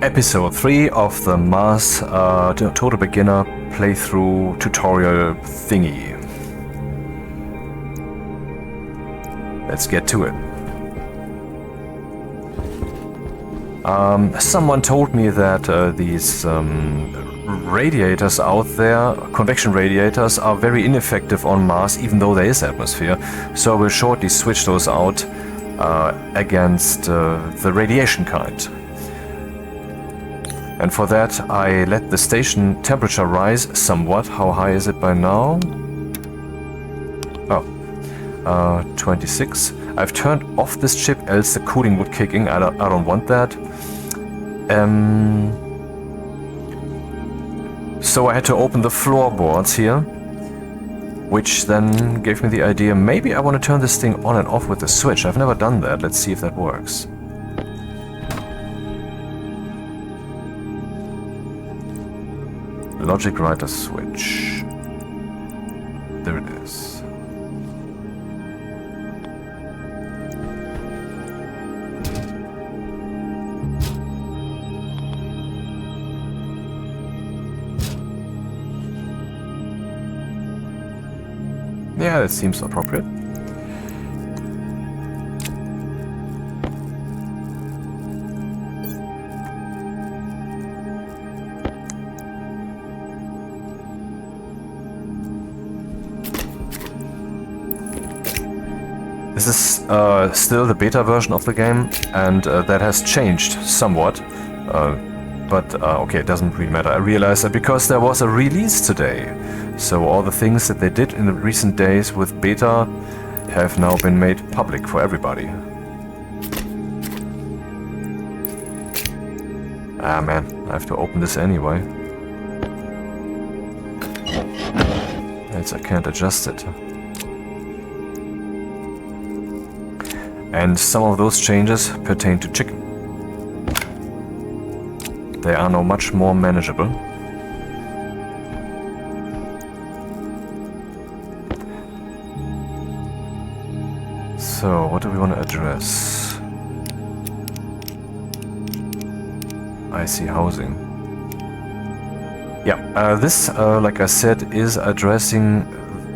Episode 3 of the Mars Total Beginner playthrough tutorial thingy. Let's get to it. Someone told me that these radiators out there, convection radiators, are very ineffective on Mars, even though there is atmosphere. So I will shortly switch those out against the radiation kind. And for that I let the station temperature rise somewhat. How high is it by now? Oh, 26. I've turned off this chip, else the cooling would kick in. I don't want that. So I had to open the floorboards here, which then gave me the idea, maybe I want to turn this thing on and off with a switch. I've never done that. Let's see if that works. Logic writer switch. There it is. Yeah, that seems appropriate. This is still the beta version of the game, and that has changed somewhat. Okay, it doesn't really matter. I realized that because there was a release today. So all the things that they did in the recent days with beta have now been made public for everybody. Ah man, I have to open this anyway. Else I can't adjust it. And some of those changes pertain to chicken. They are now much more manageable. So, what do we want to address? IC housing. Yeah, this, like I said, is addressing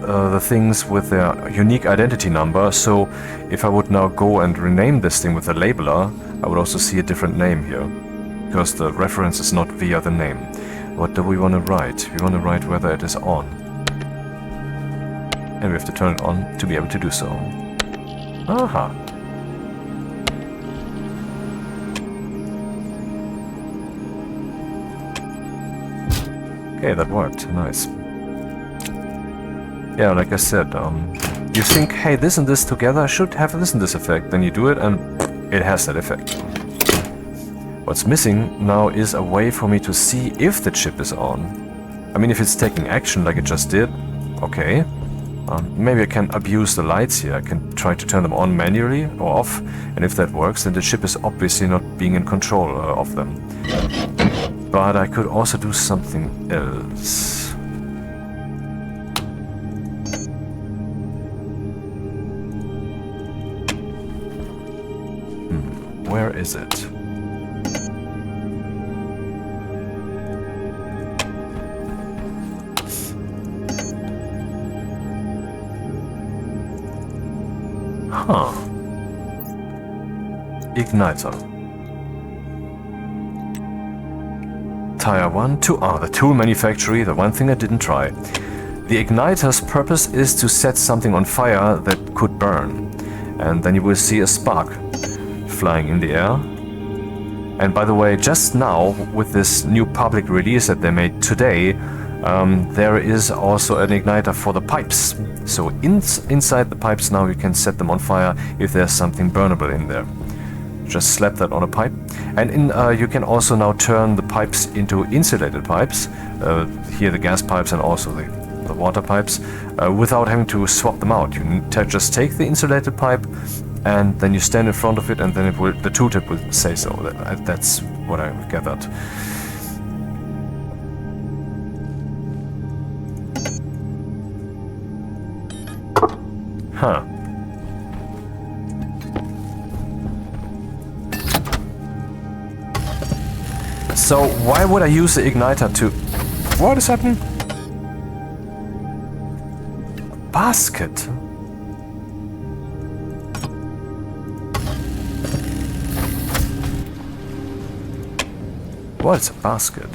the things with their unique identity number. So, if I would now go and rename this thing with a labeler, I would also see a different name here, because the reference is not via the name. What do we want to write? We want to write whether it is on. And we have to turn it on to be able to do so. Aha. Okay, that worked. Nice. Yeah, like I said, you think, hey, this and this together should have this and this effect. Then you do it and it has that effect. What's missing now is a way for me to see if the chip is on. I mean, if it's taking action like it just did, okay. Maybe I can abuse the lights here. I can try to turn them on manually or off, and if that works, then the chip is obviously not being in control of them. But I could also do something else. Where is it? Huh. Igniter. Tire 1, 2. Ah, the tool manufactory, the one thing I didn't try. The igniter's purpose is to set something on fire that could burn. And then you will see a spark flying in the air. And by the way, just now, with this new public release that they made today, there is also an igniter for the pipes. So inside the pipes now you can set them on fire if there's something burnable in there. Just slap that on a pipe. And you can also now turn the pipes into insulated pipes. Here the gas pipes and also the water pipes, without having to swap them out. You just take the insulated pipe and then you stand in front of it, and then the tooltip will say so. That's what I gathered. Huh. So why would I use the igniter to... What is happening? Basket? What is a basket?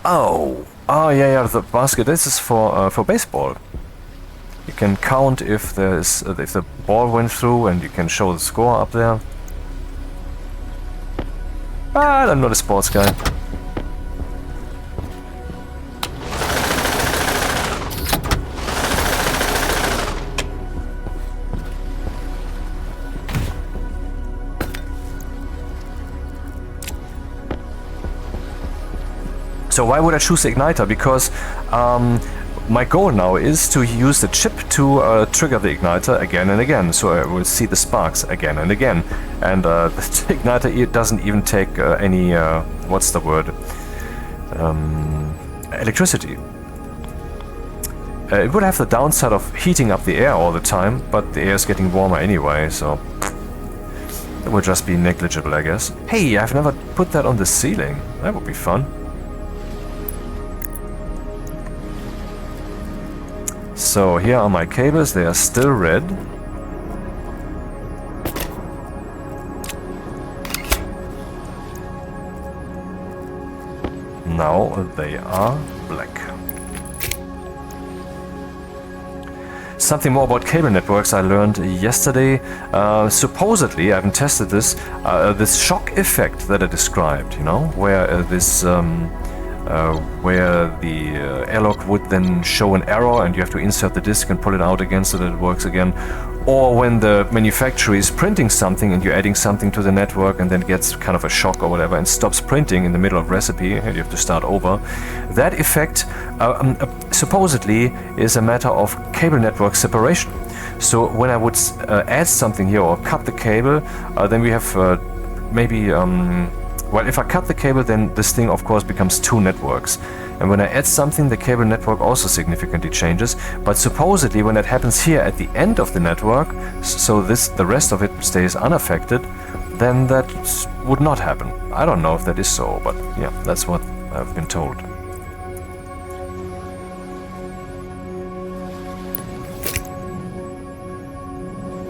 Oh, yeah, the basket. This is for baseball. You can count if there's if the ball went through, and you can show the score up there. I'm not a sports guy. So why would I choose the igniter? Because my goal now is to use the chip to trigger the igniter again and again. So I will see the sparks again and again. And the igniter, it doesn't even take any, what's the word? Electricity. It would have the downside of heating up the air all the time, but the air is getting warmer anyway, so it would just be negligible, I guess. Hey, I've never put that on the ceiling. That would be fun. So here are my cables, they are still red. Now they are black. Something more about cable networks I learned yesterday. Supposedly, I haven't tested this, this shock effect that I described, you know, where where the airlock would then show an error and you have to insert the disk and pull it out again so that it works again. Or when the manufacturer is printing something and you're adding something to the network and then gets kind of a shock or whatever and stops printing in the middle of recipe and you have to start over. That effect supposedly is a matter of cable network separation. So when I would add something here or cut the cable, then we have maybe well, if I cut the cable, then this thing of course becomes two networks. And when I add something, the cable network also significantly changes. But supposedly when that happens here at the end of the network, so the rest of it stays unaffected, then that would not happen. I don't know if that is so, but yeah, that's what I've been told.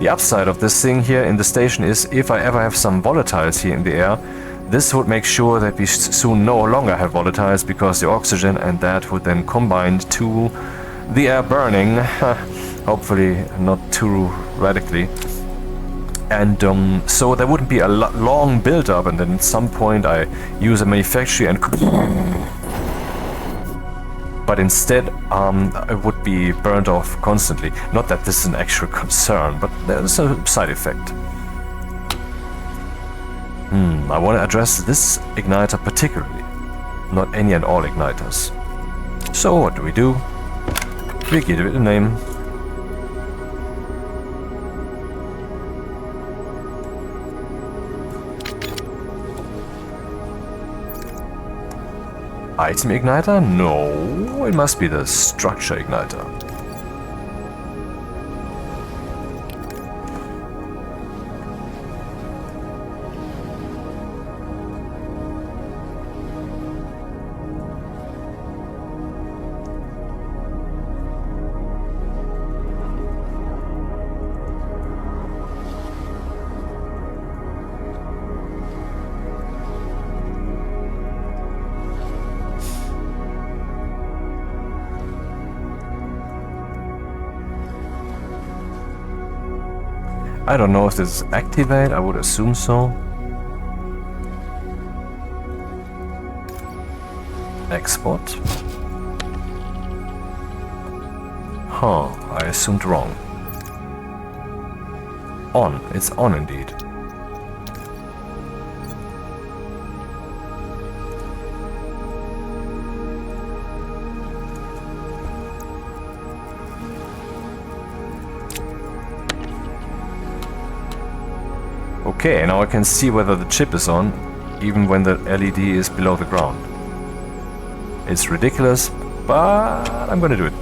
The upside of this thing here in the station is if I ever have some volatiles here in the air, this would make sure that we soon no longer have volatiles, because the oxygen and that would then combine to the air burning, hopefully not too radically. And so there wouldn't be a long build-up, and then at some point I use a manufacturer and... But instead it would be burned off constantly. Not that this is an actual concern, but there's a side effect. I want to address this igniter particularly, not any and all igniters. So what do? We give it a name. Item igniter? No, it must be the structure igniter. I don't know if this is activate, I would assume so. Export. I assumed wrong. On, it's on indeed. Okay, now I can see whether the chip is on, even when the LED is below the ground. It's ridiculous, but I'm gonna do it.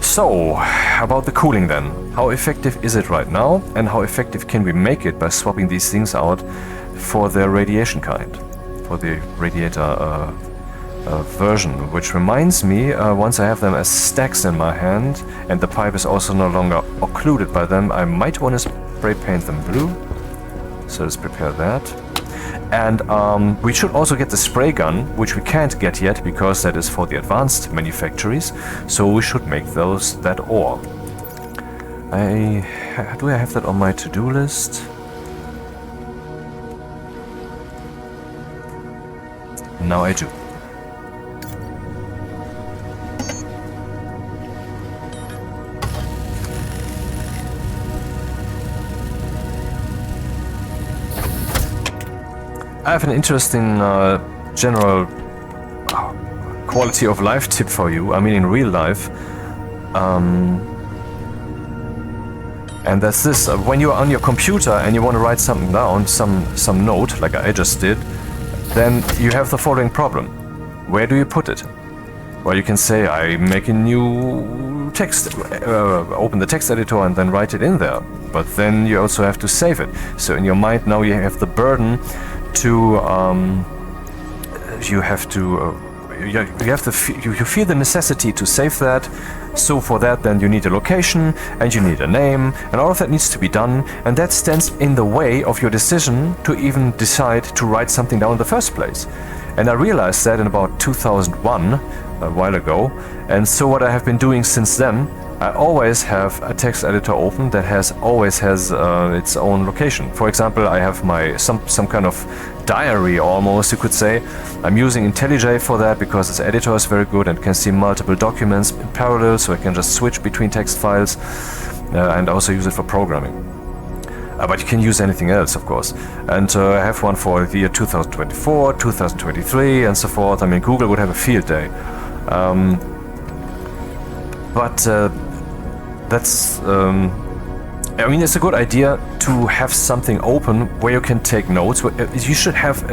So, about the cooling then. How effective is it right now, and how effective can we make it by swapping these things out for their radiation kind, for the radiator version? Which reminds me, once I have them as stacks in my hand, and the pipe is also no longer occluded by them, I might want to spray paint them blue. So let's prepare that. And we should also get the spray gun, which we can't get yet because that is for the advanced manufactories. So we should make that ore. Do I have that on my to-do list? Now I do. I have an interesting general quality of life tip for you. I mean, in real life. And that's this. When you're on your computer and you want to write something down, some note, like I just did, then you have the following problem. Where do you put it? Well, you can say, I make a new text, open the text editor and then write it in there. But then you also have to save it. So in your mind now you have the burden to you feel the necessity to save that. So for that then you need a location and you need a name, and all of that needs to be done, and that stands in the way of your decision to even decide to write something down in the first place. And I realized that in about 2001, a while ago, and so what I have been doing since then, I always have a text editor open that always has its own location. For example, I have some kind of diary, almost you could say. I'm using IntelliJ for that because its editor is very good and can see multiple documents in parallel, so I can just switch between text files and also use it for programming. But you can use anything else, of course. And I have one for the year 2024, 2023, and so forth. I mean, Google would have a field day. That's I mean, it's a good idea to have something open where you can take notes. You should have,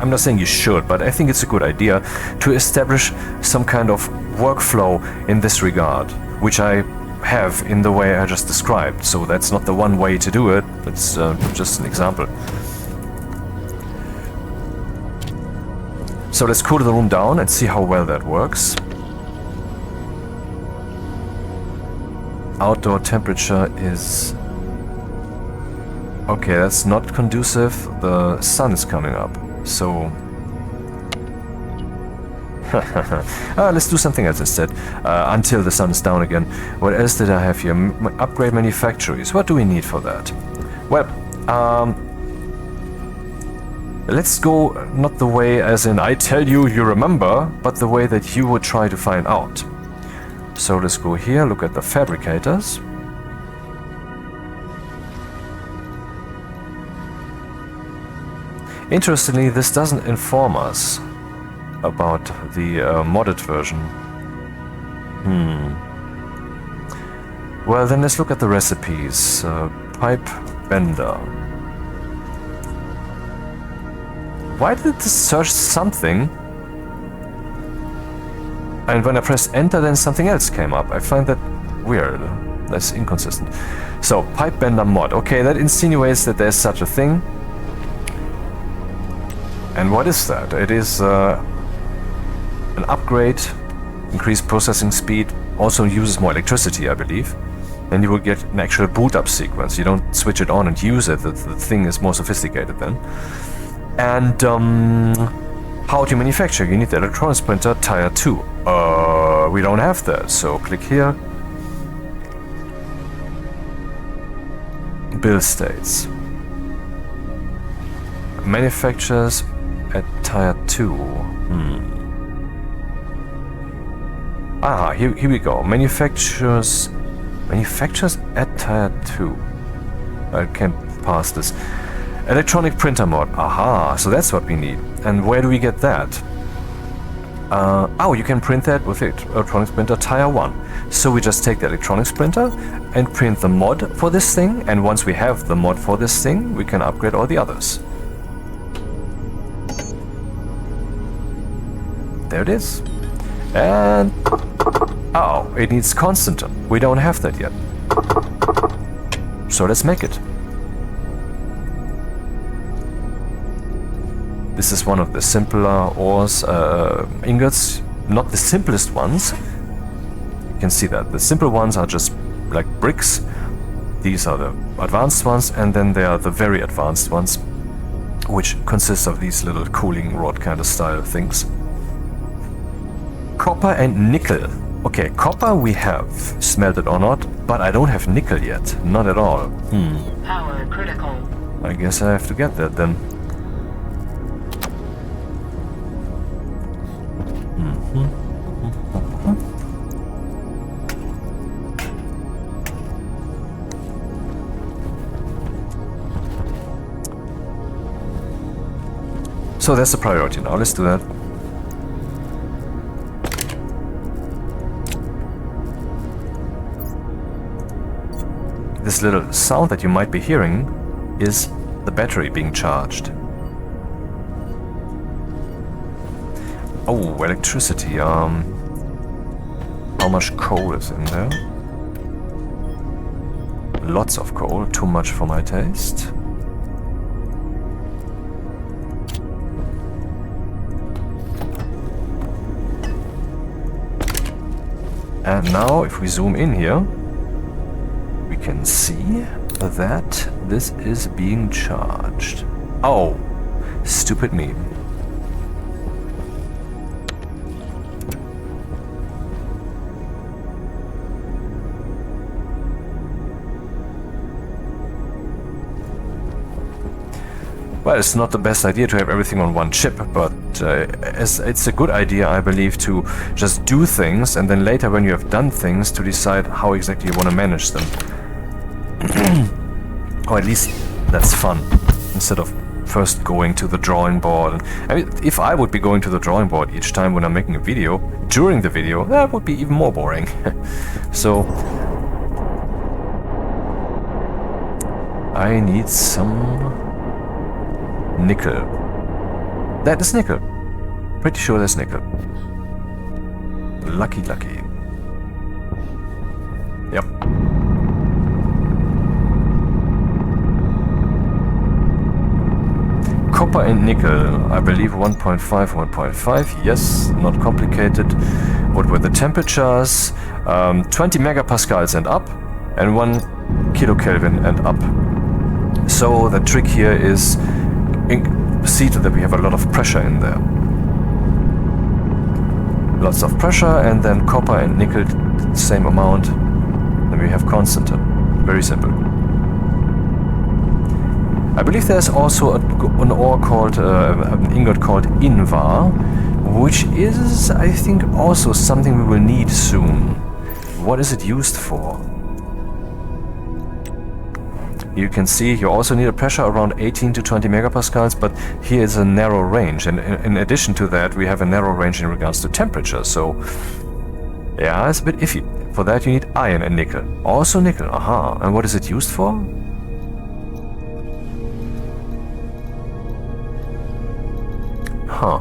I'm not saying you should, but I think it's a good idea to establish some kind of workflow in this regard, which I have in the way I just described. So that's not the one way to do it, it's just an example. So let's cool the room down and see how well that works. Outdoor temperature is... Okay, that's not conducive. The sun is coming up, so... let's do something else instead, until the sun is down again. What else did I have here? Upgrade manufactories. What do we need for that? Well, let's go not the way as in I tell you, you remember, but the way that you would try to find out. So let's go here, look at the fabricators. Interestingly, this doesn't inform us about the modded version. Well, then let's look at the recipes. Pipe bender. Why did this search something? And when I pressed enter, then something else came up. I find that weird. That's inconsistent. So, pipe bender mod. Okay, that insinuates that there's such a thing. And what is that? It is an upgrade, increased processing speed, also uses more electricity, I believe. And you will get an actual boot up sequence. You don't switch it on and use it. The thing is more sophisticated then. And how to manufacture? You need the electronics printer Tier 2. We don't have that, so click here. Bill states. Manufacturers at Tier 2. Here we go. Manufacturers at Tier 2. I can't pass this. Electronic printer mod. Aha, so that's what we need. And where do we get that? You can print that with electronics printer Tier 1. So we just take the electronics printer and print the mod for this thing, and once we have the mod for this thing, we can upgrade all the others. There it is. And Oh, it needs constant. We don't have that yet. So let's make it. This is one of the simpler ores, ingots. Not the simplest ones. You can see that. The simple ones are just like bricks. These are the advanced ones, and then there are the very advanced ones, which consist of these little cooling rod kind of style things. Copper and nickel. Okay, copper we have, smelted or not, but I don't have nickel yet. Not at all. Power critical. I guess I have to get that then. So that's the priority now. Let's do that. This little sound that you might be hearing is the battery being charged. Oh, electricity. How much coal is in there? Lots of coal. Too much for my taste. And now, if we zoom in here, we can see that this is being charged. Oh, stupid me. Well, it's not the best idea to have everything on one chip, but it's a good idea, I believe, to just do things and then later when you have done things to decide how exactly you want to manage them. Or at least that's fun, instead of first going to the drawing board. I mean, if I would be going to the drawing board each time when I'm making a video, during the video, that would be even more boring. So I need some nickel. That is nickel. Pretty sure that's nickel. Lucky. Yep. Copper and nickel, I believe 1.5, 1.5, yes, not complicated. What were the temperatures? 20 megapascals and up, and 1 kilokelvin and up. So the trick here is see that we have a lot of pressure in there. Lots of pressure, and then copper and nickel, same amount. Then we have constant. Very simple. I believe there's also an ore called, an ingot called invar, which is, I think, also something we will need soon. What is it used for? You can see you also need a pressure around 18 to 20 megapascals, but here is a narrow range, and in addition to that we have a narrow range in regards to temperature, so yeah, it's a bit iffy. For that you need iron and nickel. Also nickel, aha. And what is it used for? Huh.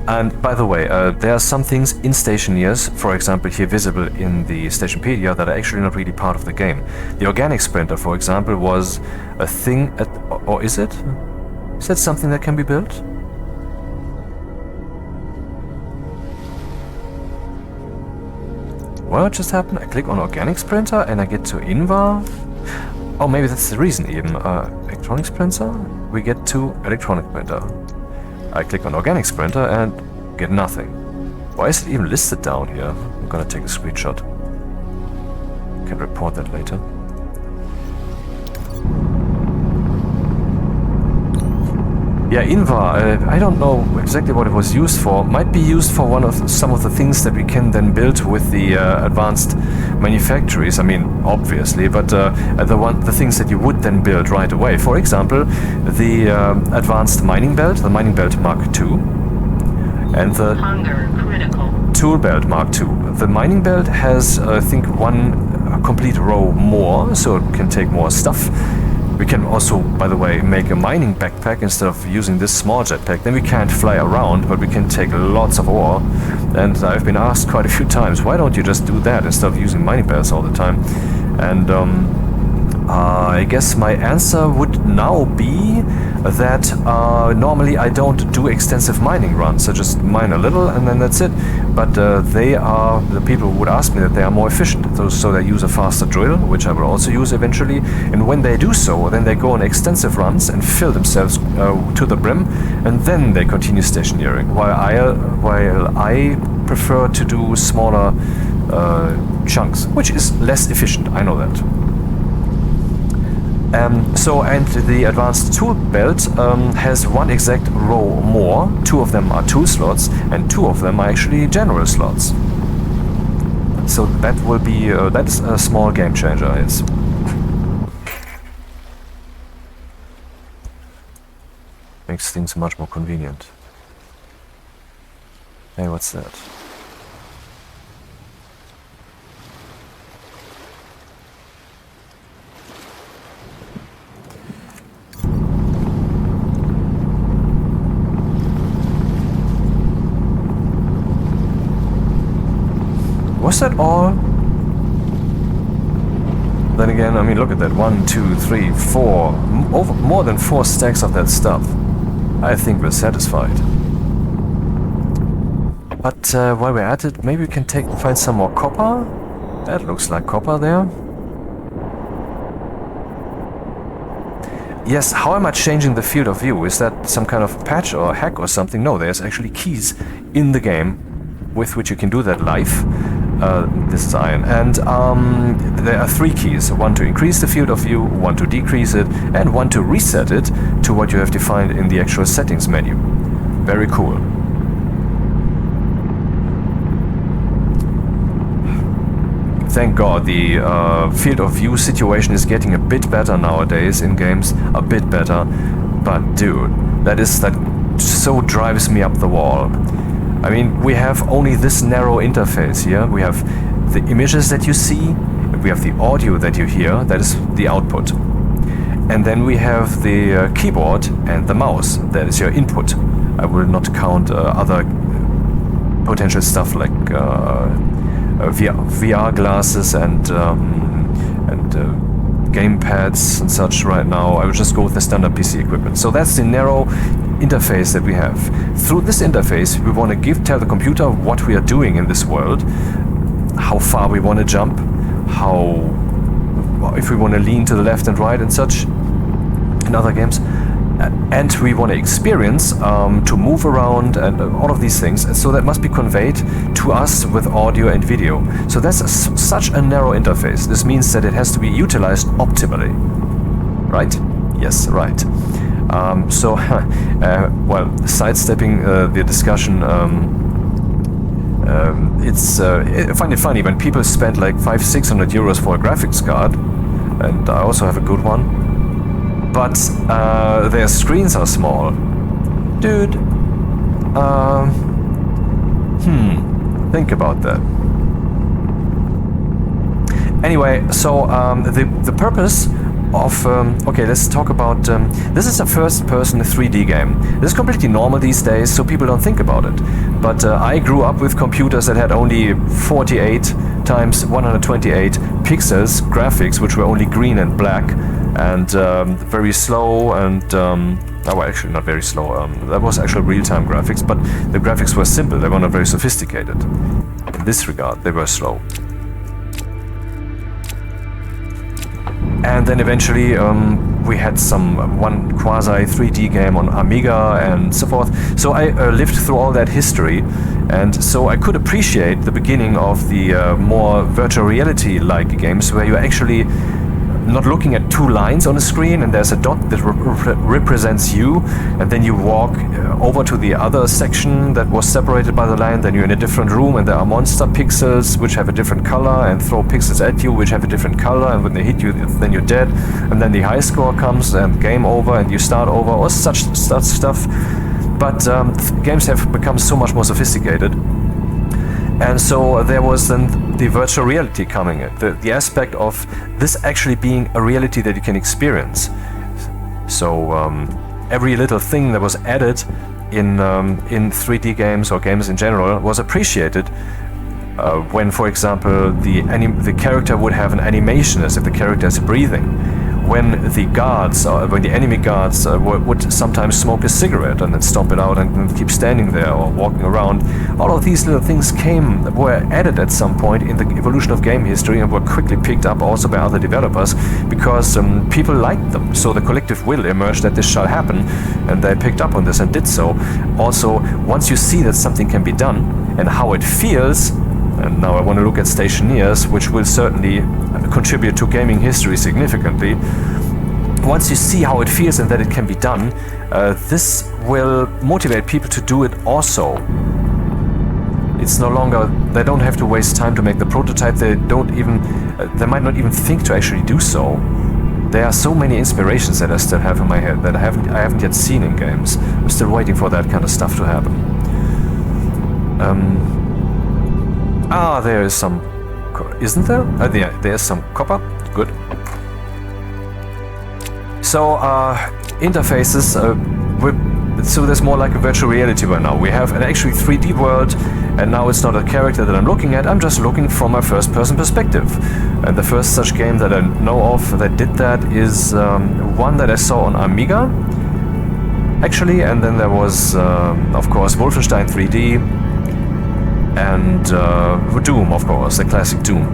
And by the way, there are some things in Stationeers, for example here visible in the Stationpedia, that are actually not really part of the game. The organic sprinter, for example, was a thing or is it? Is that something that can be built? What just happened? I click on organic sprinter and I get to invar. Oh, maybe that's the reason even. Electronic sprinter? We get to electronic printer. I click on organic sprinter and get nothing. Why is it even listed down here? I'm gonna take a screenshot. Can report that later. Yeah, invar, I don't know exactly what it was used for. Might be used for some of the things that we can then build with the advanced manufactories. I mean, obviously, but the things that you would then build right away. For example, the advanced mining belt, the mining belt Mark II, and the tool belt Mark II. The mining belt has, I think, one complete row more, so it can take more stuff. We can also, by the way, make a mining backpack instead of using this small jetpack. Then we can't fly around, but we can take lots of ore. And I've been asked quite a few times, why don't you just do that instead of using mining belts all the time? And I guess my answer would now be that normally I don't do extensive mining runs. I just mine a little and then that's it. But the people would ask me that they are more efficient. So they use a faster drill, which I will also use eventually. And when they do so, then they go on extensive runs and fill themselves to the brim, and then they continue stationeering. While I prefer to do smaller chunks, which is less efficient. I know that. And the advanced tool belt has one exact row more. 2 of them are tool slots, and 2 of them are actually general slots. So that will be that is a small game changer. Yes. Makes things much more convenient. Hey, what's that? Was that all? Then again, I mean, look at that. 1, 2, 3, 4. More than 4 stacks of that stuff. I think we're satisfied. But while we're at it, maybe we can find some more copper. That looks like copper there. Yes, how am I changing the field of view? Is that some kind of patch or hack or something? No, there's actually keys in the game with which you can do that live. This is iron. And there are 3 keys. 1 to increase the field of view, 1 to decrease it, and 1 to reset it to what you have defined in the actual settings menu. Very cool. Thank God the field of view situation is getting a bit better nowadays in games. A bit better. But dude, that so drives me up the wall. I mean, we have only this narrow interface here. We have the images that you see, we have the audio that you hear, that is the output. And then we have the keyboard and the mouse, that is your input. I will not count other potential stuff like VR glasses and game pads and such right now. I will just go with the standard PC equipment. So that's the narrow interface that we have. Through this interface, we want to tell the computer what we are doing in this world, how far we want to jump, if we want to lean to the left and right and such in other games. And we want to experience to move around and all of these things. And so that must be conveyed to us with audio and video. So that's such a narrow interface. This means that it has to be utilized optimally. Right? Yes, right. Well, sidestepping the discussion, I find it funny when people spend like 500-600 euros for a graphics card, and I also have a good one. But their screens are small. Dude, think about that. Anyway, so the purpose of... okay, let's talk about... this is a first-person 3D game. This is completely normal these days, so people don't think about it. But I grew up with computers that had only 48 times 128 pixels graphics, which were only green and black, and very slow, and well, actually not very slow. That was actually real-time graphics, but the graphics were simple. They were not very sophisticated. In this regard, they were slow. And then eventually we had one quasi 3D game on Amiga and so forth. So I lived through all that history, and so I could appreciate the beginning of the more virtual reality-like games where you're actually not looking at 2 lines on a screen and there's a dot that represents you, and then you walk over to the other section that was separated by the line, then you're in a different room and there are monster pixels which have a different color and throw pixels at you which have a different color, and when they hit you then you're dead, and then the high score comes and game over and you start over, or such stuff. But games have become so much more sophisticated. And so there was then the virtual reality coming in, the aspect of this actually being a reality that you can experience. So every little thing that was added in 3D games or games in general was appreciated. When, for example, the character would have an animation as if the character is breathing. When the guards, when the enemy guards would sometimes smoke a cigarette and then stomp it out and keep standing there or walking around. All of these little things were added at some point in the evolution of game history and were quickly picked up also by other developers because people liked them. So the collective will emerged that this shall happen, and they picked up on this and did so. Also, once you see that something can be done and how it feels, and now I want to look at Stationeers, which will certainly contribute to gaming history significantly. Once you see how it feels and that it can be done, this will motivate people to do it also. It's no longer, they don't have to waste time to make the prototype, they might not even think to actually do so. There are so many inspirations that I still have in my head that I haven't yet seen in games. I'm still waiting for that kind of stuff to happen. There is some... Isn't there? There's some copper. Good. So, interfaces... so there's more like a virtual reality by now. We have an actually 3D world, and now it's not a character that I'm looking at, I'm just looking from my first-person perspective. And the first such game that I know of that did that is one that I saw on Amiga, actually, and then there was, of course, Wolfenstein 3D, and Doom, of course, the classic Doom.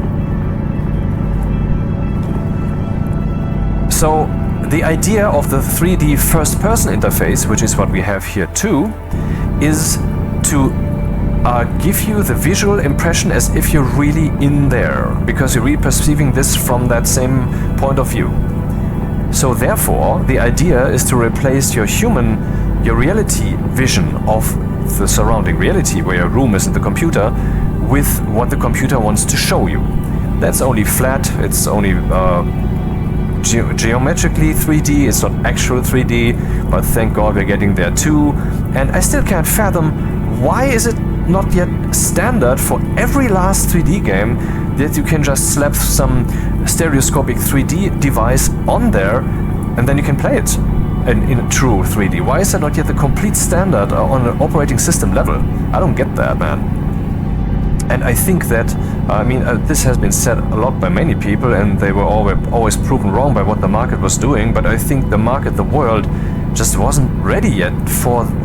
So the idea of the 3D first-person interface, which is what we have here too, is to give you the visual impression as if you're really in there, because you're really perceiving this from that same point of view. So therefore, the idea is to replace your reality vision of the surrounding reality, where your room is in the computer, with what the computer wants to show you. That's only flat, it's only geometrically 3D, it's not actual 3D, but thank God we're getting there too. And I still can't fathom, why is it not yet standard for every last 3D game that you can just slap some stereoscopic 3D device on there and then you can play it in a true 3D. Why is that not yet the complete standard on an operating system level? I don't get that, man. And I think that, this has been said a lot by many people, and they were always proven wrong by what the market was doing, but I think the world, just wasn't ready yet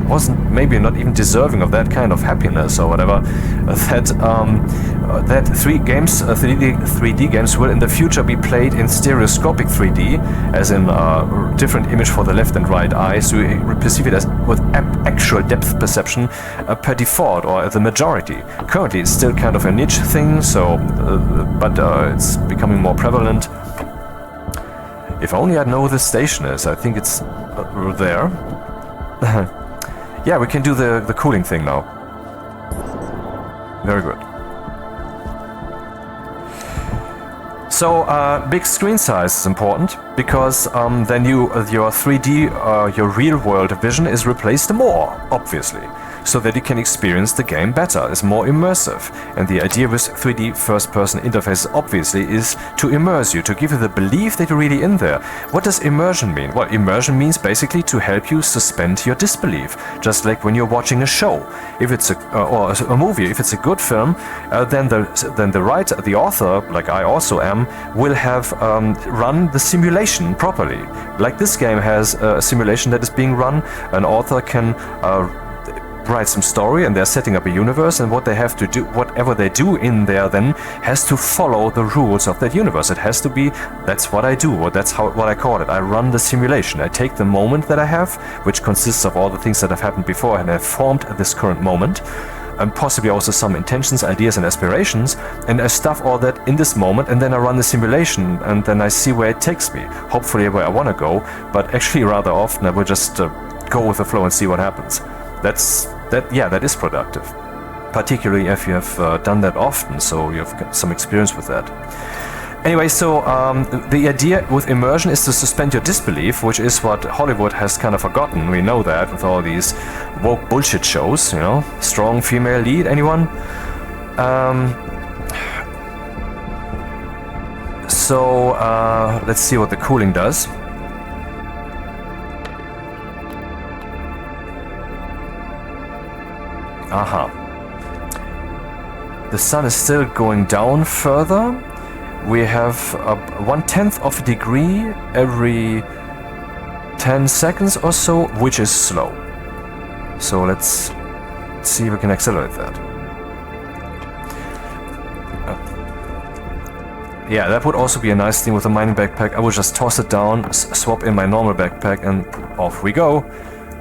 wasn't maybe not even deserving of that kind of happiness or whatever, that 3D games will in the future be played in stereoscopic 3D, as in different image for the left and right eye, so you perceive it as with actual depth perception per default, or the majority. Currently it's still kind of a niche thing, so but it's becoming more prevalent. If only I'd know the Stationeers. I think it's there. Yeah, we can do the cooling thing now. Very good. So big screen size is important, because then your 3D, your real world vision is replaced more, obviously, so that you can experience the game better. It's more immersive. And the idea with 3D first-person interfaces obviously is to immerse you, to give you the belief that you're really in there. What does immersion mean? Well, immersion means basically to help you suspend your disbelief, just like when you're watching a show. If it's or a movie, if it's a good film, then the writer, the author, like I also am, will have run the simulation properly. Like this game has a simulation that is being run. An author can write some story, and they're setting up a universe, and what they have to do, whatever they do in there then has to follow the rules of that universe. It has to be, that's what I do, or that's what I call it. I run the simulation. I take the moment that I have, which consists of all the things that have happened before and have formed this current moment, and possibly also some intentions, ideas and aspirations, and I stuff all that in this moment, and then I run the simulation, and then I see where it takes me, hopefully where I want to go, but actually rather often I will just go with the flow and see what happens. That is productive, particularly if you have done that often, so you have got some experience with that. Anyway, so the idea with immersion is to suspend your disbelief, which is what Hollywood has kind of forgotten. We know that with all these woke bullshit shows, you know, strong female lead, anyone? So let's see what the cooling does. Aha. The sun is still going down further. We have 1/10 of a degree every 10 seconds or so, which is slow. So let's see if we can accelerate that. Yeah, that would also be a nice thing with a mining backpack. I would just toss it down, swap in my normal backpack, and off we go.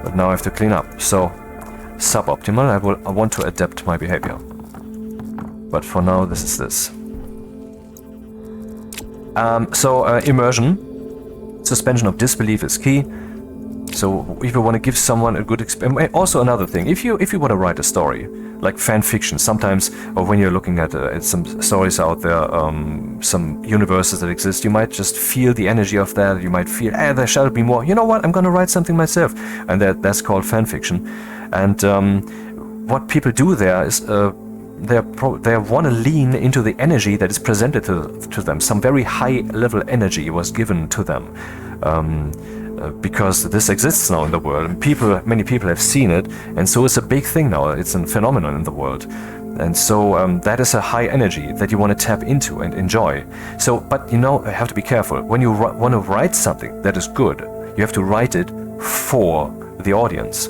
But now I have to clean up. So, suboptimal. I want to adapt my behavior. But for now, this is this. Immersion. Suspension of disbelief is key. So if you want to give someone a good experience, also another thing, if you want to write a story, like fan fiction, sometimes, or when you're looking at some stories out there, some universes that exist, you might just feel the energy of that. You might feel, there shall be more. You know what? I'm going to write something myself, and that's called fan fiction. And what people do there is they want to lean into the energy that is presented to them. Some very high level energy was given to them. Because this exists now in the world, and many people have seen it, and so it's a big thing now. It's a phenomenon in the world, and so that is a high energy that you want to tap into and enjoy. So, but you know, you have to be careful when you want to write something that is good. You have to write it for the audience,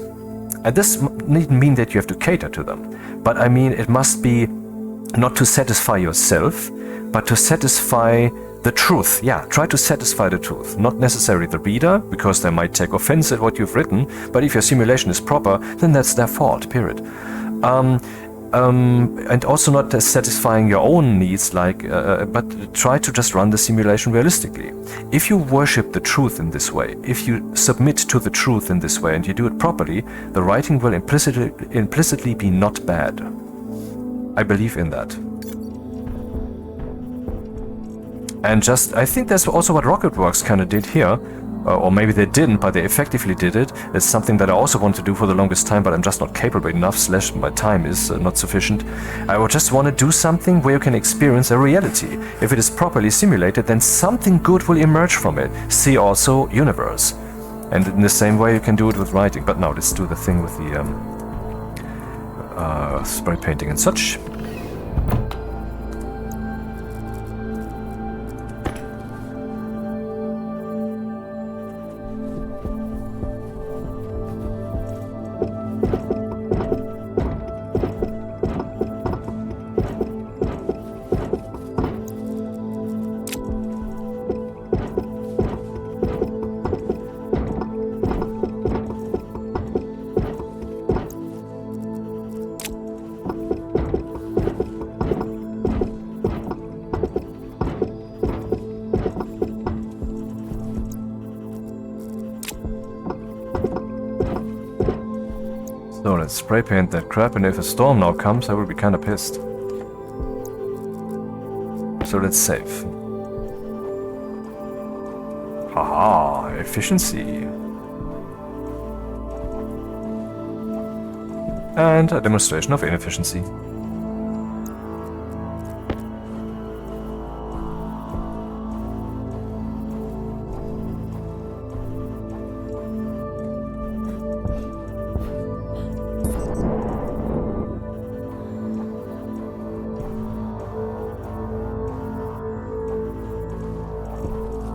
and this needn't mean that you have to cater to them. But I mean, it must be not to satisfy yourself, but to satisfy the truth. Yeah, try to satisfy the truth. Not necessarily the reader, because they might take offense at what you've written, but if your simulation is proper, then that's their fault, period. And also not satisfying your own needs, but try to just run the simulation realistically. If you worship the truth in this way, if you submit to the truth in this way, and you do it properly, the writing will implicitly be not bad. I believe in that. And I think that's also what Rocketworks kind of did here. Or maybe they didn't, but they effectively did it. It's something that I also want to do for the longest time, but I'm just not capable enough, / my time is not sufficient. I would just want to do something where you can experience a reality. If it is properly simulated, then something good will emerge from it. See also universe. And in the same way you can do it with writing. But now let's do the thing with the spray painting and such. So let's spray paint that crap, and if a storm now comes, I will be kinda pissed. So let's save. Haha, efficiency. And a demonstration of inefficiency.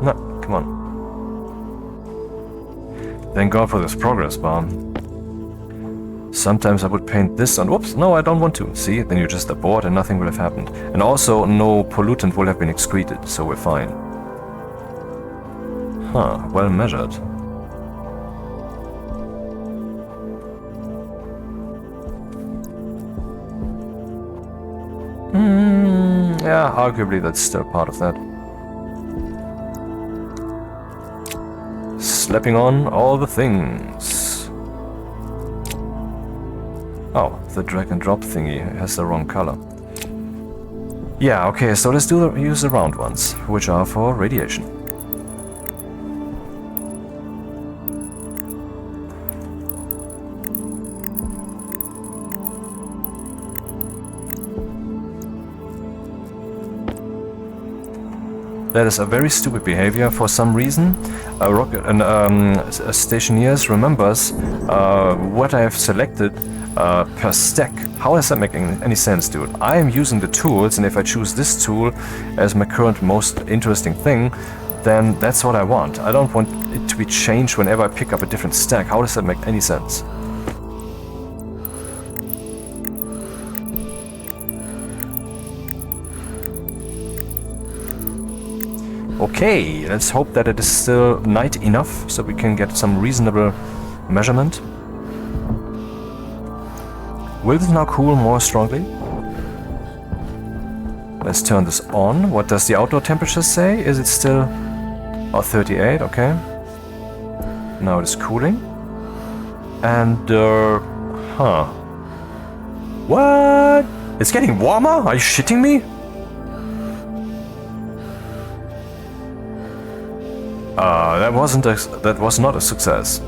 No, come on. Thank God for this progress bar. Sometimes I would paint this on... Whoops, no, I don't want to. See, then you just abort and nothing will have happened. And also, no pollutant will have been excreted, so we're fine. Huh, well measured. Yeah, arguably that's still part of that. Slapping on all the things. Oh, the drag and drop thingy has the wrong color. Yeah, okay, so let's use the round ones, which are for radiation. That is a very stupid behavior for some reason. Stationeers remembers what I have selected per stack. How does that make any sense, dude? I am using the tools, and if I choose this tool as my current most interesting thing, then that's what I want. I don't want it to be changed whenever I pick up a different stack. How does that make any sense? Okay, let's hope that it is still night enough so we can get some reasonable measurement. Will this now cool more strongly? Let's turn this on. What does the outdoor temperature say? Is it still... Oh, 38, okay. Now it is cooling. And, huh. What? It's getting warmer? Are you shitting me? That was not a success.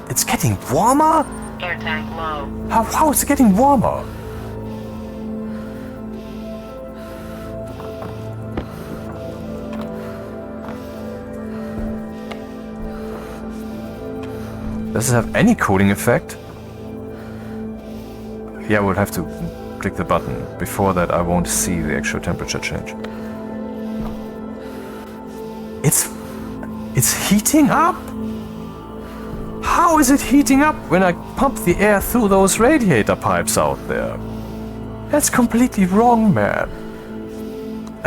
It's getting warmer? Air tank low. How is it getting warmer? Does it have any cooling effect? Yeah, we'll have to click the button. Before that, I won't see the actual temperature change. It's heating up? How is it heating up when I pump the air through those radiator pipes out there? That's completely wrong, man.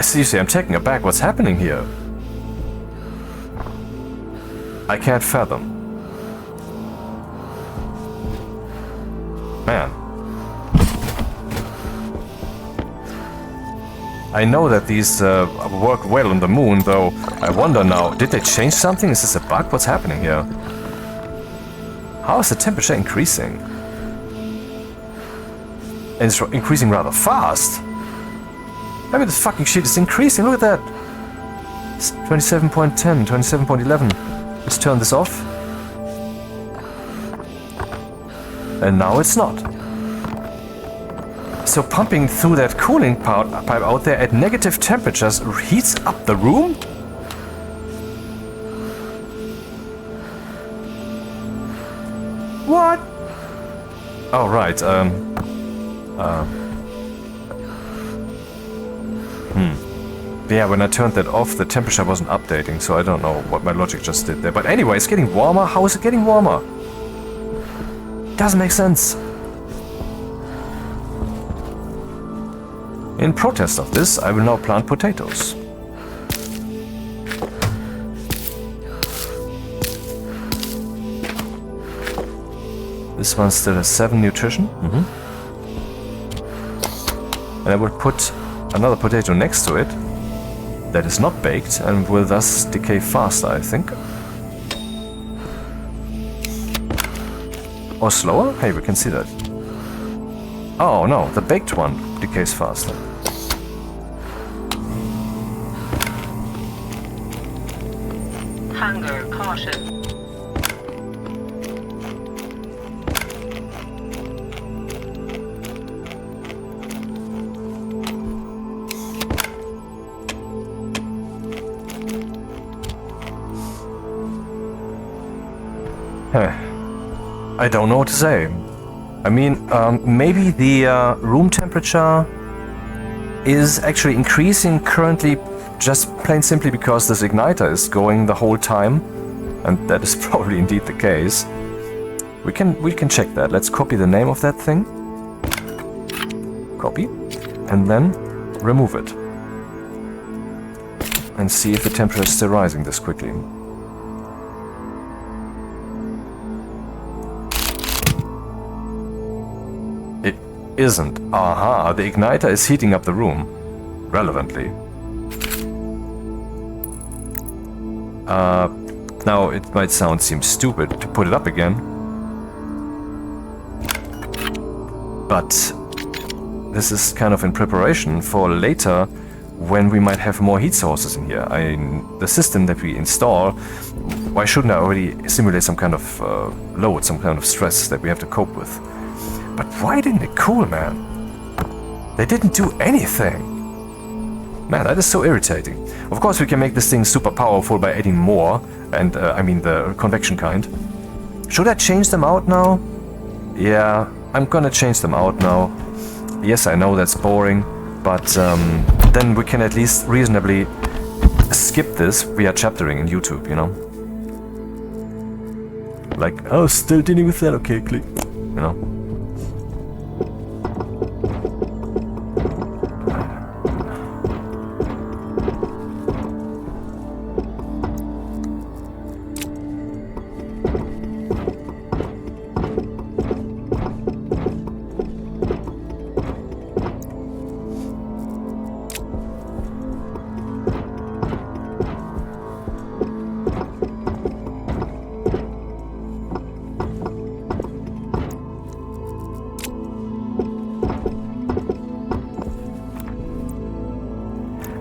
Seriously, I'm taken aback. What's happening here? I can't fathom. Man. I know that these work well on the moon, though I wonder now, did they change something? Is this a bug? What's happening here? How is the temperature increasing? And it's increasing rather fast. I mean, this fucking shit is increasing. Look at that. It's 27.10, 27.11. Let's turn this off. And now it's not. So pumping through that cooling pipe out there at negative temperatures heats up the room? What? Oh, right, Yeah, when I turned that off, the temperature wasn't updating, so I don't know what my logic just did there. But anyway, it's getting warmer. How is it getting warmer? Doesn't make sense. In protest of this, I will now plant potatoes. This one still has 7 nutrition. And I will put another potato next to it that is not baked and will thus decay faster, I think. Or slower? Hey, we can see that. Oh no, the baked one decays faster. Hunger caution. I don't know what to say. I mean, maybe the room temperature is actually increasing currently just plain simply because this igniter is going the whole time, and that is probably indeed the case. We can check that. Let's copy the name of that thing. Copy. And then remove it. And see if the temperature is still rising this quickly. It isn't. Aha, the igniter is heating up the room. Relevantly. Now it might seem stupid to put it up again. But this is kind of in preparation for later when we might have more heat sources in here. The system that we install, why shouldn't I already simulate some kind of load, some kind of stress that we have to cope with? But why didn't it cool, man? They didn't do anything. Man, that is so irritating. Of course, we can make this thing super powerful by adding more, and I mean the convection kind. Should I change them out now? Yeah, I'm gonna change them out now. Yes, I know that's boring, but then we can at least reasonably skip this via chaptering in YouTube, you know? Like, oh, still dealing with that? Okay, click. You know?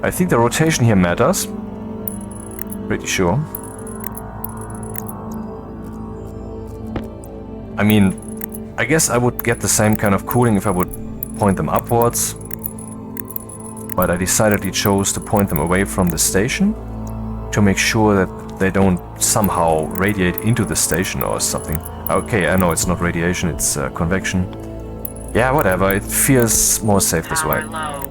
I think the rotation here matters. Pretty sure. I mean, I guess I would get the same kind of cooling if I would point them upwards. But I decidedly chose to point them away from the station to make sure that they don't somehow radiate into the station or something. Okay, I know it's not radiation, it's convection. Yeah, whatever, it feels more safe this way. Power low.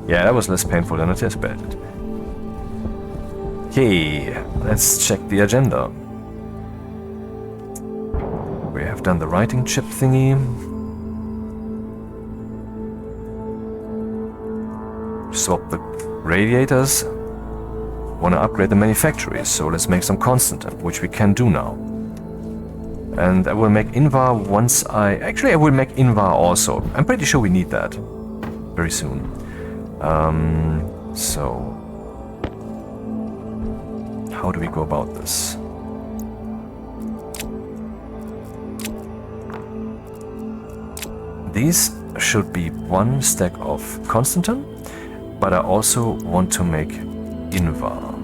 Yeah, that was less painful than I anticipated. Okay, let's check the agenda. We have done the writing chip thingy. Swap the radiators. Want to upgrade the manufactories, so let's make some constant, which we can do now. And I will make Invar once I... Actually, I will make Invar also. I'm pretty sure we need that very soon. So how do we go about this? These should be one stack of Constantin, but I also want to make Invar.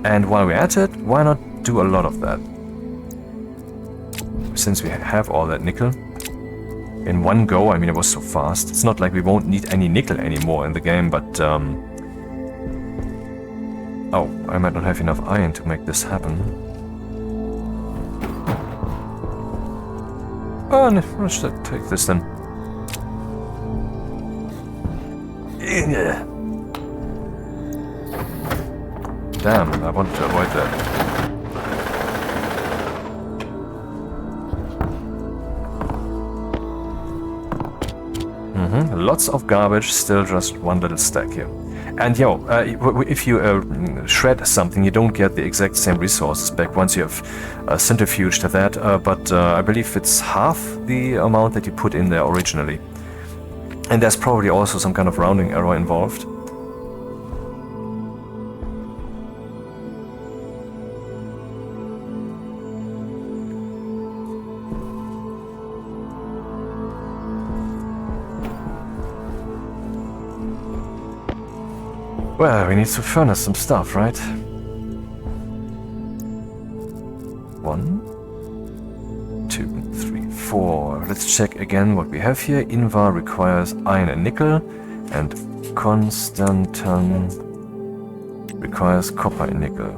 And while we're at it, why not do a lot of that? Since we have all that nickel in one go. I mean, it was so fast. It's not like we won't need any nickel anymore in the game, but oh, I might not have enough iron to make this happen. Oh, no, let's take this then. Damn, I wanted to avoid that. Lots of garbage, still just one little stack here. And yo, if you shred something, you don't get the exact same resources back once you have centrifuged that, but I believe it's half the amount that you put in there originally. And there's probably also some kind of rounding error involved. Well, we need to furnace some stuff, right? 1, 2, 3, 4. Let's check again what we have here. Invar requires iron and nickel, and Constantin requires copper and nickel.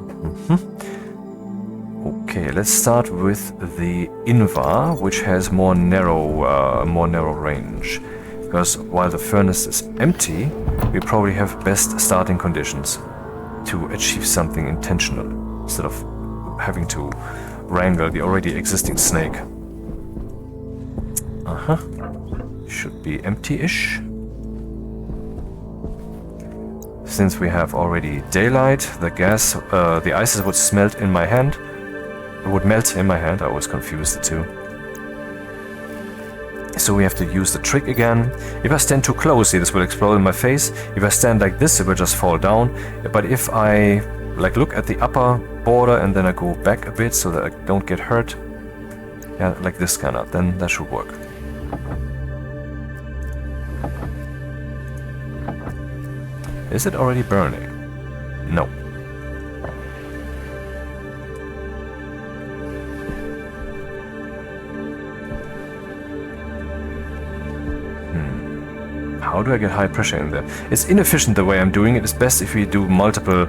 Okay, let's start with the Invar, which has more narrow range. Because while the furnace is empty, we probably have best starting conditions to achieve something intentional, instead of having to wrangle the already existing snake. Should be empty-ish. Since we have already daylight, the ices would melt in my hand. It would melt in my hand, I always confuse the two. So we have to use the trick again. If I stand too closely, this will explode in my face. If I stand like this, it will just fall down. But if I look at the upper border and then I go back a bit so that I don't get hurt, yeah, like this kind of, then that should work. Is it already burning? No. How do I get high pressure in there? It's inefficient the way I'm doing it. It's best if we do multiple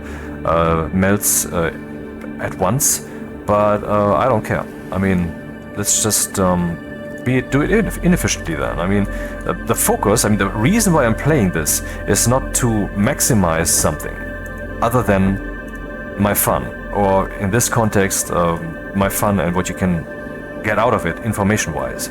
melts at once, but I don't care. I mean, let's just do it inefficiently then. I mean, the focus, I mean, the reason why I'm playing this is not to maximize something other than my fun, or in this context, my fun and what you can get out of it information-wise.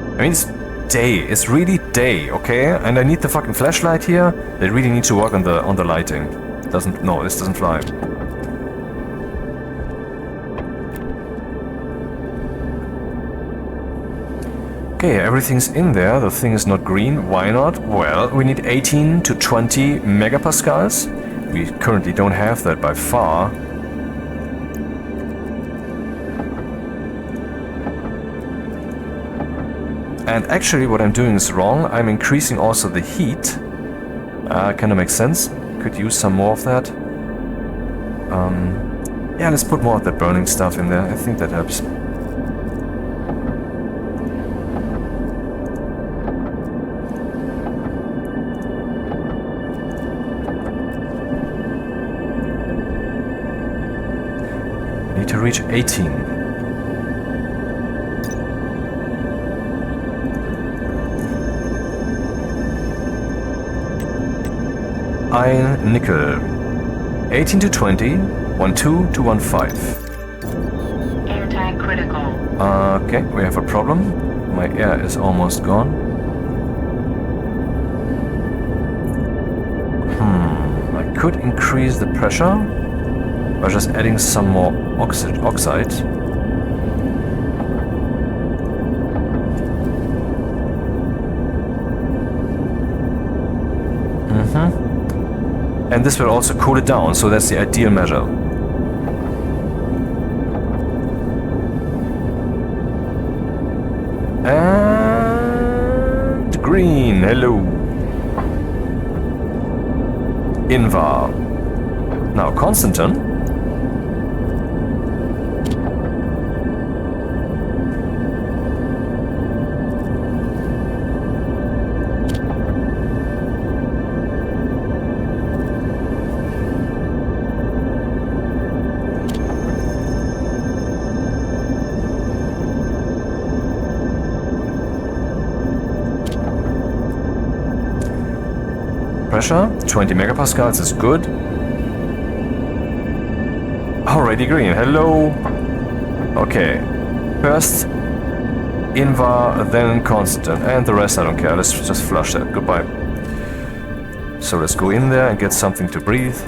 I mean, it's day. It's really day, okay? And I need the fucking flashlight here. They really need to work on the lighting. No, this doesn't fly. Okay, everything's in there. The thing is not green. Why not? Well, we need 18 to 20 megapascals. We currently don't have that by far. And actually what I'm doing is wrong. I'm increasing also the heat. Kind of makes sense. Could use some more of that. Yeah, let's put more of that burning stuff in there. I think that helps. Need to reach 18. Iron, nickel. 18 to 20, 12 to 15. Air tank critical. Okay, we have a problem. My air is almost gone. I could increase the pressure by just adding some more oxide. And this will also cool it down, so that's the ideal measure. And green, hello. Invar. Now Constantin. Pressure, 20 megapascals is good. Already green, hello. Okay, first Invar, then Constant, and the rest I don't care. Let's just flush that, goodbye. So let's go in there and get something to breathe.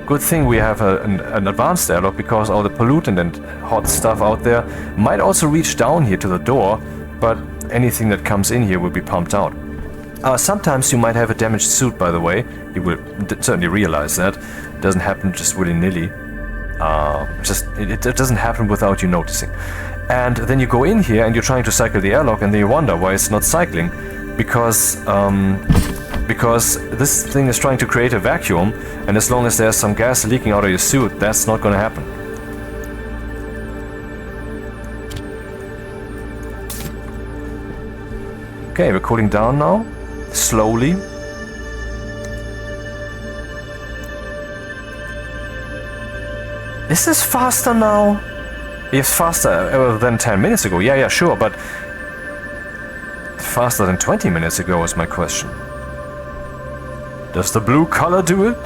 Good thing we have an advanced airlock, because all the pollutant and hot stuff out there might also reach down here to the door, but anything that comes in here will be pumped out. Sometimes you might have a damaged suit, by the way. You will certainly realize that. It doesn't happen just willy-nilly. It doesn't happen without you noticing. And then you go in here and you're trying to cycle the airlock, and then you wonder why it's not cycling. Because this thing is trying to create a vacuum, and as long as there's some gas leaking out of your suit, that's not going to happen. Okay, we're cooling down now. Slowly. Is this faster now? It's faster than 10 minutes ago. Yeah, sure, but faster than 20 minutes ago is my question. Does the blue color do it?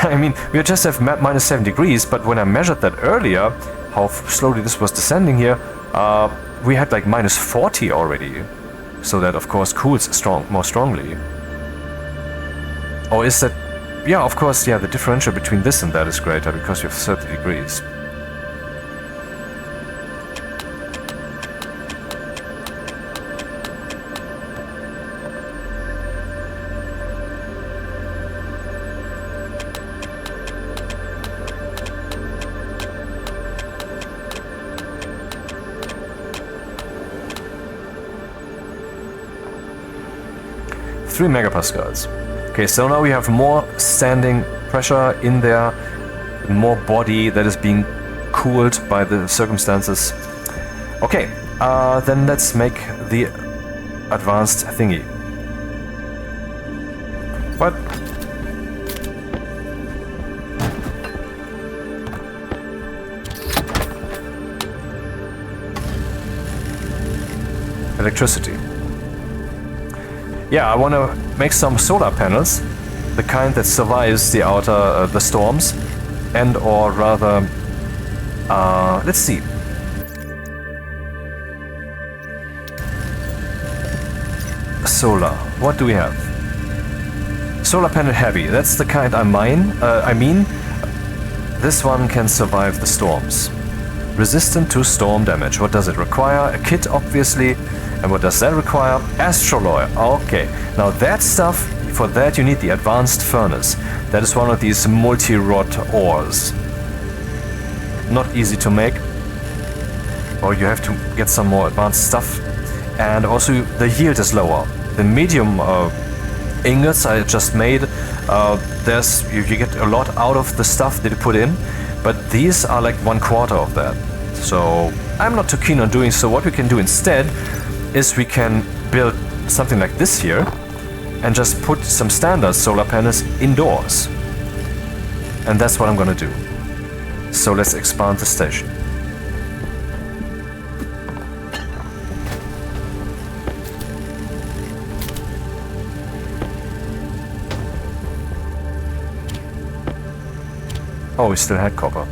I mean, we just have minus 7 degrees, but when I measured that earlier, how slowly this was descending here, we had like minus 40 already. So that, of course, cools more strongly. Or is that... Yeah, of course, yeah, the differential between this and that is greater, because you have 30 degrees. 3 megapascals. Okay, so now we have more standing pressure in there, more body that is being cooled by the circumstances. Okay, then let's make the advanced thingy. What? Electricity. Yeah, I want to make some solar panels, the kind that survives the the storms, and or rather, let's see. Solar. What do we have? Solar panel heavy. That's the kind I mean, this one can survive the storms. Resistant to storm damage. What does it require? A kit, obviously. And what does that require? Astroloy. Okay. Now that stuff, for that you need the advanced furnace. That is one of these multi-rod ores. Not easy to make. Or you have to get some more advanced stuff. And also the yield is lower. The medium ingots I just made, you get a lot out of the stuff that you put in. But these are like 1/4 of that. So I'm not too keen on doing so. What we can do instead is we can build something like this here and just put some standard solar panels indoors. And that's what I'm gonna do. So let's expand the station. Oh, we still had copper.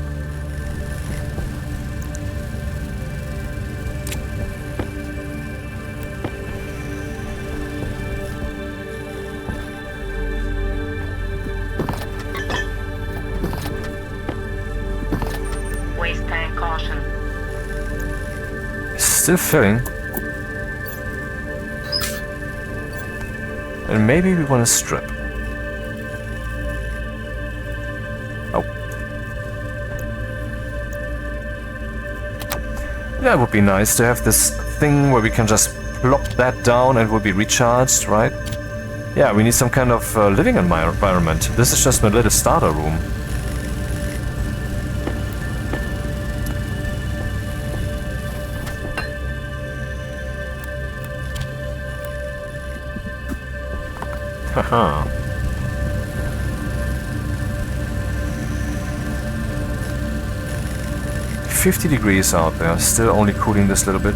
Waste tank caution. Still filling. And maybe we want to strip. Oh. Yeah, it would be nice to have this thing where we can just plop that down and it will be recharged, right? Yeah, we need some kind of living environment. This is just my little starter room. Haha. $50 degrees out there, still only cooling this little bit.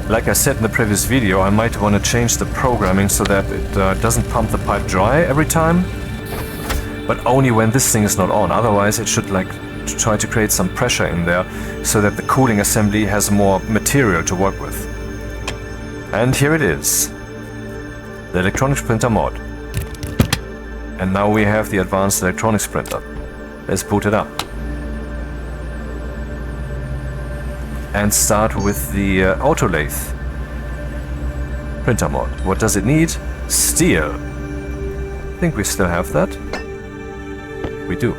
Like I said in the previous video, I might want to change the programming so that it doesn't pump the pipe dry every time, but only when this thing is not on. Otherwise it should like try to create some pressure in there so that the cooling assembly has more material to work with. And here it is, the electronics printer mod. And now we have the advanced electronics printer. Let's boot it up. And start with the auto lathe printer mod. What does it need? Steel. I think we still have that. We do.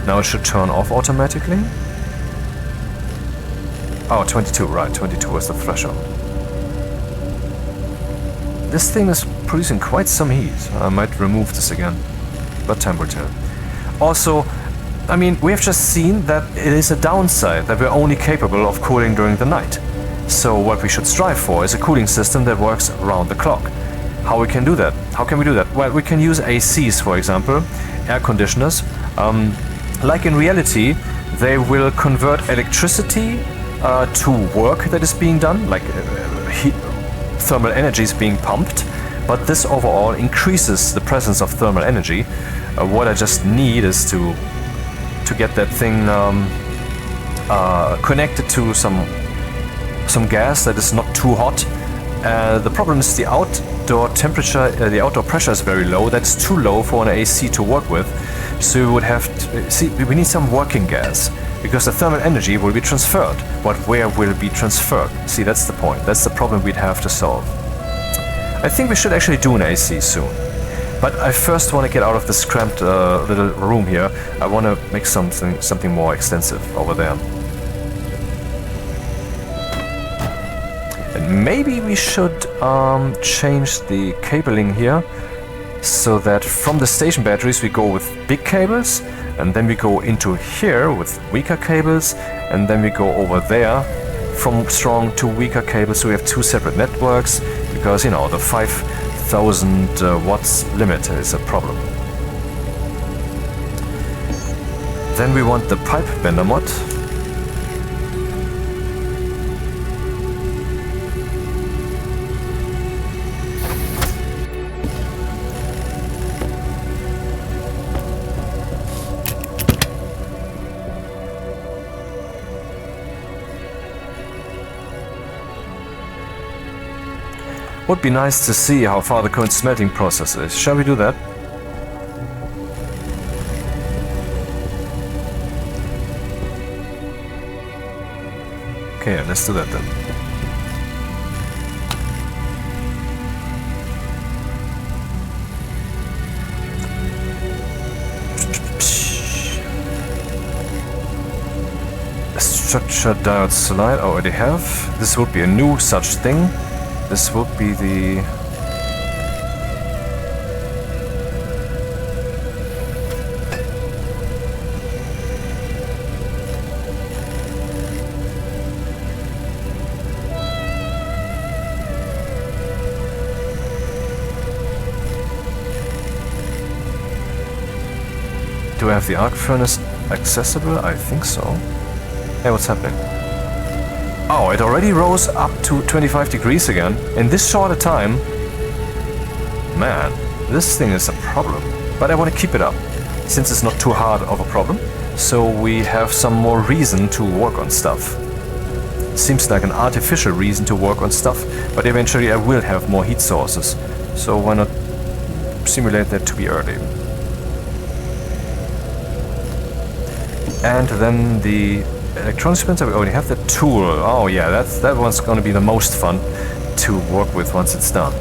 Now it should turn off automatically. Oh, 22, right, 22 was the threshold. This thing is producing quite some heat. I might remove this again, but time will tell. Also, I mean, we have just seen that it is a downside that we're only capable of cooling during the night. So what we should strive for is a cooling system that works around the clock. How we can do that? How can we do that? Well, we can use ACs, for example, air conditioners. Like in reality, they will convert electricity to work that is being done, like thermal energy is being pumped, but this overall increases the presence of thermal energy. What I just need is to get that thing connected to some gas that is not too hot, The problem is the outdoor temperature, the outdoor pressure is very low. That's too low for an AC to work with. So we would have to, see, we need some working gas, because the thermal energy will be transferred. But where will it be transferred? See, that's the point. That's the problem we'd have to solve. I think we should actually do an AC soon. But I first want to get out of this cramped little room here. I want to make something more extensive over there. And maybe we should change the cabling here, so that from the station batteries we go with big cables, and then we go into here with weaker cables, and then we go over there from strong to weaker cables. So we have two separate networks, because, you know, the 5,000 watts limit is a problem. Then we want the pipe bender mod. Would be nice to see how far the current smelting process is. Shall we do that? Okay, let's do that then. Structure diode slide, I already have. This would be a new such thing. This would be the... Do I have the arc furnace accessible? I think so. Hey, what's happening? Oh, it already rose up to 25 degrees again in this short a time. Man, this thing is a problem. But I want to keep it up, since it's not too hard of a problem. So we have some more reason to work on stuff. Seems like an artificial reason to work on stuff, but eventually I will have more heat sources. So why not simulate that to be early? And then the electronic dispenser, we already have the tool. Oh yeah, that one's going to be the most fun to work with once it's done.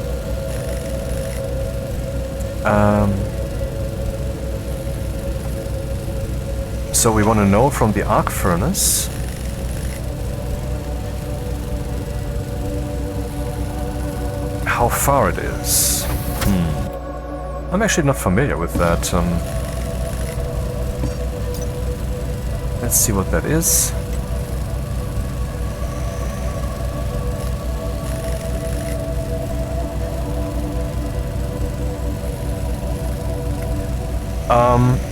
So we want to know from the arc furnace how far it is. I'm actually not familiar with that. Let's see what that is.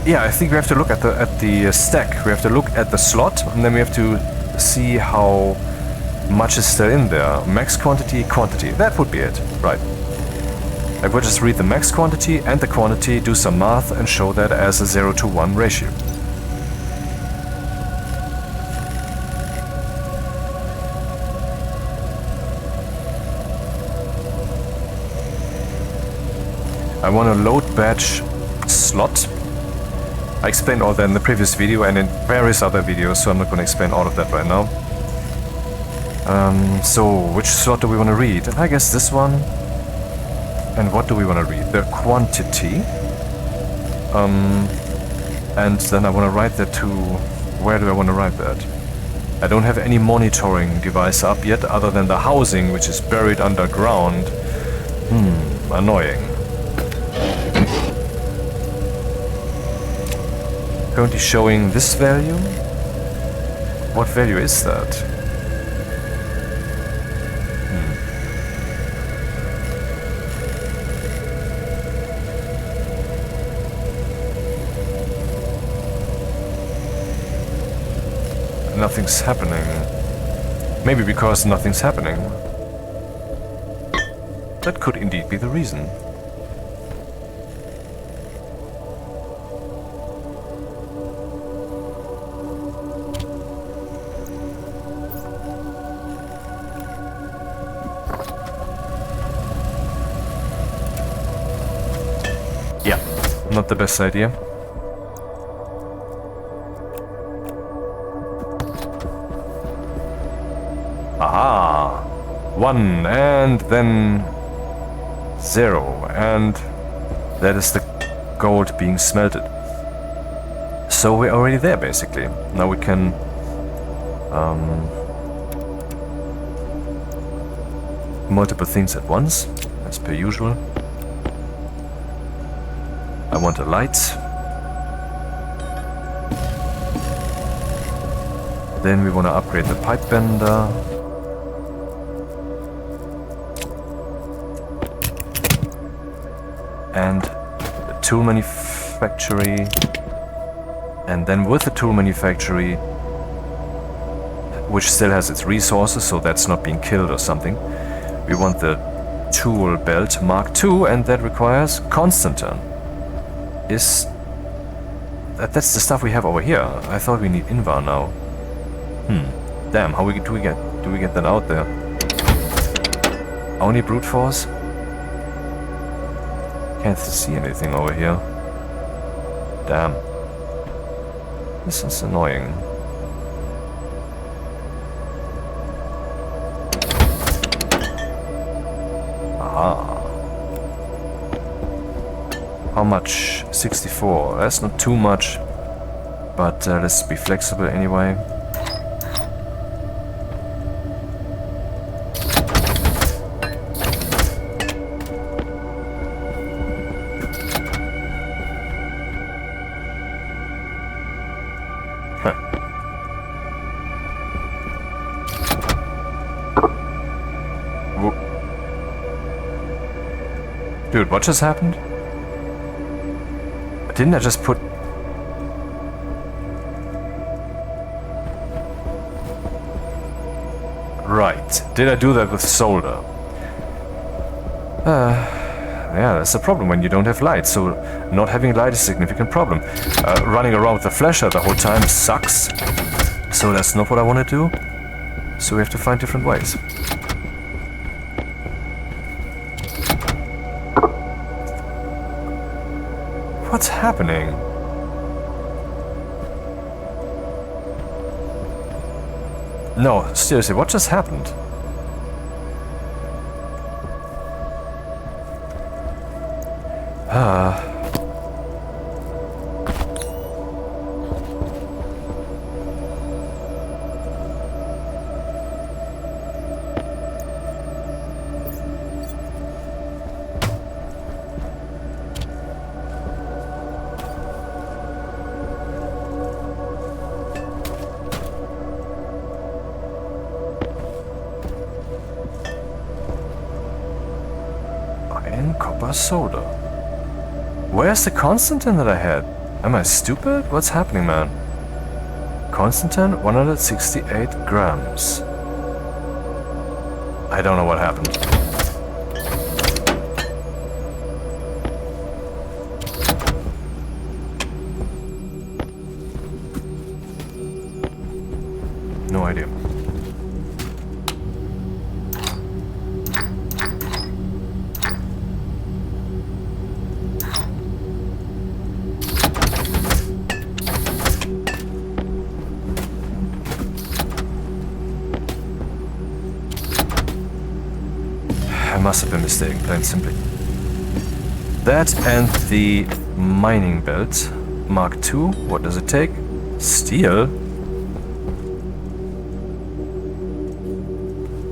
Yeah, I think we have to look at the stack. We have to look at the slot, and then we have to see how much is still in there. Max quantity, quantity. That would be it, right? I would just read the max quantity and the quantity, do some math, and show that as a 0-to-1 ratio. I want a load batch slot. I explained all that in the previous video and in various other videos, so I'm not going to explain all of that right now. So, which slot do we want to read? I guess this one. And what do we want to read? The quantity. And then I want to write that to... Where do I want to write that? I don't have any monitoring device up yet, other than the housing, which is buried underground. Annoying. Currently showing this value? What value is that? Nothing's happening. Maybe because nothing's happening. That could indeed be the reason. not the best idea. Aha! 1 and then 0, and that is the gold being smelted. So we're already there, basically. Now we can multiple things at once, as per usual. I want a light. Then we want to upgrade the pipe bender. And the tool manufactory. And then with the tool manufactory, which still has its resources, so that's not being killed or something, we want the tool belt Mark II, and that requires Constantin. That's the stuff we have over here. I thought we need Invar now. Damn, how do we get that out there? Only brute force? Can't see anything over here. Damn. This is annoying. Aha. How much? 64. That's not too much, but let's be flexible anyway. Dude, what just happened? Didn't I just put... Right. Did I do that with solder? Yeah, that's the problem when you don't have light. So not having light is a significant problem. Running around with the flashlight the whole time sucks. So that's not what I want to do. So we have to find different ways. What's happening? No, seriously, what just happened? Copper solder. Where's the Constantin that I had? Am I stupid? What's happening, man? Constantin, 168 grams. I don't know what happened. No idea. I must have been mistaken, plain and simply. That and the mining belt. Mark II. What does it take? Steel?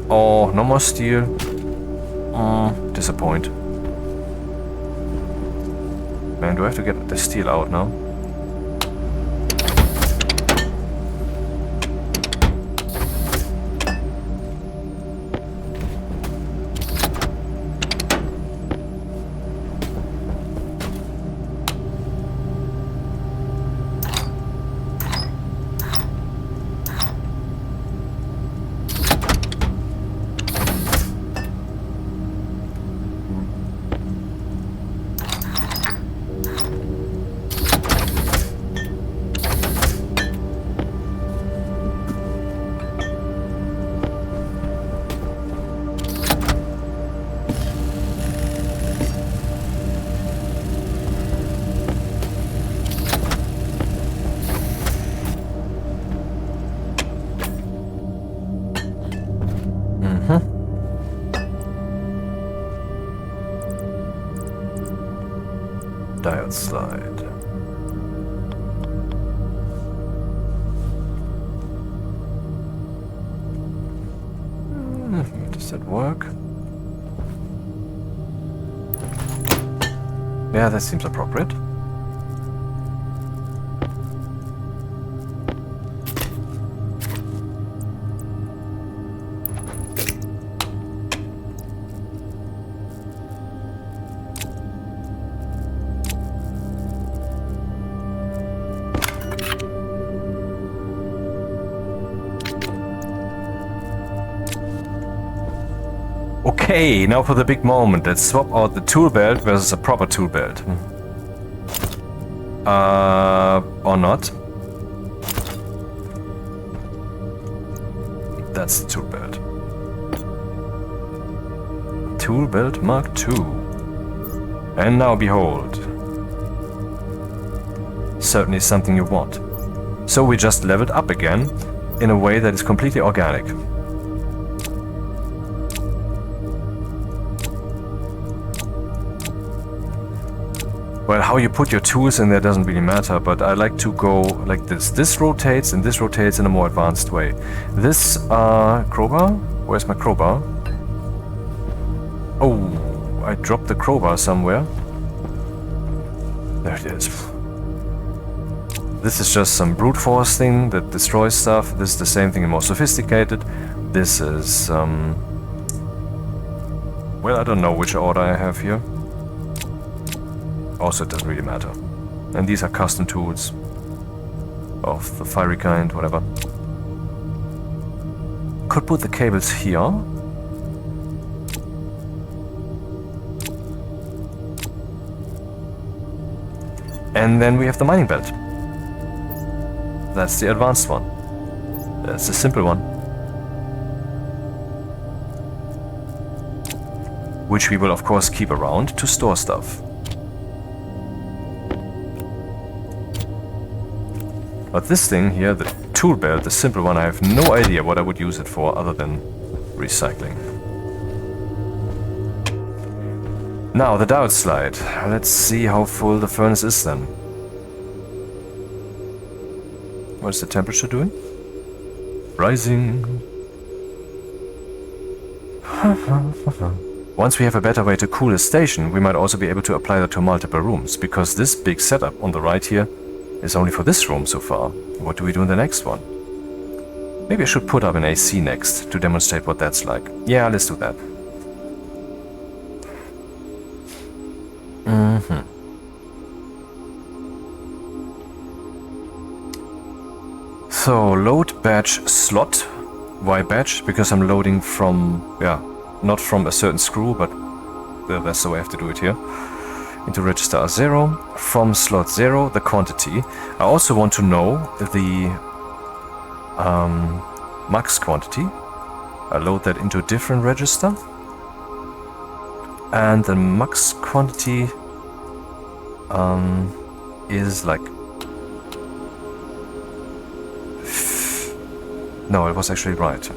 Oh, no more steel. Disappoint. Man, do I have to get the steel out now? Diode slide. Does that work? Yeah, that seems appropriate. Okay, now for the big moment. Let's swap out the tool belt versus a proper tool belt. Or not. That's the tool belt. Tool belt Mark II. And now behold. Certainly something you want. So we just leveled up again in a way that is completely organic. Well, how you put your tools in there doesn't really matter, but I like to go like this. This rotates and this rotates in a more advanced way. This crowbar? Where's my crowbar? Oh, I dropped the crowbar somewhere. There it is. This is just some brute force thing that destroys stuff. This is the same thing and more sophisticated. This is, well, I don't know which order I have here. Also, it doesn't really matter. And these are custom tools of the fiery kind, whatever. Could put the cables here. And then we have the mining belt. That's the advanced one. That's the simple one. Which we will of course keep around to store stuff. But this thing here, the tool belt, the simple one, I have no idea what I would use it for other than recycling. Now the diode slide. Let's see how full the furnace is then. What's the temperature doing? Rising. Once we have a better way to cool a station, we might also be able to apply that to multiple rooms, because this big setup on the right here is only for this room so far. What do we do in the next one? Maybe I should put up an AC next to demonstrate what that's like. Yeah, let's do that. So, load batch slot. Why batch? Because I'm loading from, yeah, not from a certain screw, but that's the way I have to do it here. Into register R0, from slot 0, the quantity. I also want to know the max quantity. I load that into a different register. And the max quantity is like... No, it was actually right.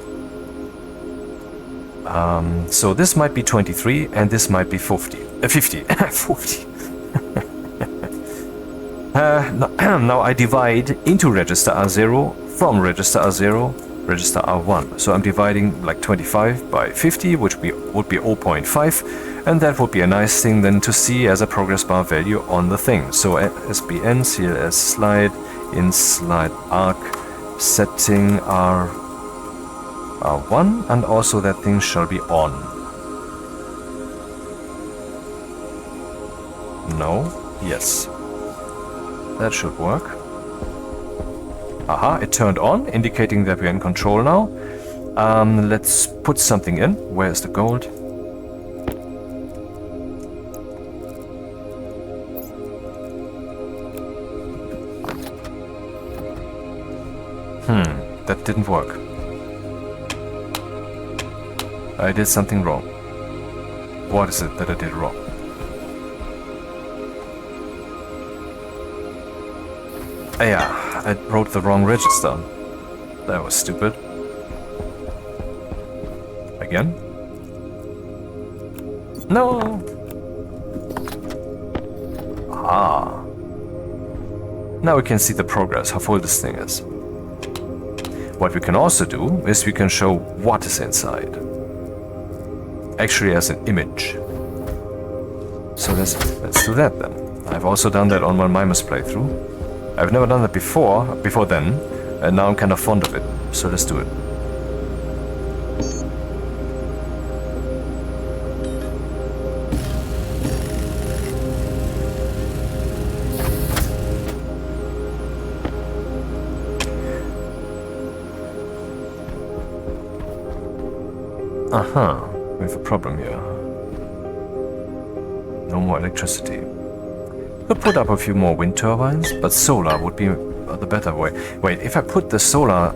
So this might be 23 and this might be 50. 50. 50. Now I divide into register R0 from register R0, register R1. So I'm dividing like 25 by 50, which would be 0.5. And that would be a nice thing then to see as a progress bar value on the thing. So SBN, CLS slide, in slide arc, setting R1, and also that thing shall be on. No? Yes. That should work. Aha, it turned on, indicating that we're in control now. Let's put something in. Where's the gold? That didn't work. I did something wrong. What is it that I did wrong? Yeah, I wrote the wrong register. That was stupid. I again. No! Ah. Now we can see the progress, how full this thing is. What we can also do is we can show what is inside. Actually as an image. So let's do that then. I've also done that on my Mimus playthrough. I've never done that before then, and now I'm kind of fond of it. So let's do it. Aha, we have a problem here. No more electricity. Could put up a few more wind turbines, but solar would be the better way. Wait, if I put the solar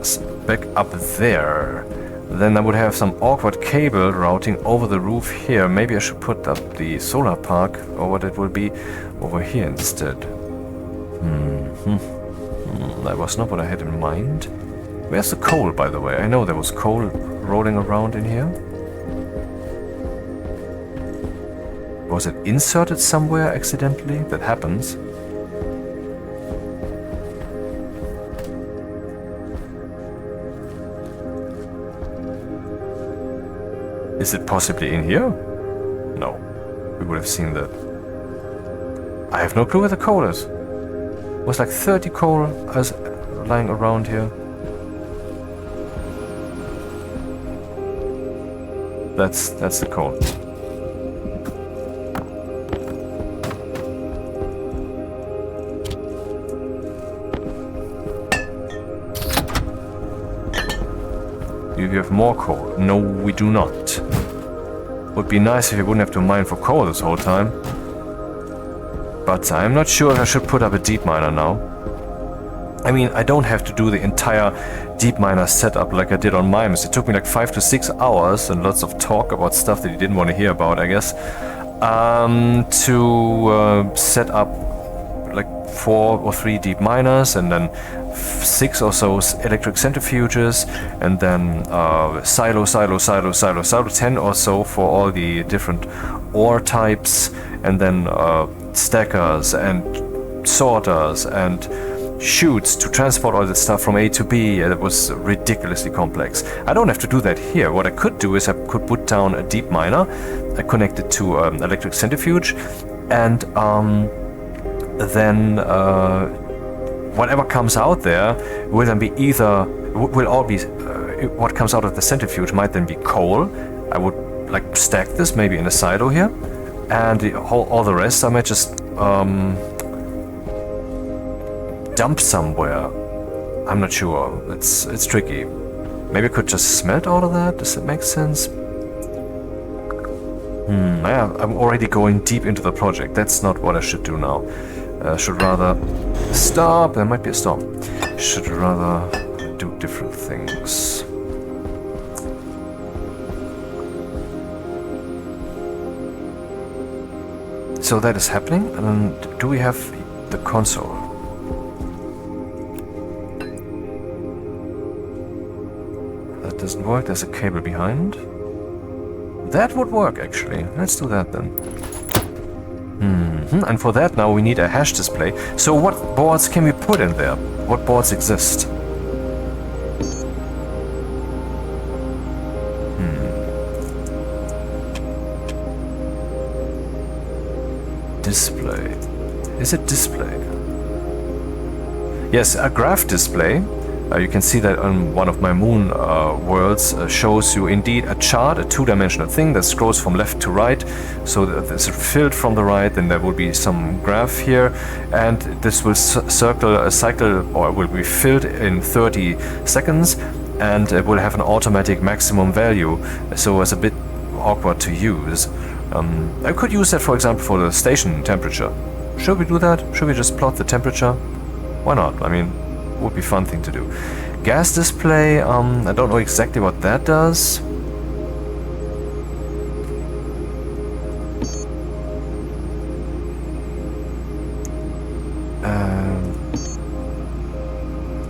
back up there, then I would have some awkward cable routing over the roof here. Maybe I should put up the solar park, or what it will be, over here instead. That was not what I had in mind. Where's the coal, by the way? I know there was coal rolling around in here. Was it inserted somewhere accidentally? That happens. Is it possibly in here? No. We would have seen that. I have no clue where the coal is. It was like 30 coal as lying around here. That's the coal. Do you have more coal? No, we do not. Would be nice if you wouldn't have to mine for coal this whole time. But I'm not sure if I should put up a deep miner now. I mean, I don't have to do the entire deep miner setup like I did on Mimes. It took me like 5 to 6 hours and lots of talk about stuff that you didn't want to hear about, I guess, to set up like 4 or 3 deep miners and then 6 or so electric centrifuges and then silo, 10 or so for all the different ore types, and then stackers and sorters and chutes to transport all that stuff from A to B. It was ridiculously complex. I don't have to do that here. What I could do is I could put down a deep miner, connect it to electric centrifuge, and then whatever comes out there will then be what comes out of the centrifuge might then be coal. I would like stack this maybe in a silo here, and all the rest I might just dump somewhere. I'm not sure. It's tricky. Maybe I could just smelt all of that. Does that make sense? Yeah, I'm already going deep into the project. That's not what I should do now. Should rather stop. There might be a stop. Should rather do different things. So that is happening. And do we have the console? That doesn't work. There's a cable behind. That would work actually. Let's do that then. And for that now we need a hash display. So what boards can we put in there? What boards exist? Display. Is it display? Yes, a graph display. You can see that on one of my moon worlds shows you indeed a chart, a two-dimensional thing that scrolls from left to right. So that it's filled from the right, then there will be some graph here, and this will cycle, or will be filled in 30 seconds, and it will have an automatic maximum value. So it's a bit awkward to use. I could use that, for example, for the station temperature. Should we do that? Should we just plot the temperature? Why not? I mean, would be a fun thing to do. Gas display, I don't know exactly what that does.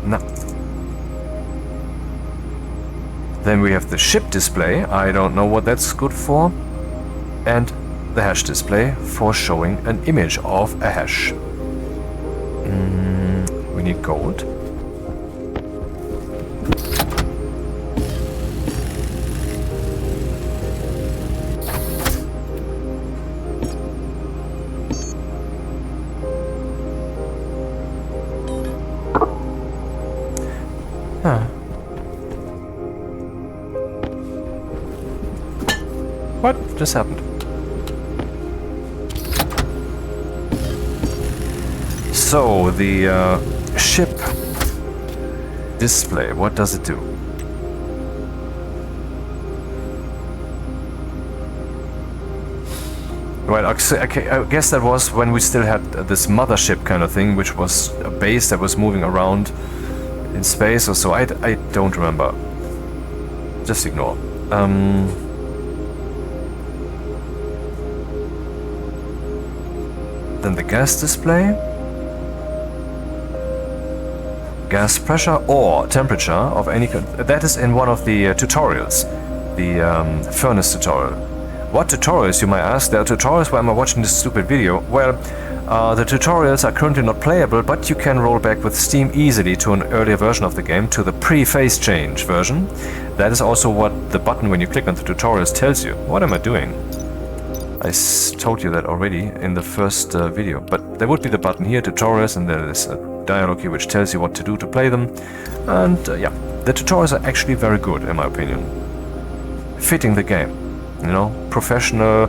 No. Then we have the ship display. I don't know what that's good for. And the hash display for showing an image of a hash. We need gold. What just happened? So, the ship display, what does it do? Right, okay, I guess that was when we still had this mothership kind of thing, which was a base that was moving around in space or so. I don't remember. Just ignore. Then the gas display. Gas pressure or temperature of any kind. That is in one of the tutorials. The furnace tutorial. What tutorials, you might ask? There are tutorials. Why am I watching this stupid video? Well, the tutorials are currently not playable, but you can roll back with Steam easily to an earlier version of the game, to the pre-phase change version. That is also what the button when you click on the tutorials tells you. What am I doing? I told you that already in the first video, but there would be the button here, tutorials, and there is a dialogue here which tells you what to do to play them. And yeah, the tutorials are actually very good in my opinion. Fitting the game, you know, professional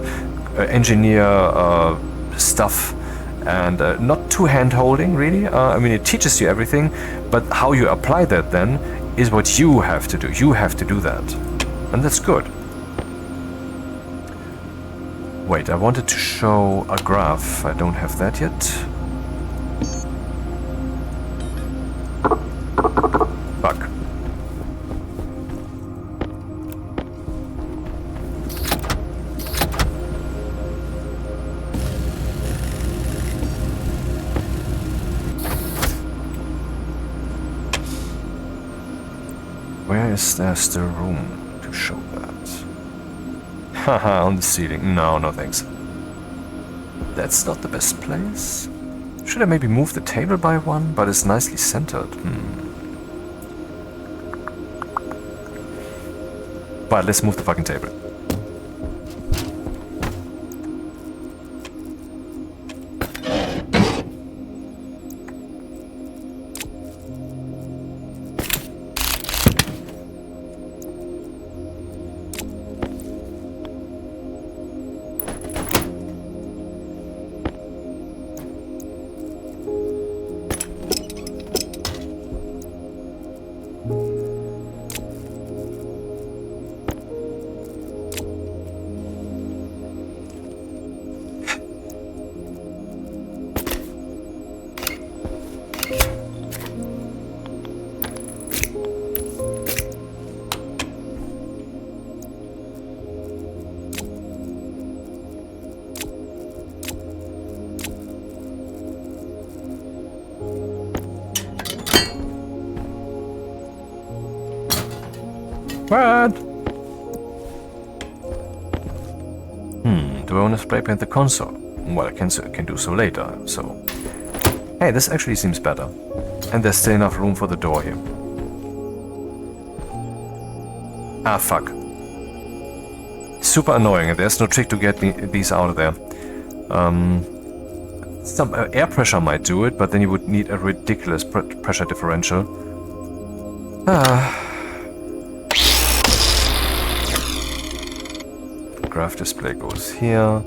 engineer stuff, and not too hand-holding really. I mean, it teaches you everything, but how you apply that then is what you have to do. You have to do that, and that's good. Wait, I wanted to show a graph. I don't have that yet. Fuck. Where is there still room to show that? Haha, on the ceiling. No, no thanks. That's not the best place. Should I maybe move the table by one? But it's nicely centered. But let's move the fucking table. What? Do I want to spray paint the console? Well, I can do so later, so... Hey, this actually seems better. And there's still enough room for the door here. Ah, fuck. Super annoying, and there's no trick to get these out of there. Some air pressure might do it, but then you would need a ridiculous pressure differential. Graph display goes here.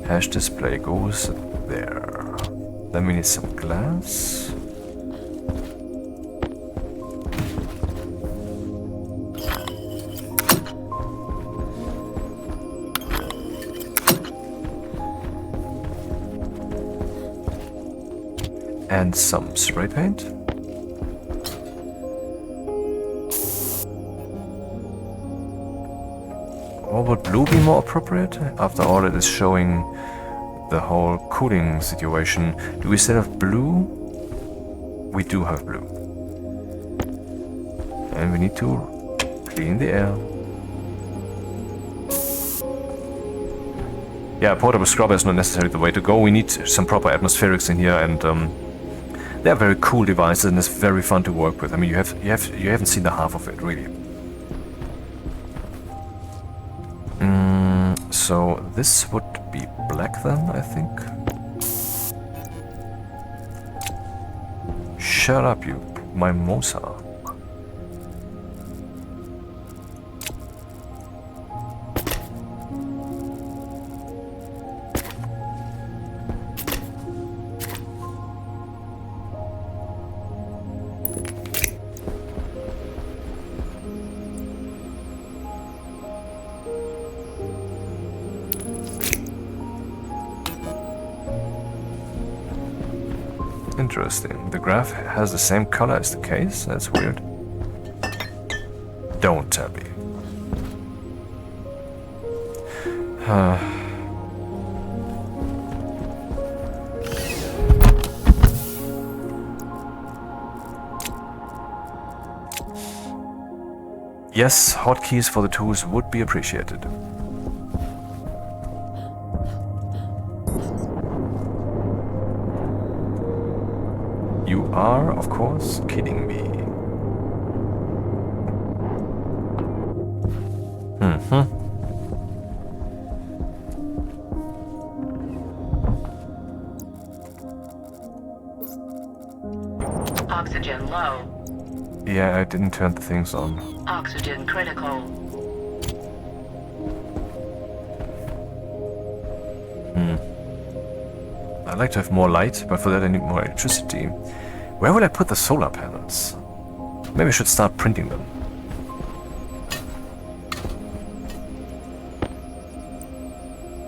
Hash display goes there. Then we need some glass. And some spray paint. Or would blue be more appropriate? After all, it is showing the whole cooling situation. Do we still have blue? We do have blue. And we need to Clean the air. Yeah, portable scrubber is not necessarily the way to go. We need some proper atmospherics in here, and they're very cool devices, and it's very fun to work with. I mean, you haven't seen the half of it, really. So this would be black then, I think. Shut up, you mimosa. Interesting. The graph has the same color as the case? That's weird. Don't tell me. Yes, hotkeys for the tools would be appreciated. You are, of course, kidding me. Oxygen low. Yeah, I didn't turn the things on. Oxygen critical. I'd like to have more light, but for that I need more electricity. Where would I put the solar panels? Maybe I should start printing them.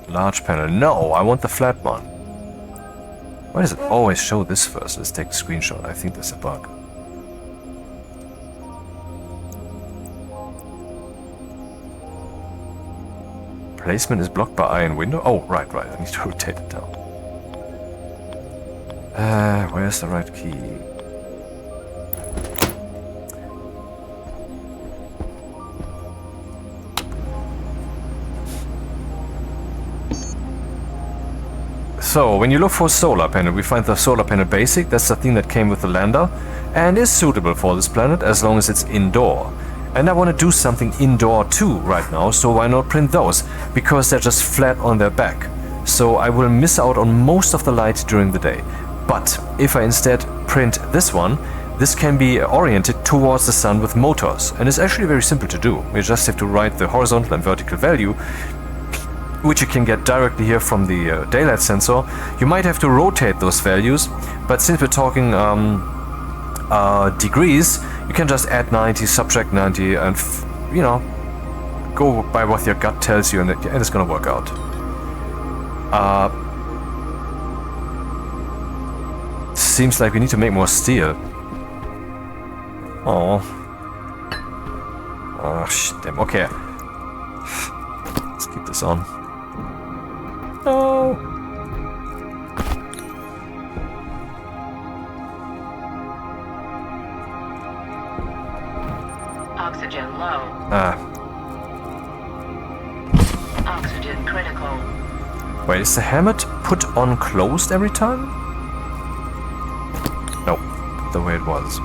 Large panel. No, I want the flat one. Why does it always show this first? Let's take a screenshot. I think there's a bug. Placement is blocked by iron window. Oh, right. I need to rotate it down. Where's the right key? So, when you look for solar panel, we find the solar panel basic. That's the thing that came with the lander and is suitable for this planet as long as it's indoor. And I want to do something indoor too right now, so why not print those? Because they're just flat on their back. So I will miss out on most of the light during the day. But if I instead print this one, this can be oriented towards the sun with motors. And it's actually very simple to do. We just have to write the horizontal and vertical value, which you can get directly here from the daylight sensor. You might have to rotate those values, but since we're talking degrees, you can just add 90, subtract 90, and you know, go by what your gut tells you, and it's gonna work out. Seems like we need to make more steel. Oh, shit, damn. Okay, let's keep this on. No. Oxygen low. Oxygen critical. Wait, is the helmet put on closed every time? No, the way it was.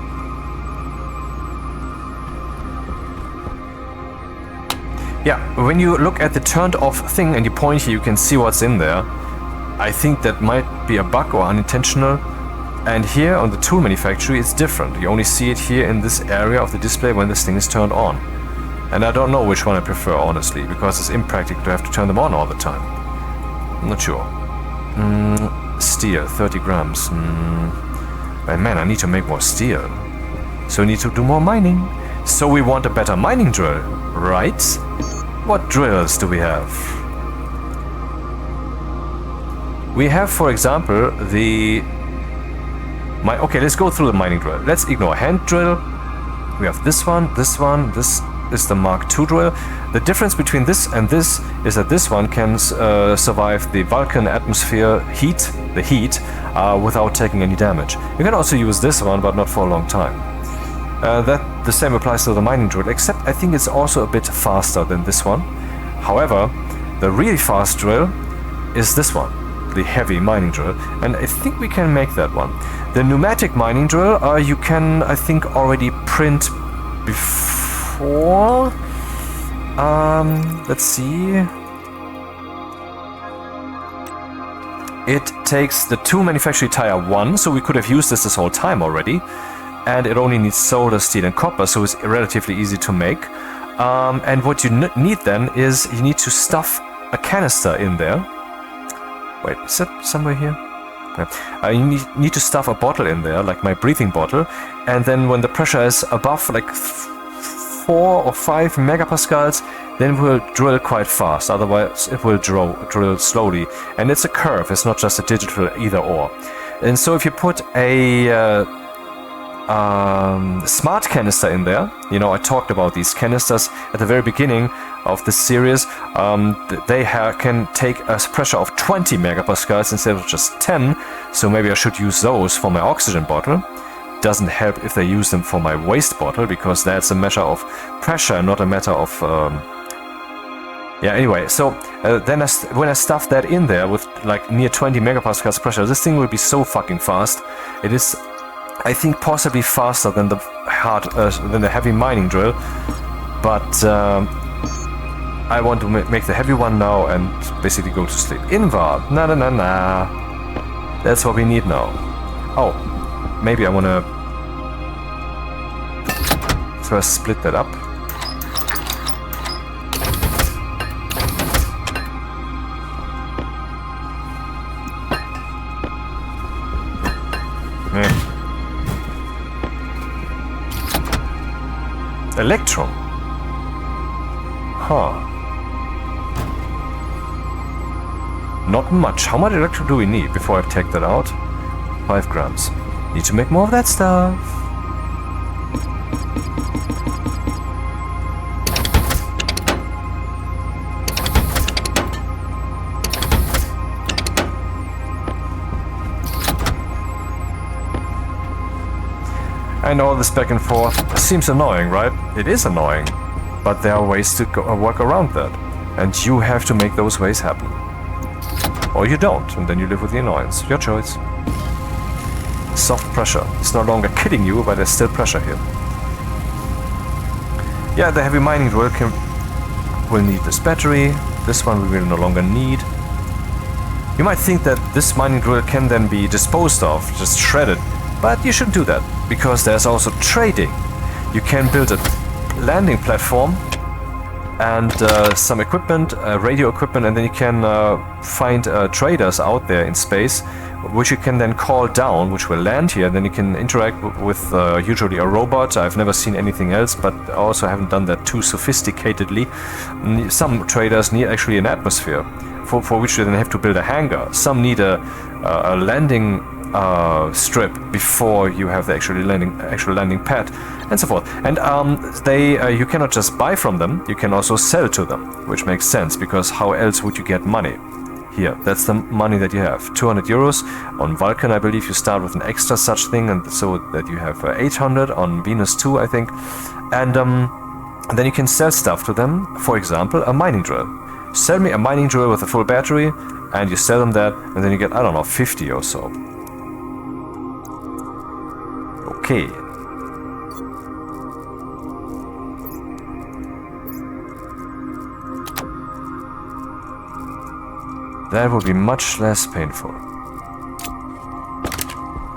Yeah, when you look at the turned off thing and you point here, you can see what's in there. I think that might be a bug or unintentional. And here on the tool manufactory, it's different. You only see it here in this area of the display when this thing is turned on. And I don't know which one I prefer, honestly, because it's impractical to have to turn them on all the time. I'm not sure. Steel, 30 grams. Man, I need to make more steel. So we need to do more mining. So we want a better mining drill, right? What drills do we have? We have, for example, okay, let's go through the mining drill. Let's ignore hand drill. We have this one, this is the Mark II drill. The difference between this and this is that this one can survive the Vulcan atmosphere heat, without taking any damage. You can also use this one, but not for a long time. That the same applies to the mining drill, except I think it's also a bit faster than this one. However, the really fast drill is this one, the heavy mining drill, and I think we can make that one. The pneumatic mining drill, you can, I think, already print before. Let's see. It takes the 2 manufactory tire 1, so we could have used this whole time already. And it only needs solder, steel and copper, so it's relatively easy to make. And what you need then is you need to stuff a canister in there. Wait, is that somewhere here? Okay. You need to stuff a bottle in there, like my breathing bottle. And then when the pressure is above like 4 or 5 megapascals, then it will drill quite fast. Otherwise, it will drill slowly. And it's a curve. It's not just a digital either or. And so if you put a smart canister in there, you know, I talked about these canisters at the very beginning of this series. They can take a pressure of 20 megapascals instead of just 10. So maybe I should use those for my oxygen bottle. Doesn't help if they use them for my waste bottle, because that's a measure of pressure, not a matter of yeah, anyway, so then when I stuff that in there with like near 20 megapascals pressure, this thing will be so fucking fast. It is, I think, possibly faster than the heavy mining drill, but I want to make the heavy one now and basically go to sleep. Invar, na. That's what we need now. Oh, maybe I want to first split that up. Electrum. Huh. Not much. How much electrum do we need before I take that out? 5 grams. Need to make more of that stuff. And all this back and forth seems annoying, right? It is annoying, but there are ways to work around that, and you have to make those ways happen. Or you don't, and then you live with the annoyance. Your choice. Soft pressure. It's no longer killing you, but there's still pressure here. Yeah, the heavy mining drill will need this battery. This one we will no longer need. You might think that this mining drill can then be disposed of, just shredded. But you shouldn't do that, because there's also trading. You can build a landing platform and some equipment, radio equipment, and then you can find traders out there in space, which you can then call down, which will land here. Then you can interact with usually a robot. I've never seen anything else, but I also haven't done that too sophisticatedly. Some traders need actually an atmosphere, for which they then have to build a hangar. Some need a landing strip before you have the actual landing pad, and so forth. And you cannot just buy from them, you can also sell to them, which makes sense, because how else would you get money? Here, that's the money that you have. 200 euros. On Vulcan, I believe you start with an extra such thing, and so that you have 800 on Venus too, I think. And then you can sell stuff to them. For example, a mining drill. Sell me a mining drill with a full battery, and you sell them that, and then you get, I don't know, 50 or so. Okay. That will be much less painful.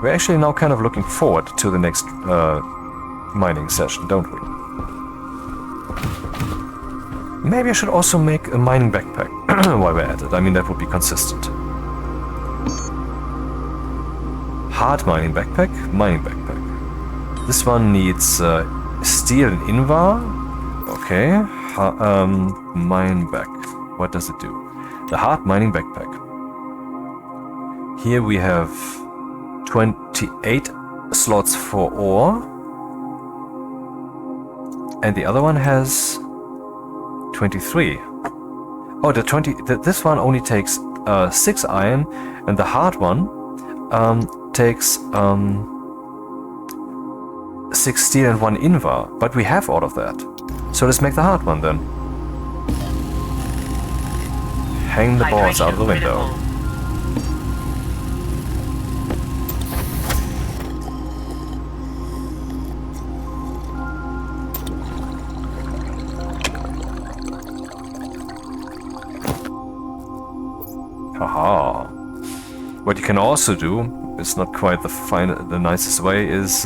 We're actually now kind of looking forward to the next mining session, don't we? Maybe I should also make a mining backpack while we're at it. I mean, that would be consistent. Hard mining backpack, mining backpack. This one needs steel and invar. Okay. Mine back. What does it do? The hard mining backpack. Here we have 28 slots for ore. And the other one has 23. Oh, this one only takes 6 iron, and the hard one takes 6 steel and 1 invar, but we have all of that. So let's make the hard one then. Hang the boards out of the window. Critical. Haha. What you can also do, it's not quite the nicest way, is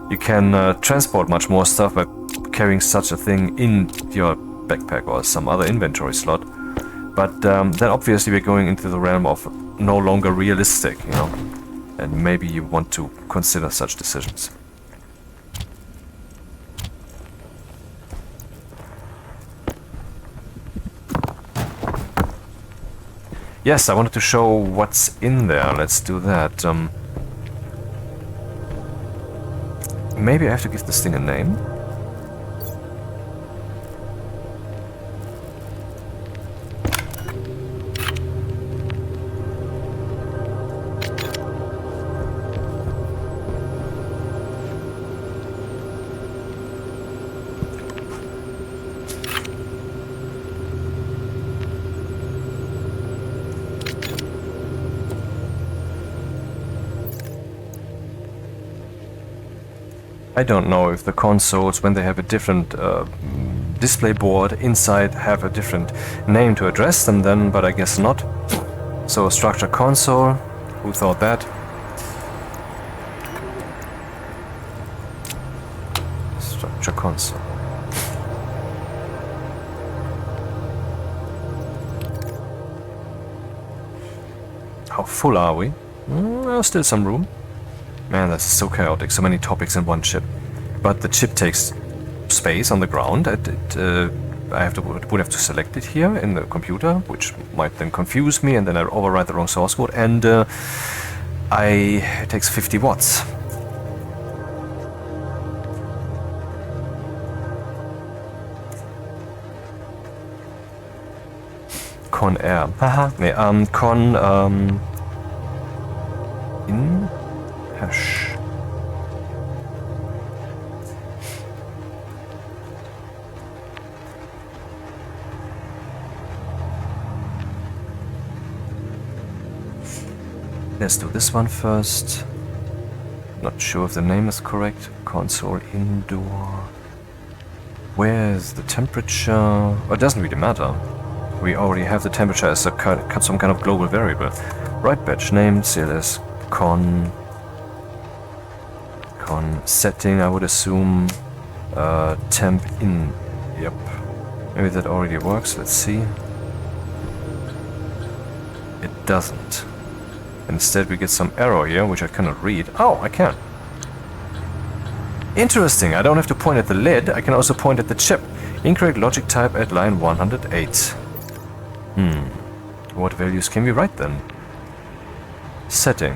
you can transport much more stuff by carrying such a thing in your backpack or some other inventory slot. But then obviously we're going into the realm of no longer realistic, you know, and maybe you want to consider such decisions. Yes, I wanted to show what's in there. Let's do that. Maybe I have to give this thing a name. I don't know if the consoles, when they have a different display board inside, have a different name to address them then, but I guess not. So structure console, who thought that? Structure console. How full are we? Still some room. Man, that's so chaotic, so many topics in one chip. But the chip takes space on the ground. I would have to select it here in the computer, which might then confuse me, and then I overwrite the wrong source code, and it takes 50 watts. Con Air. Haha. Nee, in hash. Let's do this one first. Not sure if the name is correct. Console indoor. Where's the temperature? Oh, it doesn't really matter. We already have the temperature as some kind of global variable. Right batch name, CLS con setting, I would assume temp in. Yep. Maybe that already works. Let's see. It doesn't. Instead we get some error here, which I cannot read. Oh, I can. Interesting. I don't have to point at the lid. I can also point at the chip. Incorrect logic type at line 108. What values can we write then? Setting.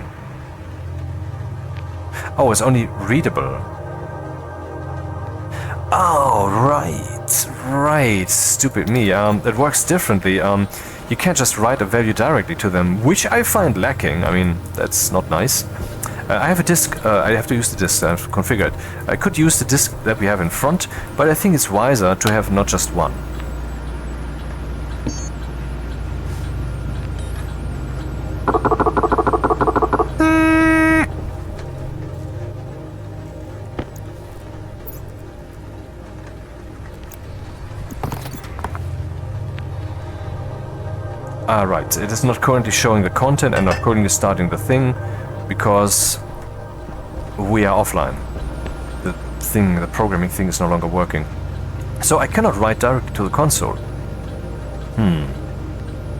Oh, it's only readable. Oh, right. Stupid me. It works differently. You can't just write a value directly to them, which I find lacking. I mean, that's not nice. I have a disk. I have to use the disk I've configured. I could use the disk that we have in front, but I think it's wiser to have not just one. Right, it is not currently showing the content and not currently starting the thing because we are offline. The programming thing is no longer working. So I cannot write directly to the console.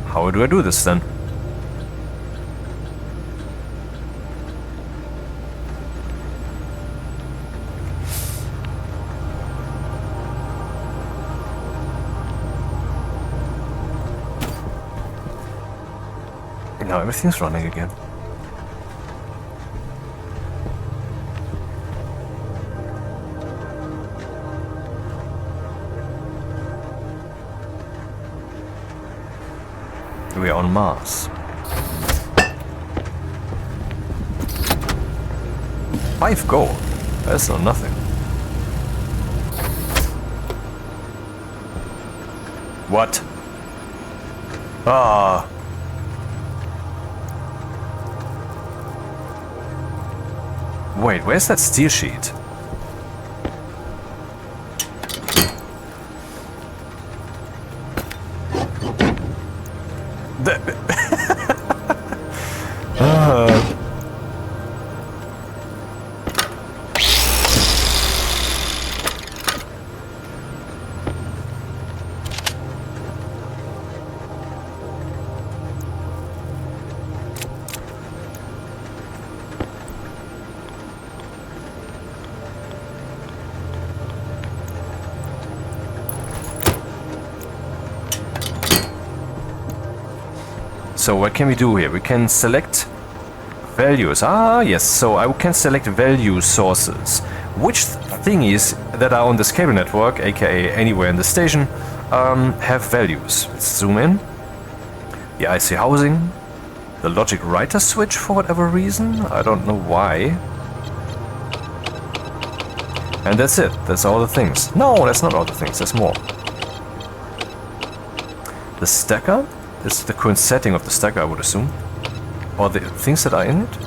How do I do this then? Now everything's running again. We are on Mars. 5 gold. That's not nothing. What? Ah. Wait, where's that steel sheet? So what can we do here? We can select values. Ah, yes. So I can select value sources. Which thingies that are on this cable network, aka anywhere in the station, have values. Let's zoom in. The IC housing. The logic writer switch for whatever reason. I don't know why. And that's it. That's all the things. No, that's not all the things. There's more. The stacker. This is the current setting of the stacker, I would assume. Or the things that are in it?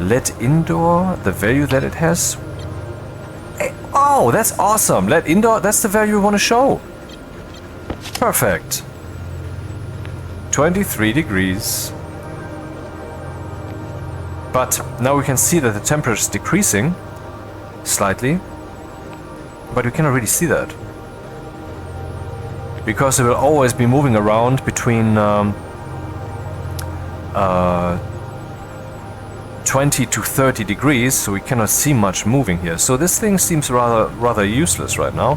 LED indoor, the value that it has. Hey, oh, that's awesome! LED indoor, that's the value we want to show. Perfect. 23 degrees. But now we can see that the temperature is decreasing slightly. But we cannot really see that. Because it will always be moving around between 20 to 30 degrees, so we cannot see much moving here. So this thing seems rather useless right now.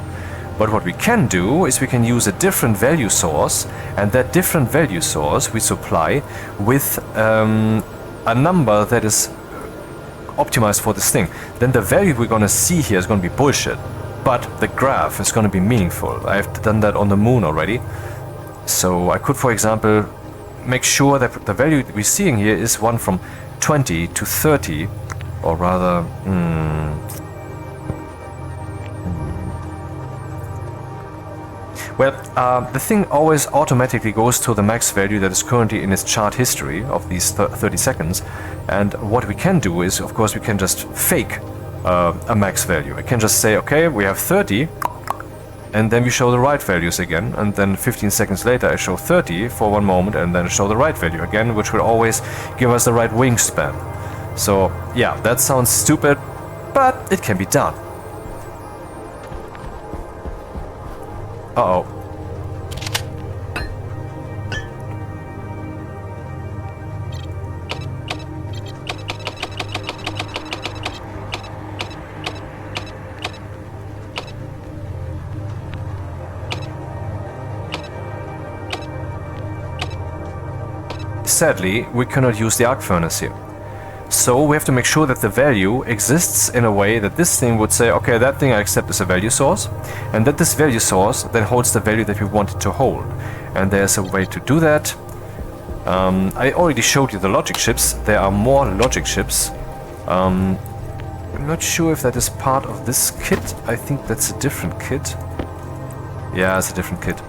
But what we can do is we can use a different value source, and that different value source we supply with a number that is optimized for this thing. Then the value we're going to see here is going to be bullshit. But the graph is going to be meaningful. I've done that on the moon already. So I could, for example, make sure that the value that we're seeing here is one from 20 to 30, or rather... Well, the thing always automatically goes to the max value that is currently in its chart history of these 30 seconds. And what we can do is, of course, we can just fake a max value. I can just say, okay, we have 30, and then we show the right values again, and then 15 seconds later I show 30 for one moment, and then show the right value again, which will always give us the right wingspan. So yeah, that sounds stupid, but it can be done. Uh-oh. Sadly, we cannot use the arc furnace here. So we have to make sure that the value exists in a way that this thing would say, okay, that thing I accept as a value source, and that this value source then holds the value that we want it to hold. And there's a way to do that. I already showed you the logic chips. There are more logic chips. I'm not sure if that is part of this kit. I think that's a different kit. Yeah, it's a different kit.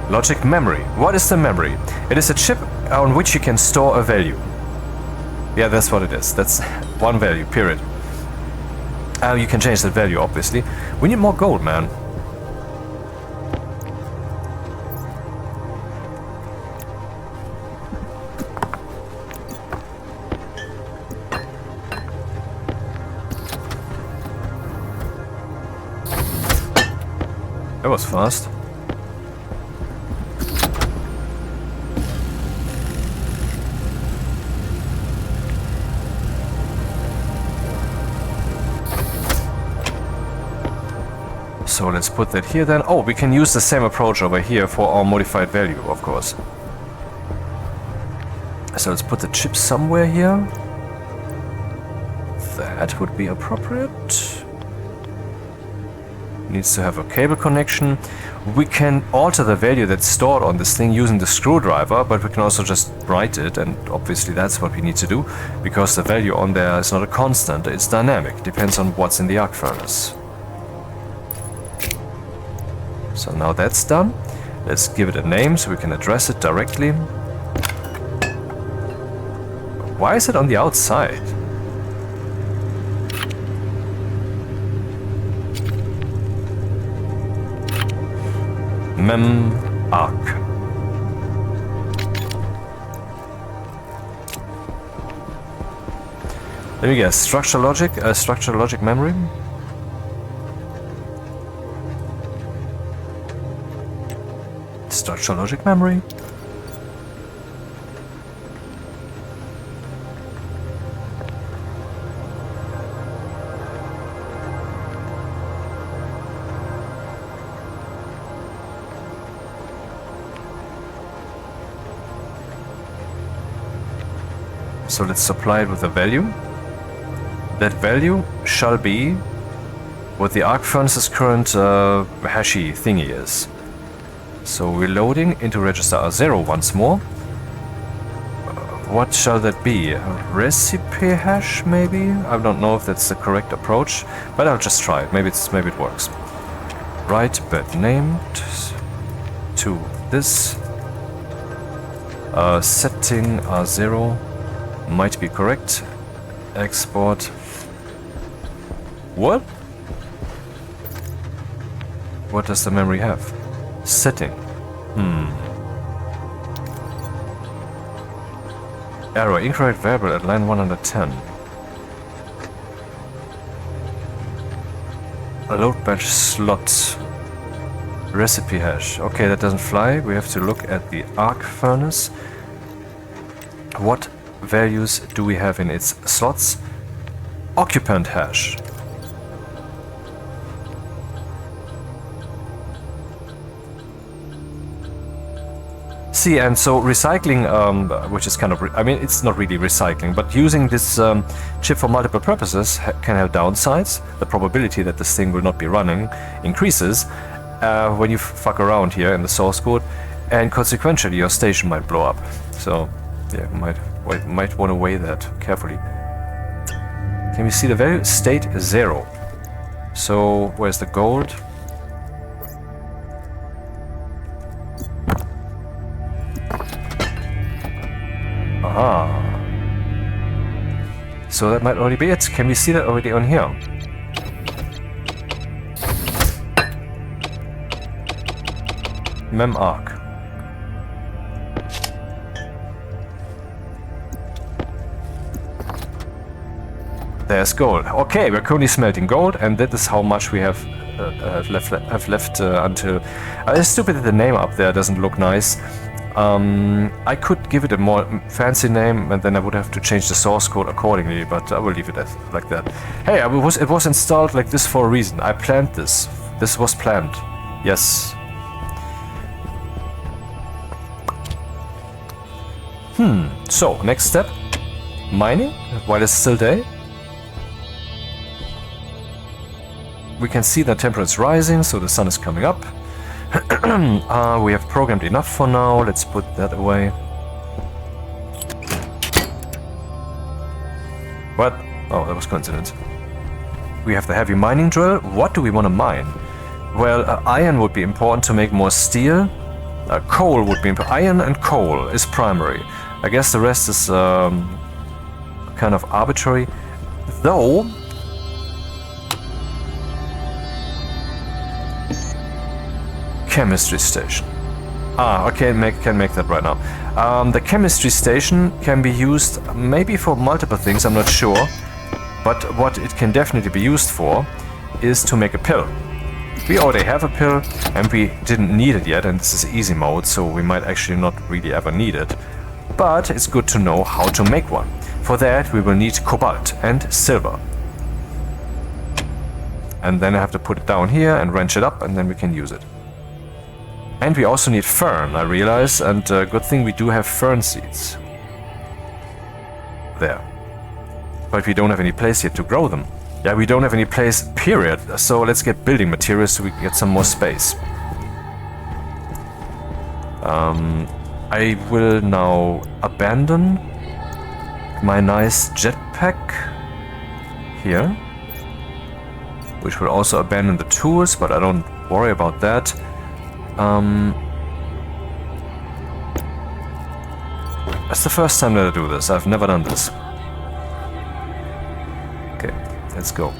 Logic memory. What is the memory? It is a chip on which you can store a value. Yeah, that's what it is. That's one value, period. You can change that value, obviously. We need more gold, man. That was fast. So let's put that here then. Oh, we can use the same approach over here for our modified value, of course. So let's put the chip somewhere here. That would be appropriate. Needs to have a cable connection. We can alter the value that's stored on this thing using the screwdriver, but we can also just write it, and obviously that's what we need to do, because the value on there is not a constant, it's dynamic, depends on what's in the arc furnace. So now that's done. Let's give it a name so we can address it directly. Why is it on the outside? Mem arc. Let me guess. Structure logic memory. Structure logic memory. So let's supply it with a value. That value shall be what the arc furnace's current hashy thingy is. So we're loading into register R0 once more. What shall that be? A recipe hash, maybe? I don't know if that's the correct approach, but I'll just try it. Maybe it works. Right, but named to this. Setting R0 might be correct. Export. What? What does the memory have? Setting. Error. Incorrect variable at line 110. A load batch slot. Recipe hash. Okay, that doesn't fly. We have to look at the arc furnace. What values do we have in its slots? Occupant hash. See, and so recycling, which is kind of, I mean, it's not really recycling, but using this chip for multiple purposes can have downsides. The probability that this thing will not be running increases when you fuck around here in the source code, and consequentially your station might blow up. So, yeah, might want to weigh that carefully. Can we see the value? State 0. So, where's the gold? Aha. So that might already be it. Can we see that already on here? Mem arc. There's gold. Okay, we're currently smelting gold, and that is how much we have left until... it's stupid that the name up there doesn't look nice. I could give it a more fancy name, and then I would have to change the source code accordingly, but I will leave it like that. Hey, it was installed like this for a reason. I planned this. This was planned. Yes. So, next step. Mining, while it's still day. We can see the temperature is rising, so the sun is coming up. We have programmed enough for now. Let's put that away. What? Oh, that was coincidence. We have the heavy mining drill. What do we want to mine? Well, iron would be important to make more steel. Coal would be important. Iron and coal is primary. I guess the rest is kind of arbitrary. Though... Chemistry station. Okay, can make that right now. The chemistry station can be used maybe for multiple things, I'm not sure. But what it can definitely be used for is to make a pill. We already have a pill, and we didn't need it yet, and this is easy mode, so we might actually not really ever need it. But it's good to know how to make one. For that we will need cobalt and silver. And then I have to put it down here and wrench it up, and then we can use it. And we also need fern, I realize, and good thing we do have fern seeds. There. But we don't have any place yet to grow them. Yeah, we don't have any place, period. So let's get building materials so we can get some more space. I will now abandon my nice jetpack here, which will also abandon the tools, but I don't worry about that. That's the first time that I do this. I've never done this. Okay, let's go.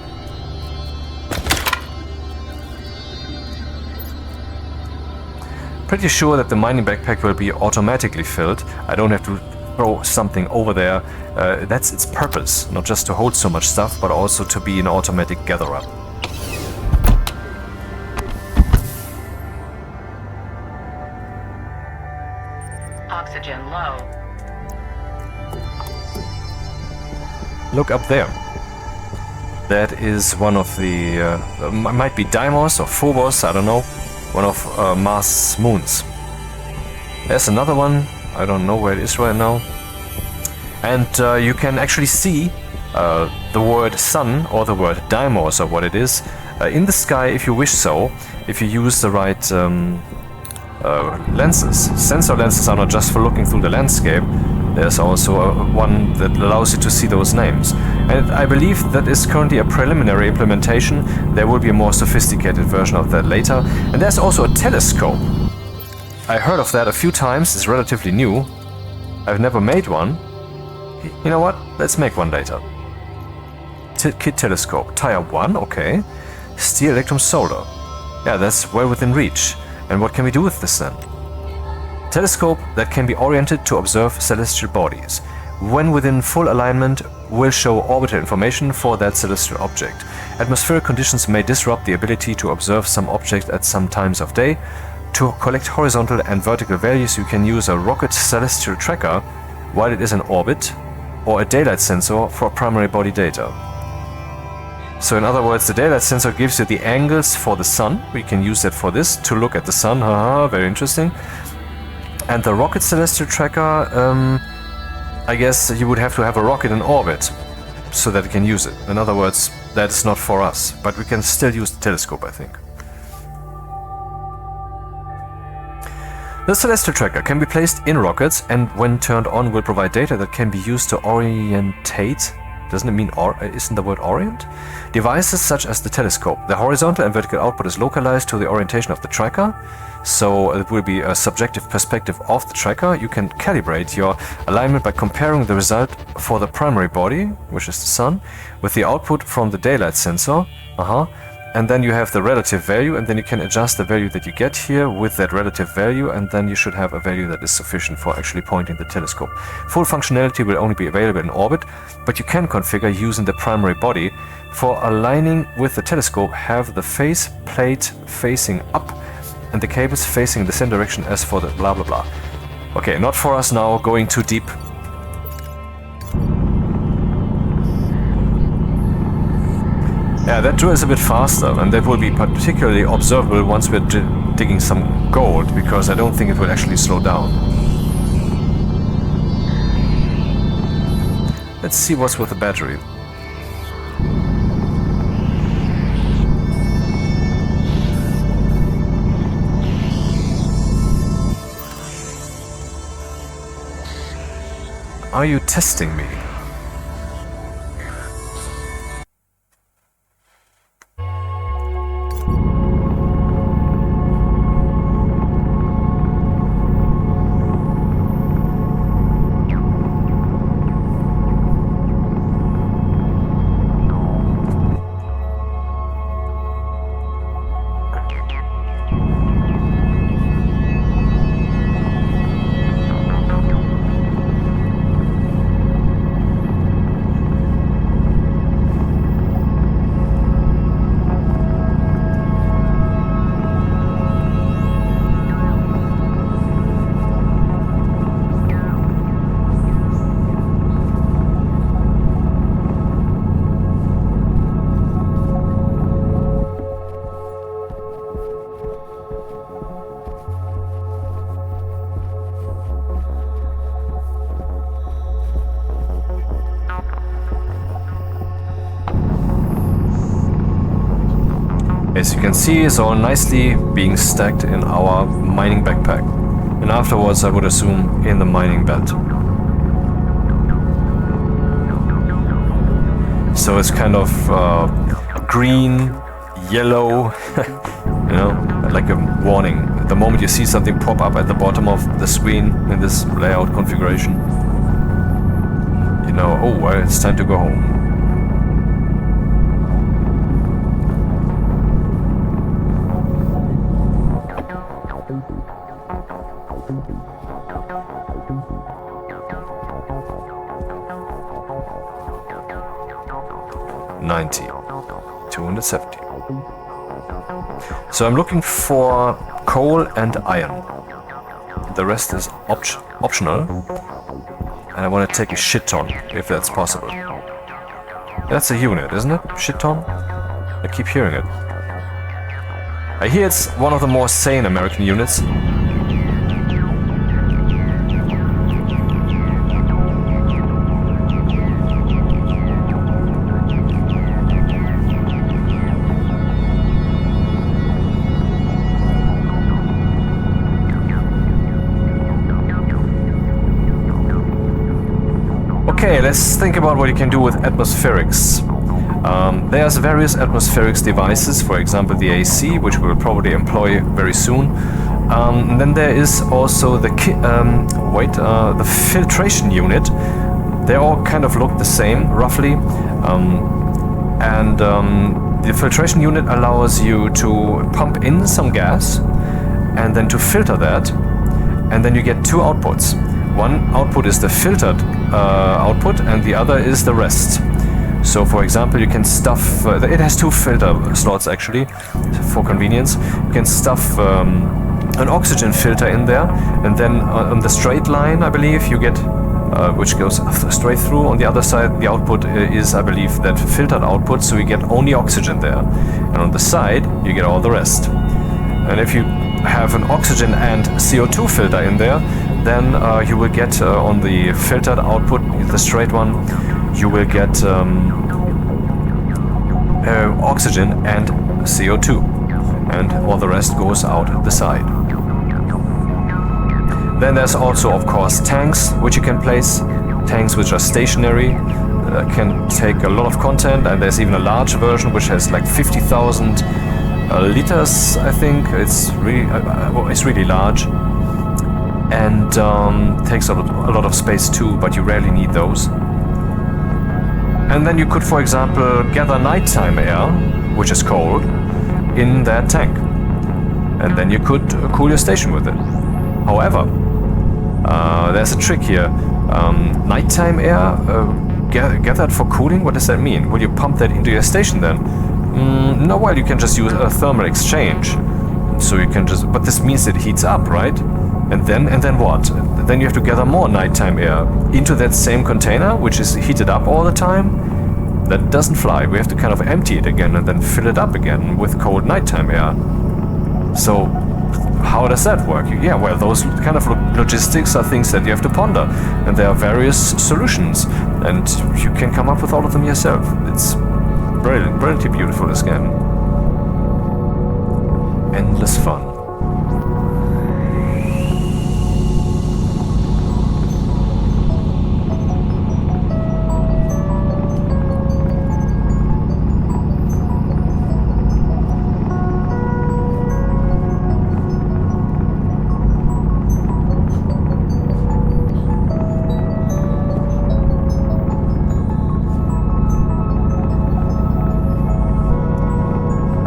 Pretty sure that the mining backpack will be automatically filled. I don't have to throw something over there. That's its purpose, not just to hold so much stuff, but also to be an automatic gatherer. Oxygen low. Look up there. That is one of the... might be Deimos or Phobos, I don't know. One of Mars' moons. There's another one. I don't know where it is right now. And you can actually see the word sun or the word Deimos or what it is in the sky if you wish so, if you use the right lenses. Sensor lenses are not just for looking through the landscape. There's also one that allows you to see those names. And I believe that is currently a preliminary implementation. There will be a more sophisticated version of that later. And there's also a telescope. I heard of that a few times. It's relatively new. I've never made one. You know what? Let's make one later. Kit telescope. Tier 1, okay. Steel electrum solder. Yeah, that's well within reach. And what can we do with this then? Telescope that can be oriented to observe celestial bodies. When within full alignment, will show orbital information for that celestial object. Atmospheric conditions may disrupt the ability to observe some object at some times of day. To collect horizontal and vertical values, you can use a rocket celestial tracker while it is in orbit, or a daylight sensor for primary body data. So in other words, the daylight sensor gives you the angles for the sun. We can use that for this, to look at the sun. Haha, very interesting. And the rocket celestial tracker, I guess you would have to have a rocket in orbit so that you can use it. In other words, that's not for us, but we can still use the telescope, I think. The celestial tracker can be placed in rockets and when turned on will provide data that can be used to orientate. Doesn't it mean isn't the word orient? Devices such as the telescope. The horizontal and vertical output is localized to the orientation of the tracker. So it will be a subjective perspective of the tracker. You can calibrate your alignment by comparing the result for the primary body, which is the sun, with the output from the daylight sensor. And then you have the relative value, and then you can adjust the value that you get here with that relative value, and then you should have a value that is sufficient for actually pointing the telescope. Full functionality will only be available in orbit, but you can configure using the primary body. For aligning with the telescope, have the face plate facing up and the cables facing the same direction as for the blah blah blah. Okay, not for us now, going too deep. Yeah, that drill is a bit faster, and that will be particularly observable once we're digging some gold, because I don't think it will actually slow down. Let's see what's with the battery. Are you testing me? As you can see, it's all nicely being stacked in our mining backpack. And afterwards, I would assume, in the mining belt. So it's kind of green, yellow, you know, like a warning. The moment you see something pop up at the bottom of the screen in this layout configuration, you know, oh, well, it's time to go home. $270. So I'm looking for coal and iron. The rest is optional. And I want to take a shit ton, if that's possible. That's a unit, isn't it? Shit ton? I keep hearing it. I hear it's one of the more sane American units. Okay, let's think about what you can do with atmospherics. There's various atmospherics devices, for example the AC, which we'll probably employ very soon. Then there is also the filtration unit. They all kind of look the same, roughly. The filtration unit allows you to pump in some gas and then to filter that, and then you get two outputs. One output is the filtered output, and the other is the rest. So, for example, you can stuff... it has two filter slots, actually, for convenience. You can stuff an oxygen filter in there, and then on the straight line, I believe, you get... which goes straight through. On the other side, the output is, I believe, that filtered output, so you get only oxygen there. And on the side, you get all the rest. And if you have an oxygen and CO2 filter in there, then you will get on the filtered output, the straight one, you will get oxygen and CO2, and all the rest goes out the side. Then there's also, of course, tanks which you can place, tanks which are stationary, can take a lot of content, and there's even a large version which has like 50,000 liters, I think. It's really large. And takes a lot of space too, but you rarely need those. And then you could, for example, gather nighttime air, which is cold, in that tank. And then you could cool your station with it. However, there's a trick here. Nighttime air gathered for cooling, what does that mean? Will you pump that into your station then? No, well, you can just use a thermal exchange. So you can just, but this means it heats up, right? And then what? Then you have to gather more nighttime air into that same container, which is heated up all the time. That doesn't fly. We have to kind of empty it again and then fill it up again with cold nighttime air. So how does that work? Yeah, well, those kind of logistics are things that you have to ponder. And there are various solutions. And you can come up with all of them yourself. It's brilliantly beautiful, this game. Endless fun.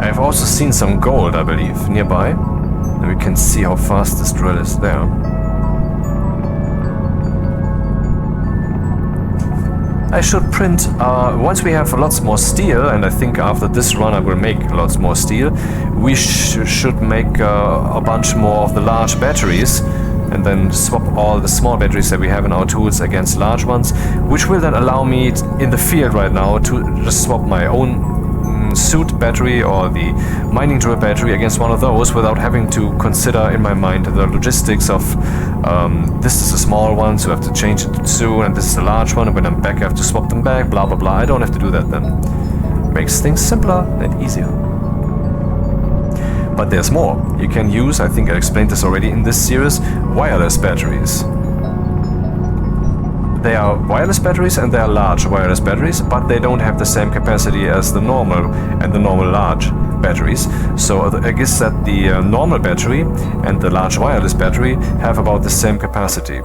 I've also seen some gold, I believe, nearby. And we can see how fast this drill is there. I should print, once we have lots more steel, and I think after this run I will make lots more steel, we should make a bunch more of the large batteries, and then swap all the small batteries that we have in our tools against large ones, which will then allow me in the field right now to just swap my own suit battery or the mining drill battery against one of those without having to consider in my mind the logistics of this is a small one, so I have to change it soon, and this is a large one, and when I'm back I have to swap them back, blah blah blah. I don't have to do that then. Makes things simpler and easier. But there's more. You can use, I think I explained this already in this series, wireless batteries. They are wireless batteries and they are large wireless batteries, but they don't have the same capacity as the normal and the normal large batteries. So I guess that the normal battery and the large wireless battery have about the same capacity.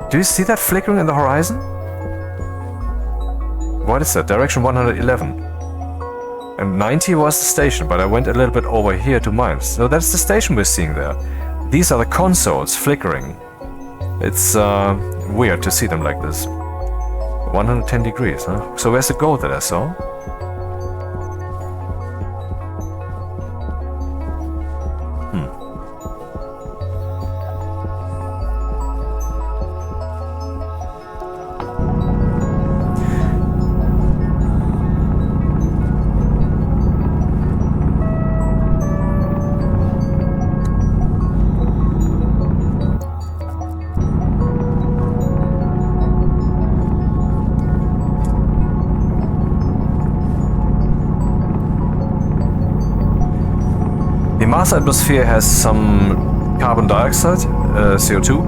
Do you see that flickering in the horizon? What is that? Direction 111. And 90 was the station, but I went a little bit over here to mine. So that's the station we're seeing there. These are the consoles flickering. It's weird to see them like this. 110 degrees, huh? So where's the gold that I saw? The Mars atmosphere has some carbon dioxide, CO2,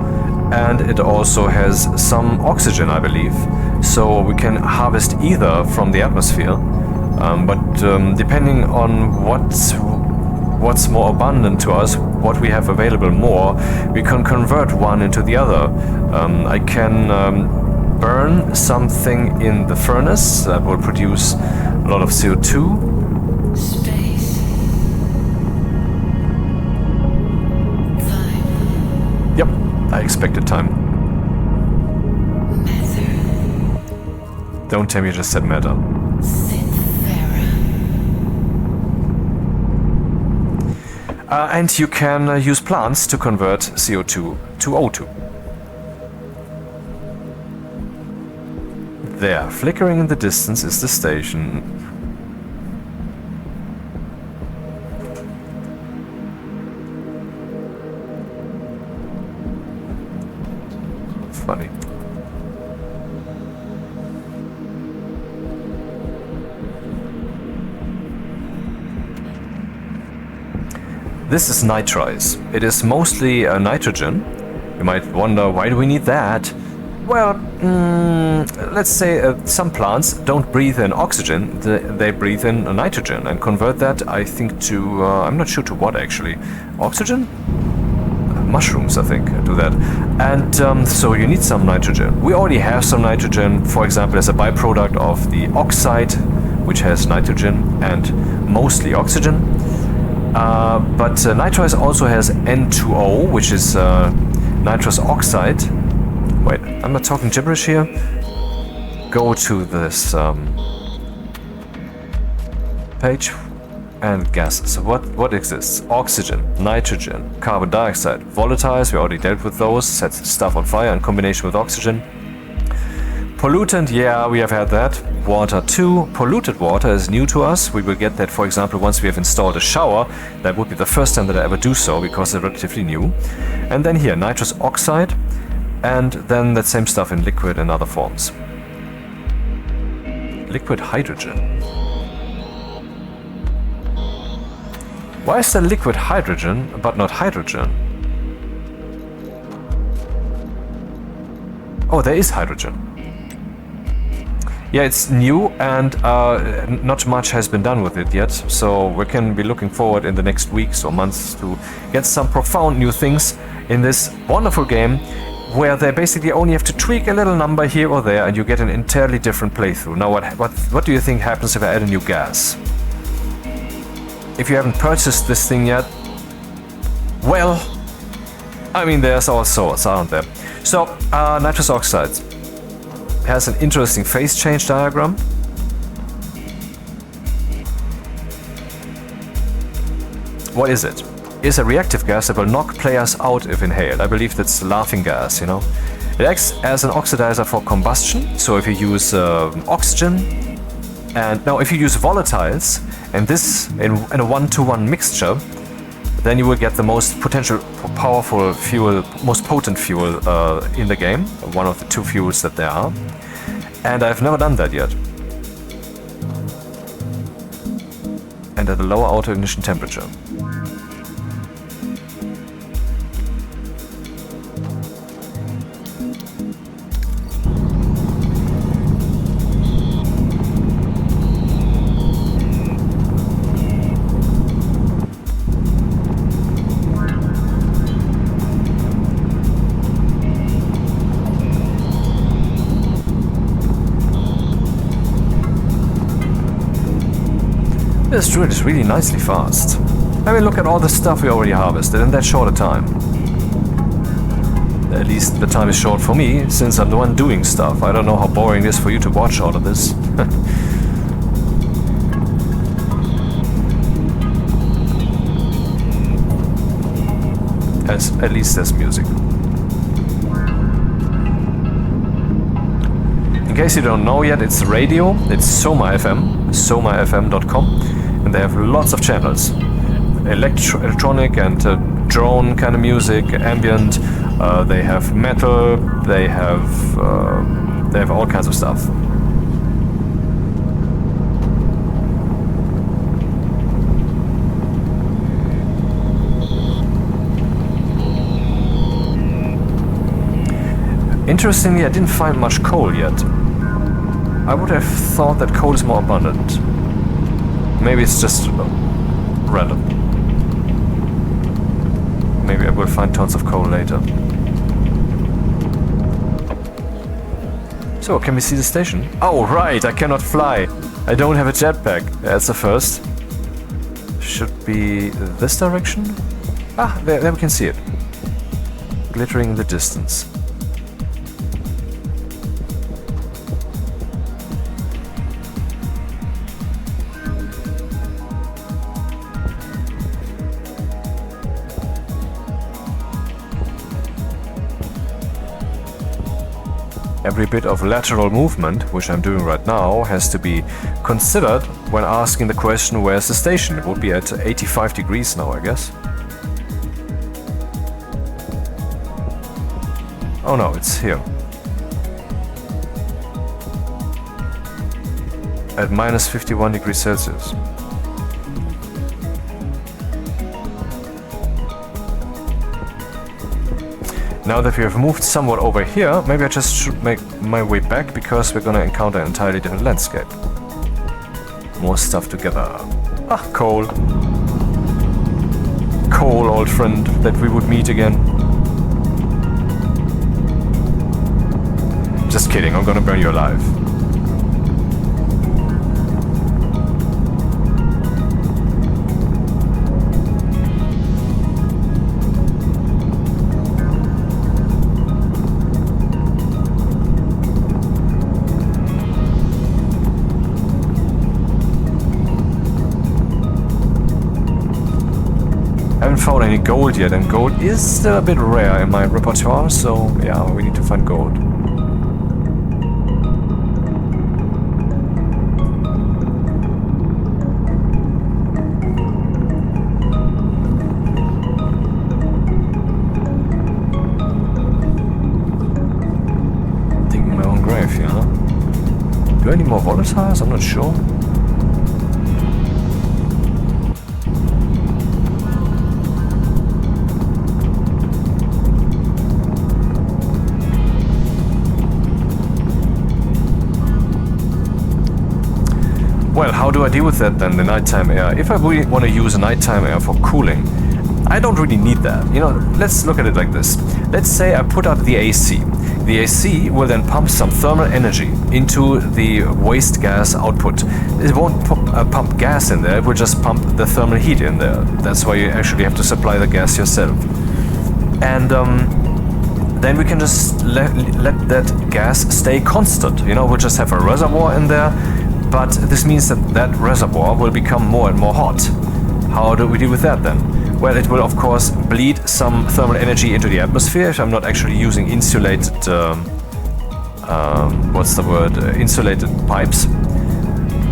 and it also has some oxygen, I believe. So we can harvest either from the atmosphere, but depending on what's more abundant to us, what we have available more, we can convert one into the other. I can burn something in the furnace that will produce a lot of CO2. Yep, I expected time. Matter. Don't tell me you just said matter. And you can use plants to convert CO2 to O2. There, flickering in the distance is the station. Funny. This is nitrize. It is mostly nitrogen. You might wonder, why do we need that? Well, let's say some plants don't breathe in oxygen, they breathe in nitrogen and convert that, I think, to, I'm not sure to what actually. Oxygen? Mushrooms, I think, do that. And so you need some nitrogen. We already have some nitrogen, for example, as a byproduct of the oxide, which has nitrogen and mostly oxygen. But nitrize also has N2O, which is nitrous oxide. Wait, I'm not talking gibberish here. Go to this page. And gases. So what exists? Oxygen, nitrogen, carbon dioxide, volatiles, we already dealt with those, set stuff on fire in combination with oxygen. Pollutant, yeah, we have had that. Water too. Polluted water is new to us. We will get that, for example, once we have installed a shower. That would be the first time that I ever do so, because they're relatively new. And then here, nitrous oxide, and then that same stuff in liquid and other forms. Liquid hydrogen. Why is there liquid hydrogen, but not hydrogen? Oh, there is hydrogen. Yeah, it's new and not much has been done with it yet, so we can be looking forward in the next weeks or months to get some profound new things in this wonderful game, where they basically only have to tweak a little number here or there and you get an entirely different playthrough. Now what do you think happens if I add a new gas? If you haven't purchased this thing yet, well, I mean, there's all sorts, aren't there? So, nitrous oxide has an interesting phase change diagram. What is it? It's a reactive gas that will knock players out if inhaled. I believe that's laughing gas, you know. It acts as an oxidizer for combustion, so if you use oxygen, and now if you use volatiles, and this in a 1-to-1 mixture, then you will get the most powerful fuel, most potent fuel in the game, one of the two fuels that there are. And I've never done that yet. and at a lower outer ignition temperature. This drill is really nicely fast. I mean, look at all the stuff we already harvested in that short a time. At least the time is short for me, since I'm the one doing stuff. I don't know how boring it is for you to watch all of this. At least there's music. In case you don't know yet, it's radio. It's Soma FM, somafm.com. And they have lots of channels, electronic and drone kind of music, ambient. They have metal. They have all kinds of stuff. Interestingly, I didn't find much coal yet. I would have thought that coal is more abundant. Maybe it's just random. Maybe I will find tons of coal later. So, can we see the station? Oh, right, I cannot fly. I don't have a jetpack. That's the first. Should be this direction? Ah, there we can see it. Glittering in the distance. Every bit of lateral movement, which I'm doing right now, has to be considered when asking the question, where's the station? It would be at 85 degrees now, I guess. Oh no, it's here. At minus 51 degrees Celsius. Now that we have moved somewhat over here, maybe I just should make my way back, because we're gonna encounter an entirely different landscape. More stuff together. Ah, coal. Coal, old friend, that we would meet again. Just kidding, I'm gonna burn you alive. Haven't found any gold yet, and gold is still a bit rare in my repertoire, so yeah, we need to find gold. Digging my own grave here, huh? Do I need more volatiles? I'm not sure. Well, how do I deal with that then, the nighttime air? If I really want to use a nighttime air for cooling, I don't really need that. You know, let's look at it like this. Let's say I put out the AC. The AC will then pump some thermal energy into the waste gas output. It won't pump gas in there, it will just pump the thermal heat in there. That's why you actually have to supply the gas yourself. And then we can just let that gas stay constant. You know, we'll just have a reservoir in there. But this means that that reservoir will become more and more hot. How do we deal with that then? Well, it will of course bleed some thermal energy into the atmosphere if I'm not actually using insulated, insulated pipes.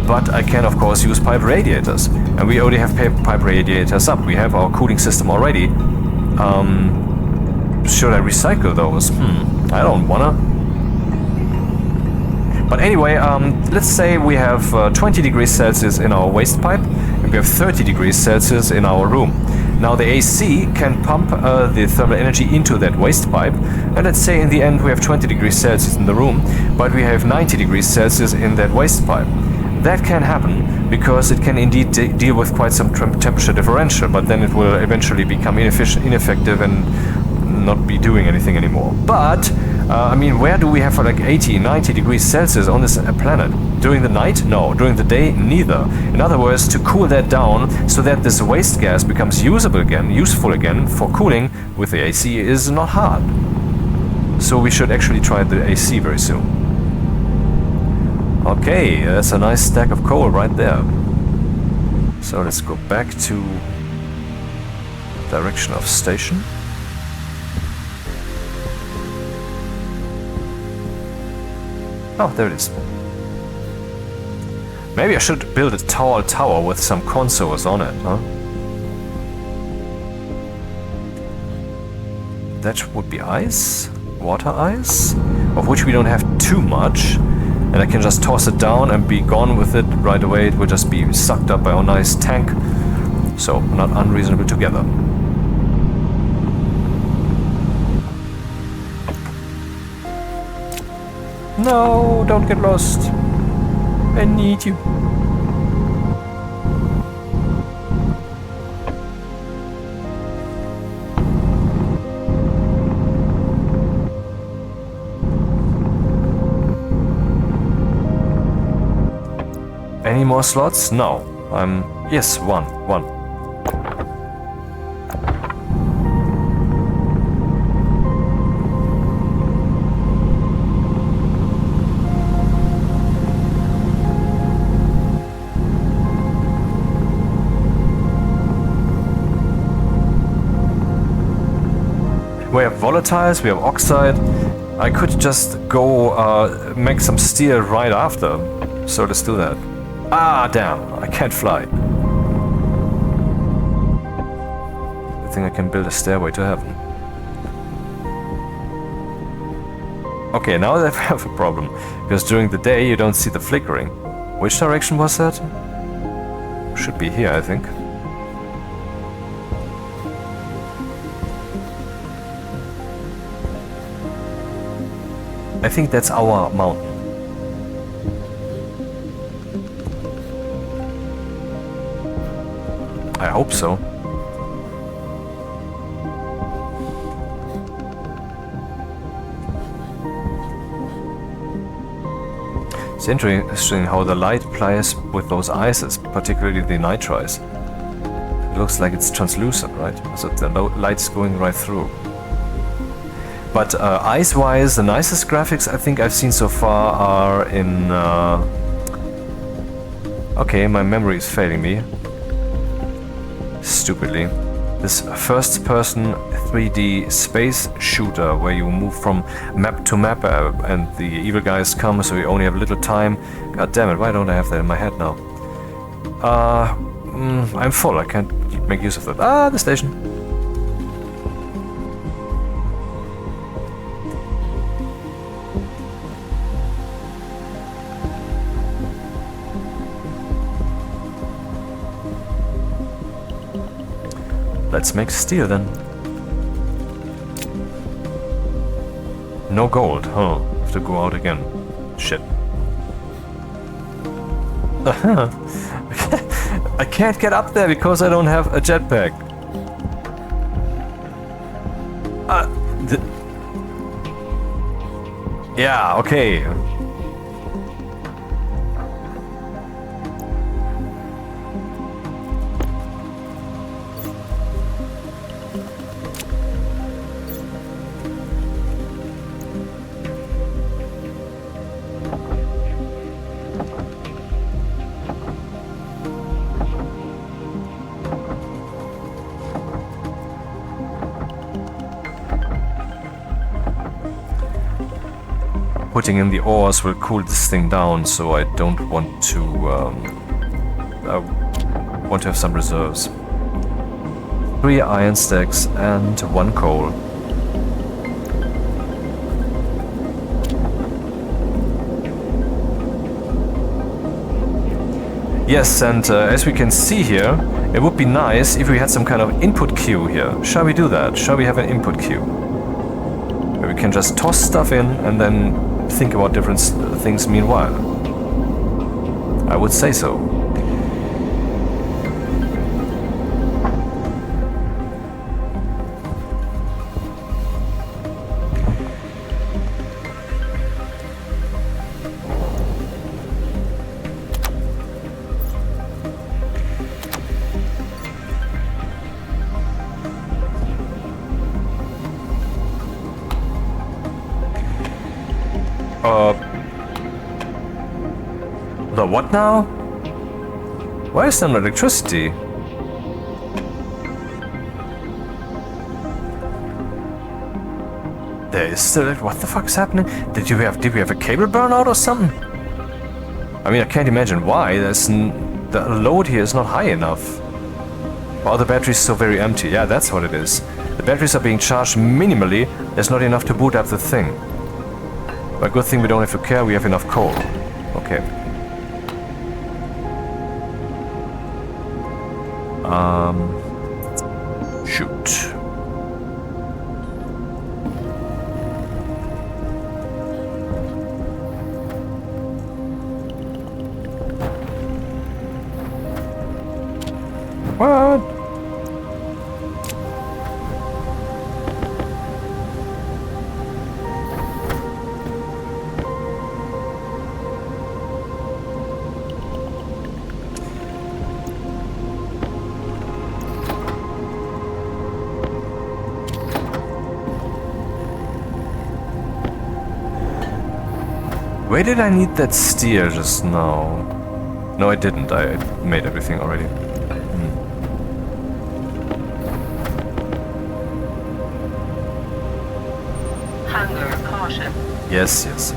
But I can of course use pipe radiators. And we already have pipe radiators up. We have our cooling system already. Should I recycle those? I don't wanna. But anyway, let's say we have 20 degrees Celsius in our waste pipe and we have 30 degrees Celsius in our room. Now the AC can pump the thermal energy into that waste pipe, and let's say in the end we have 20 degrees Celsius in the room, but we have 90 degrees Celsius in that waste pipe. That can happen because it can indeed deal with quite some temperature differential, but then it will eventually become ineffective and not be doing anything anymore. But I mean, where do we have like 80, 90 degrees Celsius on this planet? During the night? No. During the day? Neither. In other words, to cool that down so that this waste gas becomes useful again for cooling with the AC is not hard. So we should actually try the AC very soon. Okay, that's a nice stack of coal right there. So let's go back to direction of station. Oh, there it is. Maybe I should build a tall tower with some consoles on it, huh? That would be ice, water ice, of which we don't have too much. And I can just toss it down and be gone with it right away. It will just be sucked up by our nice tank. So, not unreasonable together. No, don't get lost. I need you. Any more slots? No. Yes, one. We have volatiles, we have oxide. I could just go make some steel right after. So let's do that. Ah, damn, I can't fly. I think I can build a stairway to heaven. Okay, now I have a problem. Because during the day you don't see the flickering. Which direction was that? Should be here, I think. I think that's our mountain. I hope so. It's interesting how the light plays with those ices, particularly the nitrites. It looks like it's translucent, right? So the light's going right through. But ice-wise, the nicest graphics I think I've seen so far are in... Okay, my memory is failing me. Stupidly. This first-person 3D space shooter where you move from map to map and the evil guys come, so you only have a little time. God damn it, why don't I have that in my head now? I'm full, I can't make use of that. Ah, the station. Let's make steel then. No gold, huh? Have to go out again. Shit. I can't get up there because I don't have a jetpack. Yeah, okay. Putting in the ores will cool this thing down, so I don't want to... I want to have some reserves. 3 iron stacks and 1 coal. Yes, and as we can see here, it would be nice if we had some kind of input queue here. Shall we do that? Shall we have an input queue? Where we can just toss stuff in and then think about different things meanwhile. I would say so. The what now? Why is there no electricity? There is still... What the fuck is happening? Did we have a cable burnout or something? I mean, I can't imagine why. The load here is not high enough. Or the battery's so very empty. Yeah, that's what it is. The batteries are being charged minimally. There's not enough to boot up the thing. But good thing we don't have to care, we have enough coal. Okay. Shoot. What? Where did I need that steer just now? No, I didn't. I made everything already. Hunger caution. Yes, yes.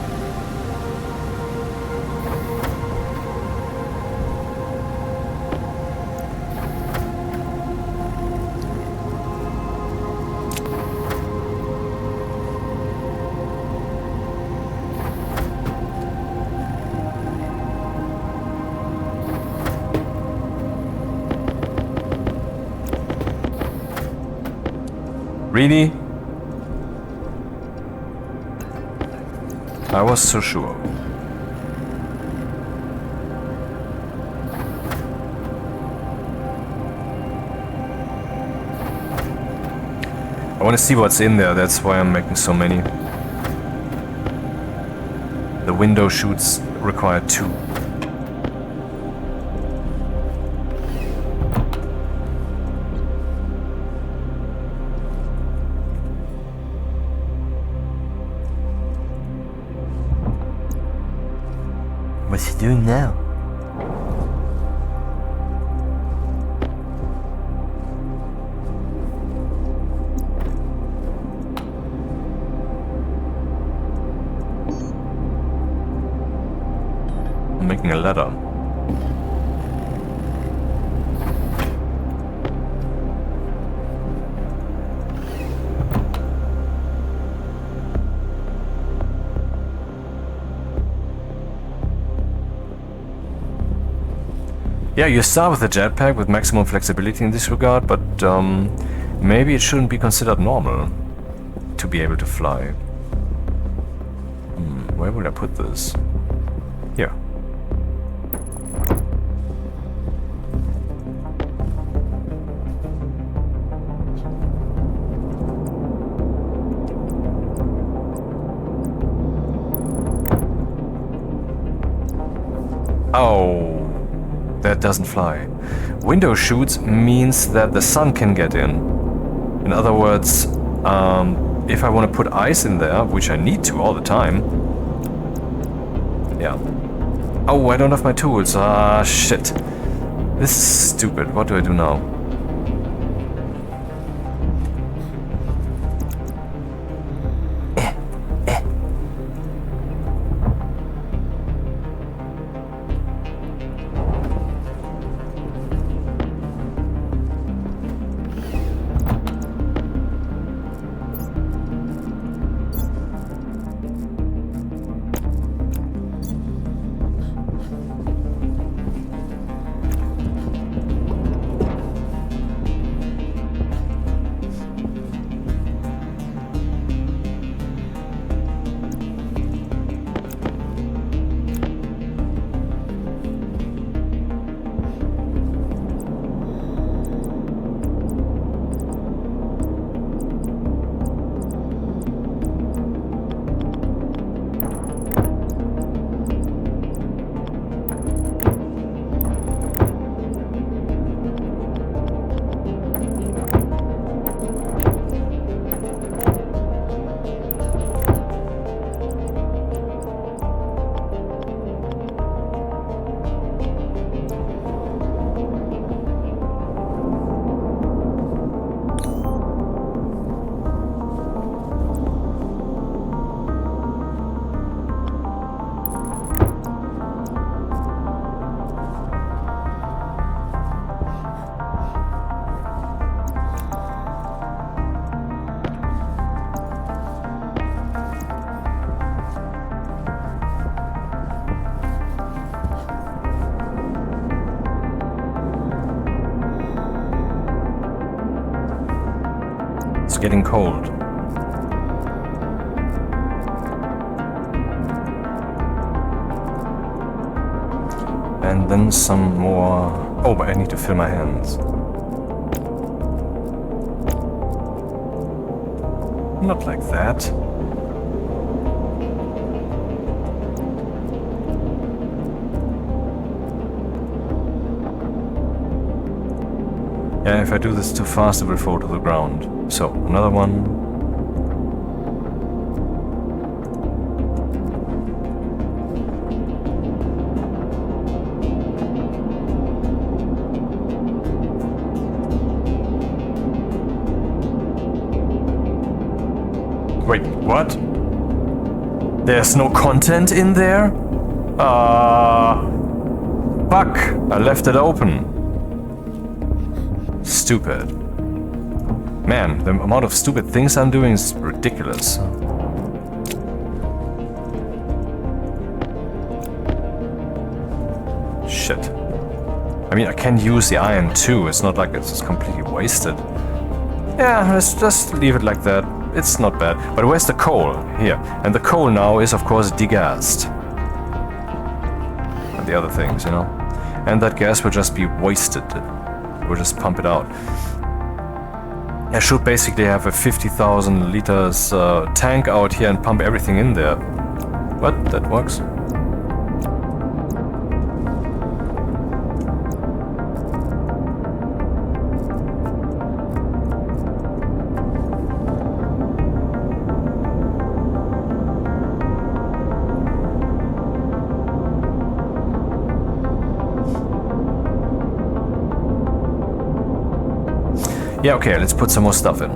Really? I was so sure. I want to see what's in there, that's why I'm making so many. The window chutes require 2. What's he doing now? I'm making a ladder. Yeah, you start with a jetpack with maximum flexibility in this regard, but maybe it shouldn't be considered normal to be able to fly. Where would I put this? Here. Oh. That doesn't fly. Window chutes means that the sun can get in. In other words, if I want to put ice in there, which I need to all the time. Yeah. Oh, I don't have my tools. Ah, shit. This is stupid. What do I do now? getting cold. And then some more... Oh, but I need to fill my hands. Not like that. Yeah, if I do this too fast, it will fall to the ground. So, another one. Wait, what? There's no content in there? Fuck! I left it open. Stupid. Man, the amount of stupid things I'm doing is ridiculous. Shit. I mean, I can use the iron too. It's not like it's just completely wasted. Yeah, let's just leave it like that. It's not bad. But where's the coal? Here. And the coal now is, of course, degassed. And the other things, you know. And that gas will just be wasted. We'll just pump it out. I should basically have a 50,000 liters tank out here and pump everything in there. But that works. Yeah, okay, let's put some more stuff in.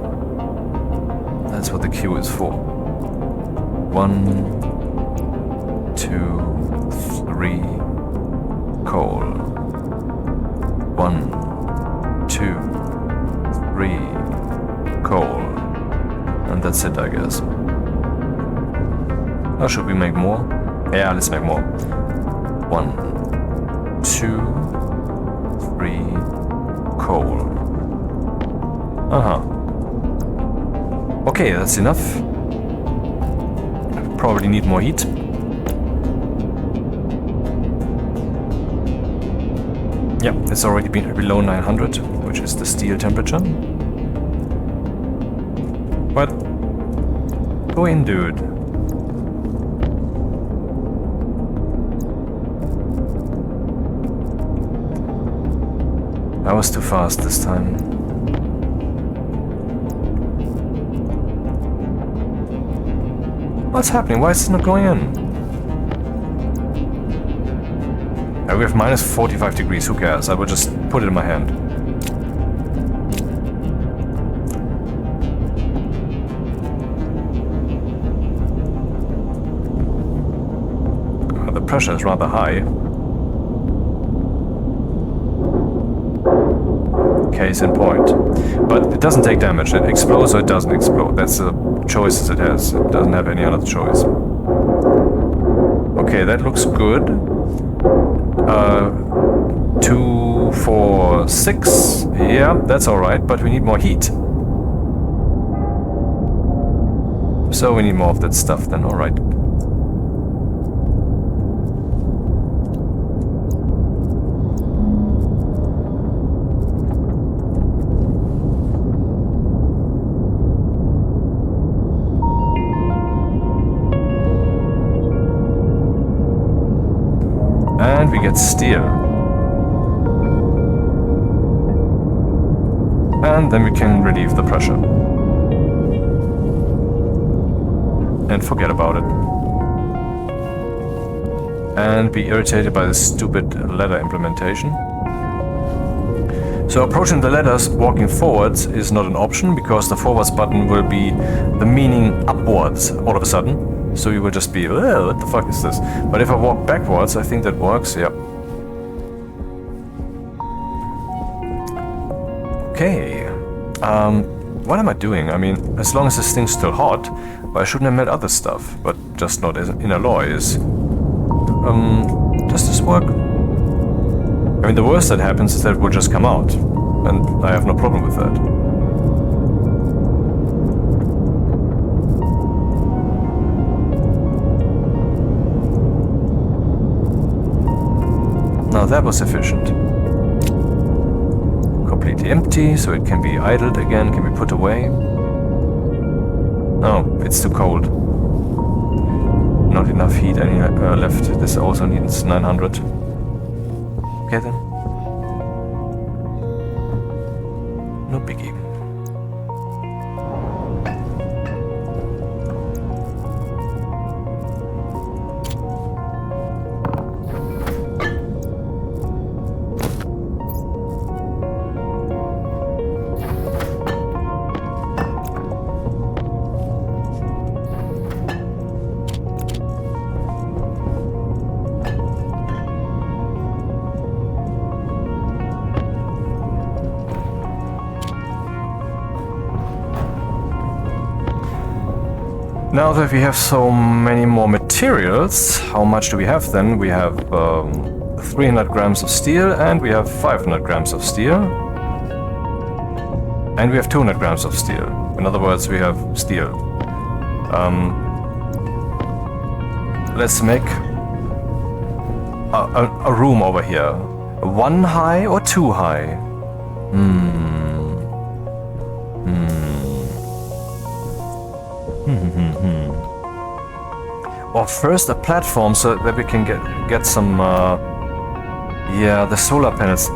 That's what the queue is for. 1, 2, 3, coal. 1, 2, 3, coal. And that's it, I guess. Or should we make more? Yeah, let's make more. 1, 2, 3, coal. Okay, that's enough. Probably need more heat. Yeah, it's already been below 900, which is the steel temperature. What? Go in, dude. I was too fast this time. What's happening? Why is it not going in? We have minus 45 degrees, who cares? I will just put it in my hand. The pressure is rather high. Case in point. But it doesn't take damage. It explodes or it doesn't explode. That's the choices it has. It doesn't have any other choice. Okay, that looks good. 2, 4, 6. Yeah, that's alright, but we need more heat. So we need more of that stuff then, alright. And we get steel. And then we can relieve the pressure. And forget about it. And be irritated by the stupid ladder implementation. So approaching the ladders walking forwards is not an option, because the forwards button will be the meaning upwards all of a sudden. So you will just be, oh, what the fuck is this? But if I walk backwards, I think that works, yeah. Okay. What am I doing? I mean, as long as this thing's still hot, well, I shouldn't have made other stuff, but just not as in alloys. Does this work? I mean, the worst that happens is that it will just come out, and I have no problem with that. Now that was efficient. Completely empty, so it can be idled again, can be put away. No, it's too cold. Not enough heat any left. This also needs 900. Okay then. No biggie. Now that we have so many more materials, how much do we have then? We have 300 grams of steel and we have 500 grams of steel. And we have 200 grams of steel. In other words, we have steel. Let's make a room over here. 1 high or 2 high? Or first a platform so that we can get some, yeah, the solar panels.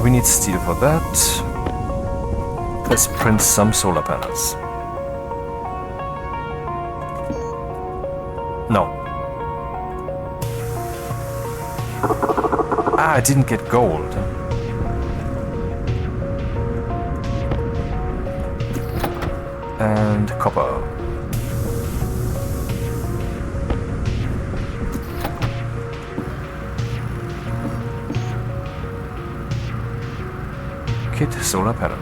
We need steel for that. Let's print some solar panels. No. I didn't get gold. And copper. Kit solar panel.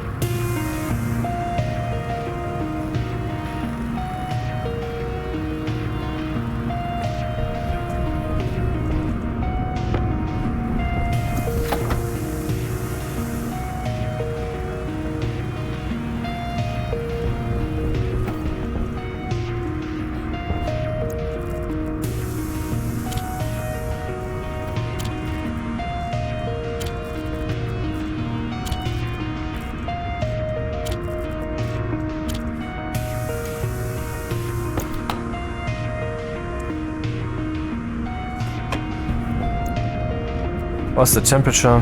What's the temperature?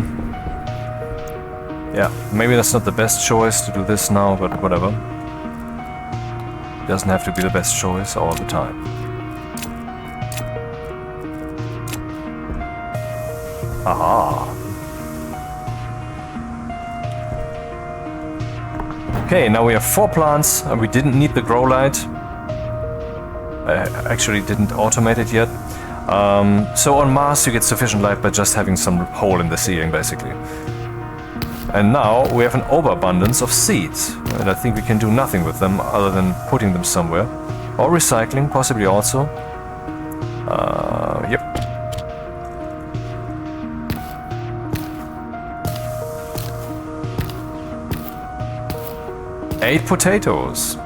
Yeah, maybe that's not the best choice to do this now, but whatever. Doesn't have to be the best choice all the time. Aha! Okay, now we have 4 plants, and we didn't need the grow light. I actually didn't automate it yet. So on Mars you get sufficient light by just having some hole in the ceiling, basically. And now we have an overabundance of seeds, and I think we can do nothing with them other than putting them somewhere. Or recycling, possibly also. Yep. Eight potatoes.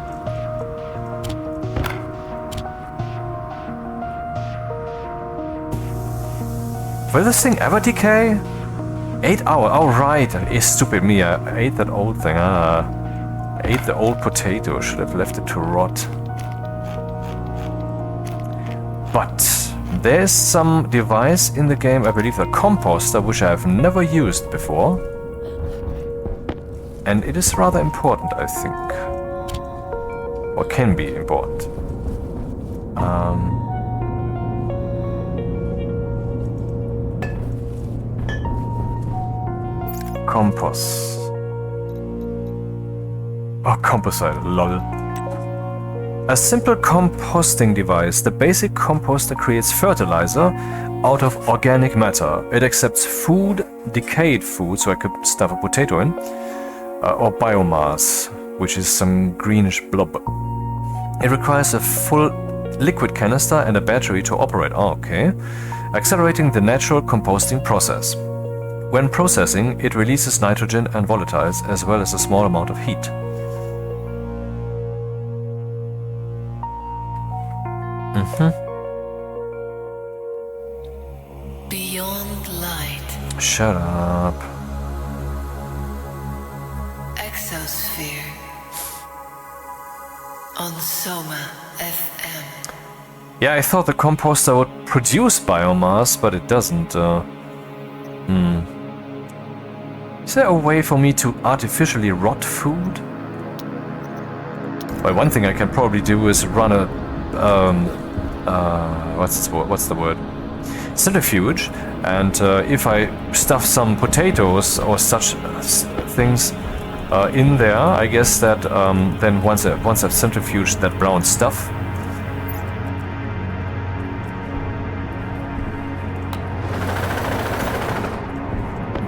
Will this thing ever decay? 8 hours. Oh right, it's stupid me. I ate that old thing. I ate the old potato. Should have left it to rot. But there's some device in the game, I believe a composter, which I have never used before. And it is rather important, I think. Or can be important. Compost. Oh, composite, lol. A simple composting device. The basic composter creates fertilizer out of organic matter. It accepts food, decayed food, so I could stuff a potato in, or biomass, which is some greenish blob. It requires a full liquid canister and a battery to operate. Oh, okay. Accelerating the natural composting process. When processing, it releases nitrogen and volatiles, as well as a small amount of heat. Beyond light. Shut up. Exosphere on Soma FM. Yeah, I thought the composter would produce biomass, but it doesn't. Is there a way for me to artificially rot food? Well, one thing I can probably do is run a what's the word? Centrifuge, and if I stuff some potatoes or such things in there, I guess that then once I've centrifuged that brown stuff,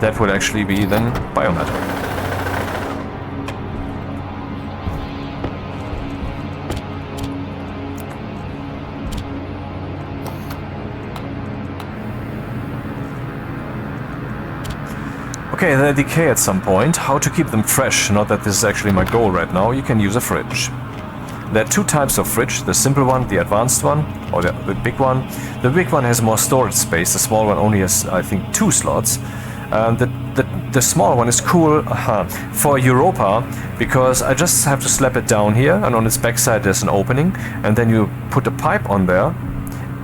that would actually be then biomatter. Okay, they decay at some point. How to keep them fresh? Not that this is actually my goal right now. You can use a fridge. There are two types of fridge, the simple one, the advanced one, or the big one. The big one has more storage space, the small one only has, I think, 2 slots. The small one is cool for Europa, because I just have to slap it down here, and on its backside there's an opening, and then you put a pipe on there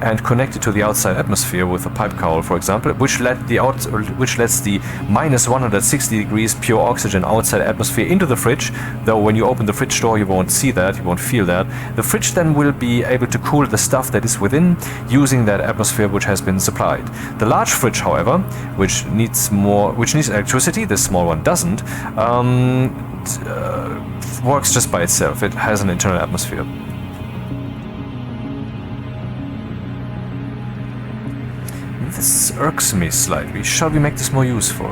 and connect it to the outside atmosphere with a pipe cowl, for example, which lets the minus 160 degrees pure oxygen outside atmosphere into the fridge. Though when you open the fridge door, you won't see that, you won't feel that. The fridge then will be able to cool the stuff that is within using that atmosphere which has been supplied. The large fridge, however, which needs electricity, this small one doesn't, works just by itself. It has an internal atmosphere. This irks me slightly. Shall we make this more useful?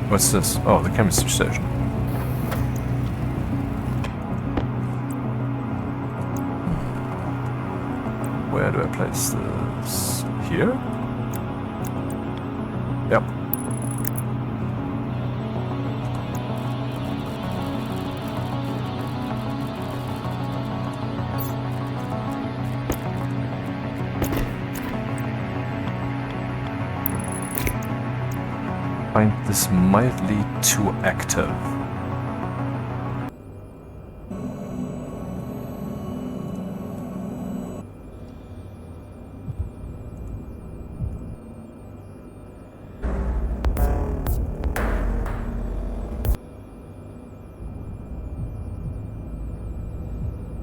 What's this? Oh, the chemistry station. Where do I place this? Here? Yep. Find this mildly too active.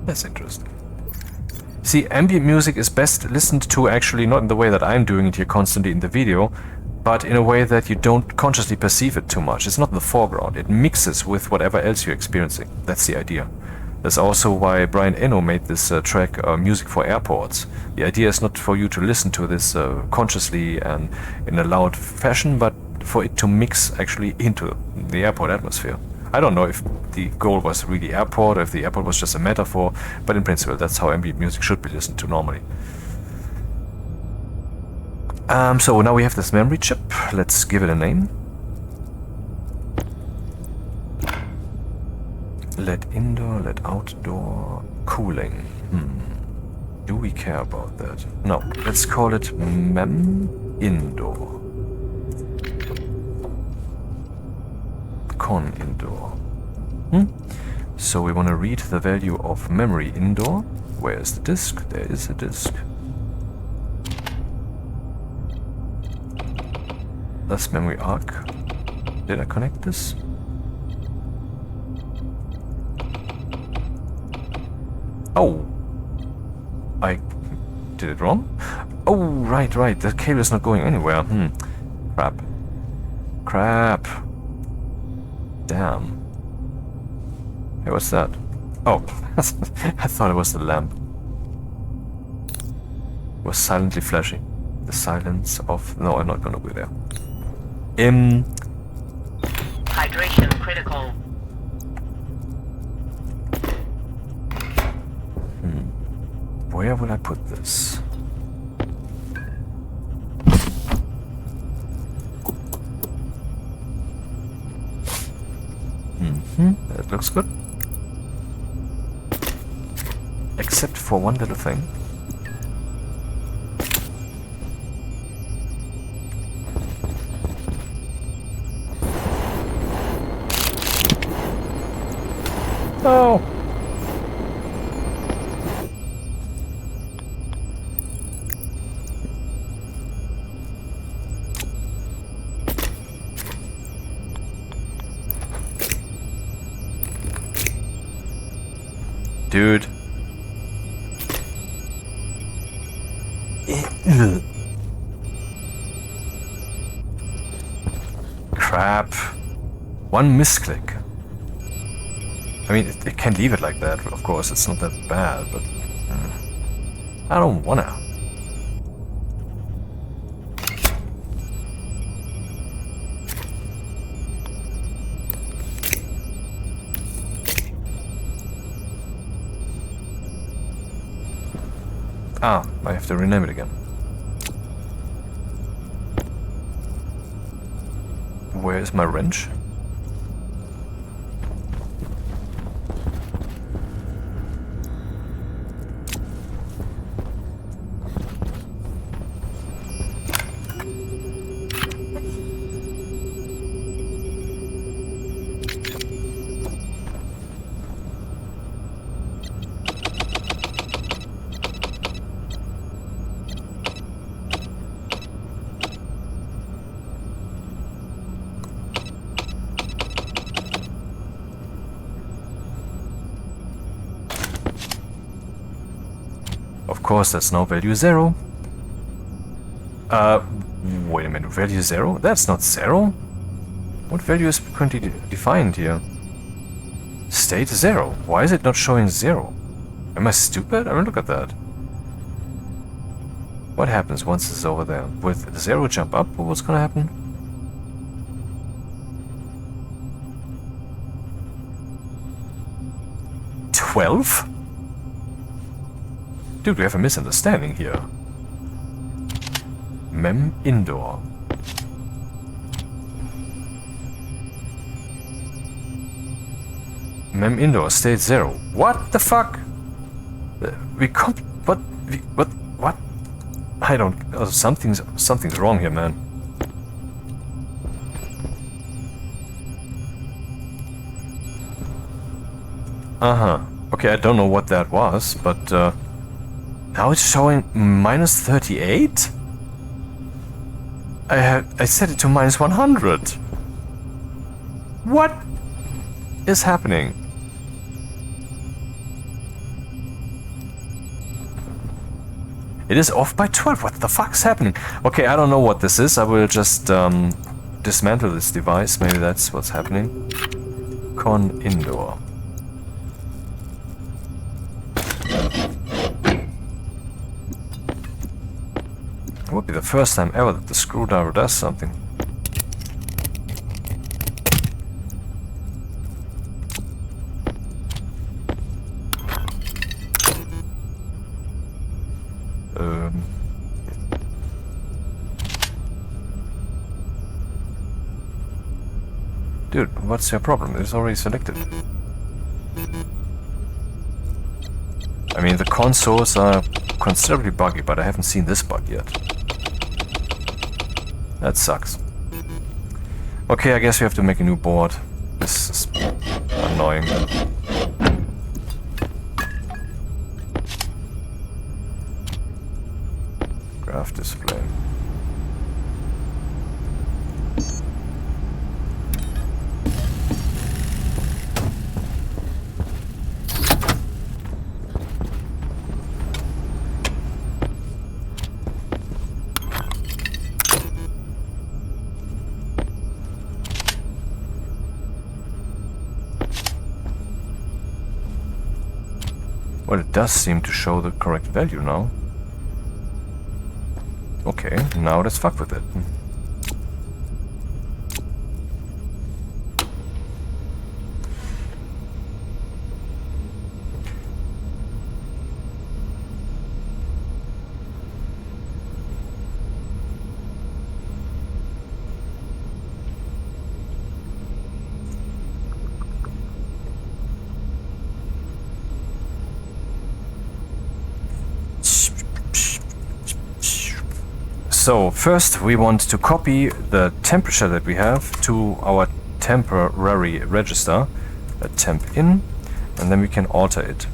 That's interesting. See, ambient music is best listened to actually not in the way that I'm doing it here constantly in the video, but in a way that you don't consciously perceive it too much. It's not in the foreground. It mixes with whatever else you're experiencing. That's the idea. That's also why Brian Eno made this track, Music for Airports. The idea is not for you to listen to this consciously and in a loud fashion, but for it to mix actually into the airport atmosphere. I don't know if the goal was really airport, or if the airport was just a metaphor, but in principle that's how ambient music should be listened to normally. So now we have this memory chip. Let's give it a name. Let indoor, let outdoor, cooling. Do we care about that? No. Let's call it mem indoor. Con indoor. So we want to read the value of memory indoor. Where is the disk? There is a disk. That's memory arc. Did I connect this? Oh! I did it wrong? Oh, right. The cable is not going anywhere. Crap. Damn. Hey, what's that? Oh, I thought it was the lamp. It was silently flashing. The silence of... No, I'm not gonna go there. Hydration critical. Where will I put this? That looks good. Except for one little thing. No! Dude. Crap. One misclick. I mean, it can leave it like that, of course, it's not that bad, but... I don't wanna. Ah, I have to rename it again. Where is my wrench? Of course, that's now value 0. Wait a minute, value 0? That's not 0. What value is currently defined here? State 0. Why is it not showing 0? Am I stupid? I mean, look at that. What happens once it's over there? Will 0 jump up, or what's gonna happen? $12? Dude, we have a misunderstanding here. Mem indoor. Mem indoor state 0. What the fuck? What? I don't. Oh, something's wrong here, man. Okay, I don't know what that was, but now it's showing minus 38? I set it to minus 100. What is happening? It is off by 12. What the fuck's happening? Okay, I don't know what this is. I will just dismantle this device. Maybe that's what's happening. Con indoor. It would be the first time ever that the screwdriver does something. Dude, what's your problem? It's already selected. I mean, the consoles are considerably buggy, but I haven't seen this bug yet. That sucks. Okay, I guess we have to make a new board. This is annoying. Graph display. Well, it does seem to show the correct value now. Okay, now let's fuck with it. So first we want to copy the temperature that we have to our temporary register, a temp in, and then we can alter it.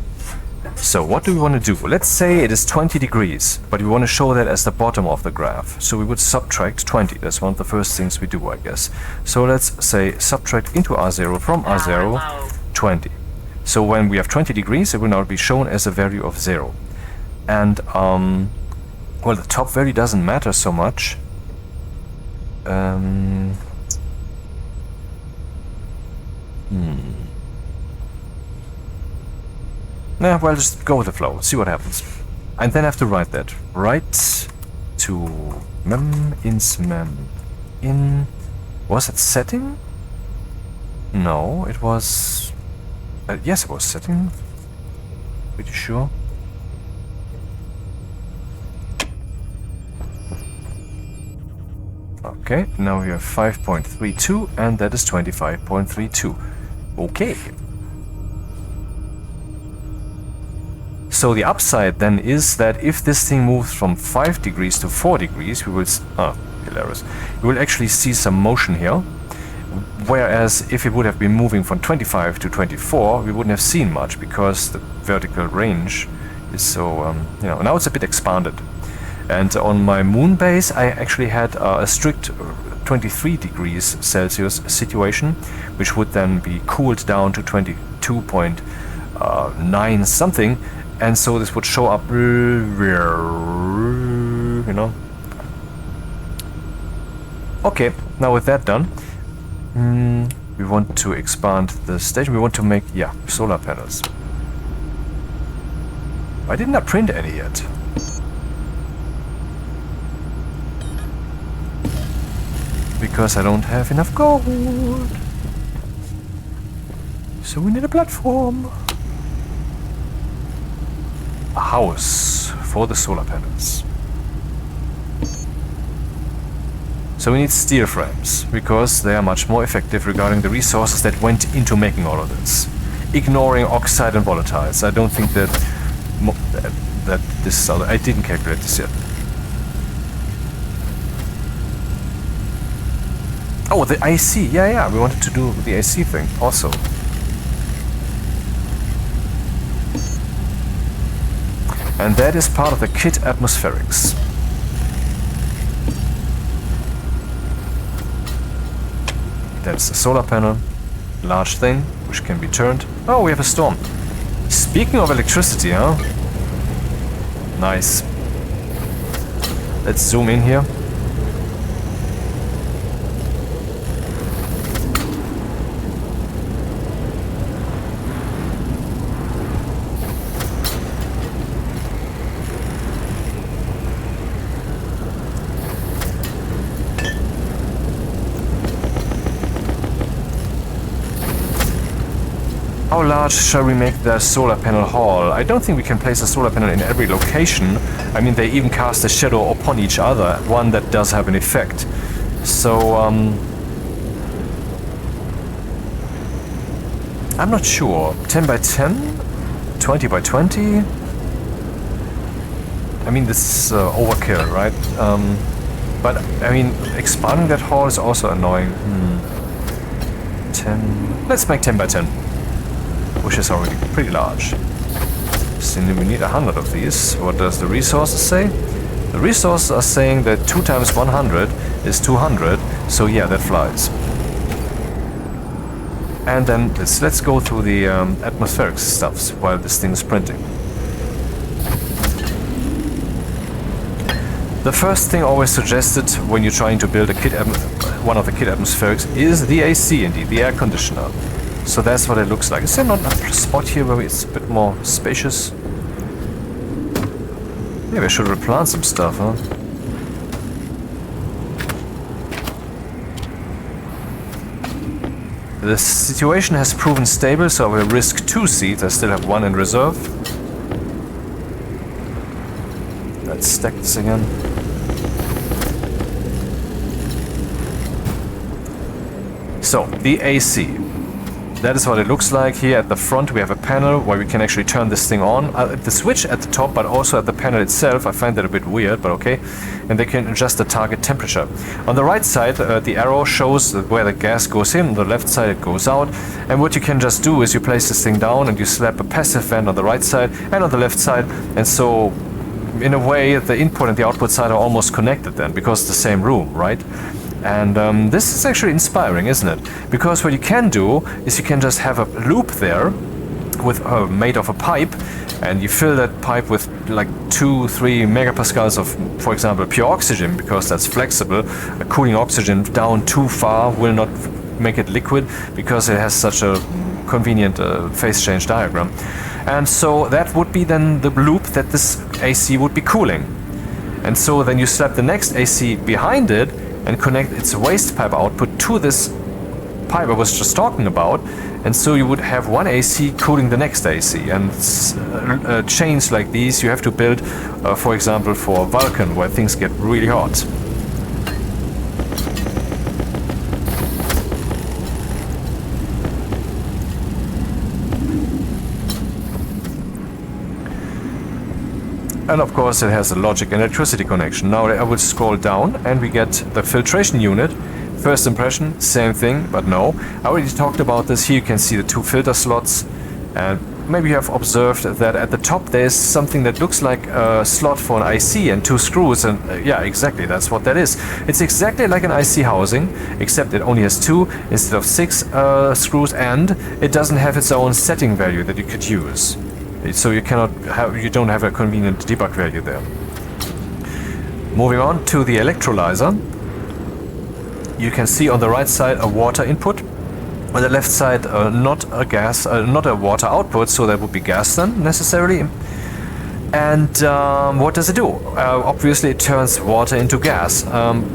So what do we want to do? Let's say it is 20 degrees, but we want to show that as the bottom of the graph. So we would subtract 20. That's one of the first things we do, I guess. So let's say subtract into R0 from R0 20. So when we have 20 degrees, it will now be shown as a value of 0. And well, the top value doesn't matter so much. Nah, well, just go with the flow, see what happens. And then I have to write that. Write to mem ins mem in... Was it setting? No, it was... yes, it was setting. Pretty sure. Okay, now we have 5.32 and that is 25.32. Okay. So the upside then is that if this thing moves from 5 degrees to 4 degrees, we will... hilarious. We will actually see some motion here. Whereas if it would have been moving from 25 to 24, we wouldn't have seen much because the vertical range is so... you know, now it's a bit expanded. And on my moon base, I actually had a strict 23 degrees Celsius situation, which would then be cooled down to 22.9 something. And so this would show up, you know. Okay, now with that done, we want to expand the station. We want to make, yeah, solar panels. Why didn't I print any yet? Because I don't have enough gold. So we need a platform. A house for the solar panels. So we need steel frames, because they are much more effective regarding the resources that went into making all of this. Ignoring oxide and volatiles. I don't think that this is... I didn't calculate this yet. Oh, the AC. Yeah, we wanted to do the AC thing also. And that is part of the kit atmospherics. That's a solar panel, large thing, which can be turned. Oh, we have a storm. Speaking of electricity, huh? Nice. Let's zoom in here. How large shall we make the solar panel hall? I don't think we can place a solar panel in every location. I mean, they even cast a shadow upon each other, one that does have an effect. So, I'm not sure. 10 by 10? 20 by 20? I mean, this is overkill, right? But, I mean, expanding that hall is also annoying. 10... Let's make 10 by 10. Which is already pretty large. So we need 100 of these. What does the resources say? The resources are saying that 2 times 100 is 200. So yeah, that flies. And then let's go through the atmospheric stuffs while this thing is printing. The first thing always suggested when you're trying to build a kit, one of the kit atmospherics, is the AC, indeed, the air conditioner. So that's what it looks like. Is there not a spot here where it's a bit more spacious? Maybe I should replant some stuff, huh? The situation has proven stable, so I will risk 2 seeds. I still have 1 in reserve. Let's stack this again. So, the AC. That is what it looks like. Here at the front we have a panel where we can actually turn this thing on. The switch at the top, but also at the panel itself. I find that a bit weird, but okay. And they can adjust the target temperature. On the right side, the arrow shows where the gas goes in. On the left side it goes out. And what you can just do is you place this thing down and you slap a passive vent on the right side and on the left side. And so, in a way, the input and the output side are almost connected then, because it's the same room, right? And this is actually inspiring, isn't it? Because what you can do is you can just have a loop there with made of a pipe, and you fill that pipe with like 2-3 megapascals of, for example, pure oxygen, because that's flexible. Cooling oxygen down too far will not make it liquid, because it has such a convenient phase change diagram. And so that would be then the loop that this AC would be cooling. And so then you slap the next AC behind it and connect its waste pipe output to this pipe I was just talking about, and so you would have one AC cooling the next AC. And chains like these you have to build, for example, for Vulcan, where things get really hot. And of course it has a logic and electricity connection. Now I will scroll down and we get the filtration unit. First impression, same thing, but no. I already talked about this. Here you can see the 2 filter slots. And maybe you have observed that at the top there's something that looks like a slot for an IC and 2 screws. And yeah, exactly, that's what that is. It's exactly like an IC housing, except it only has 2 instead of 6 screws, and it doesn't have its own setting value that you could use. So you don't have a convenient debug value there. Moving on to the electrolyzer. You can see on the right side a water input. On the left side, not a water output, so that would be gas then necessarily. And what does it do? Obviously it turns water into gas.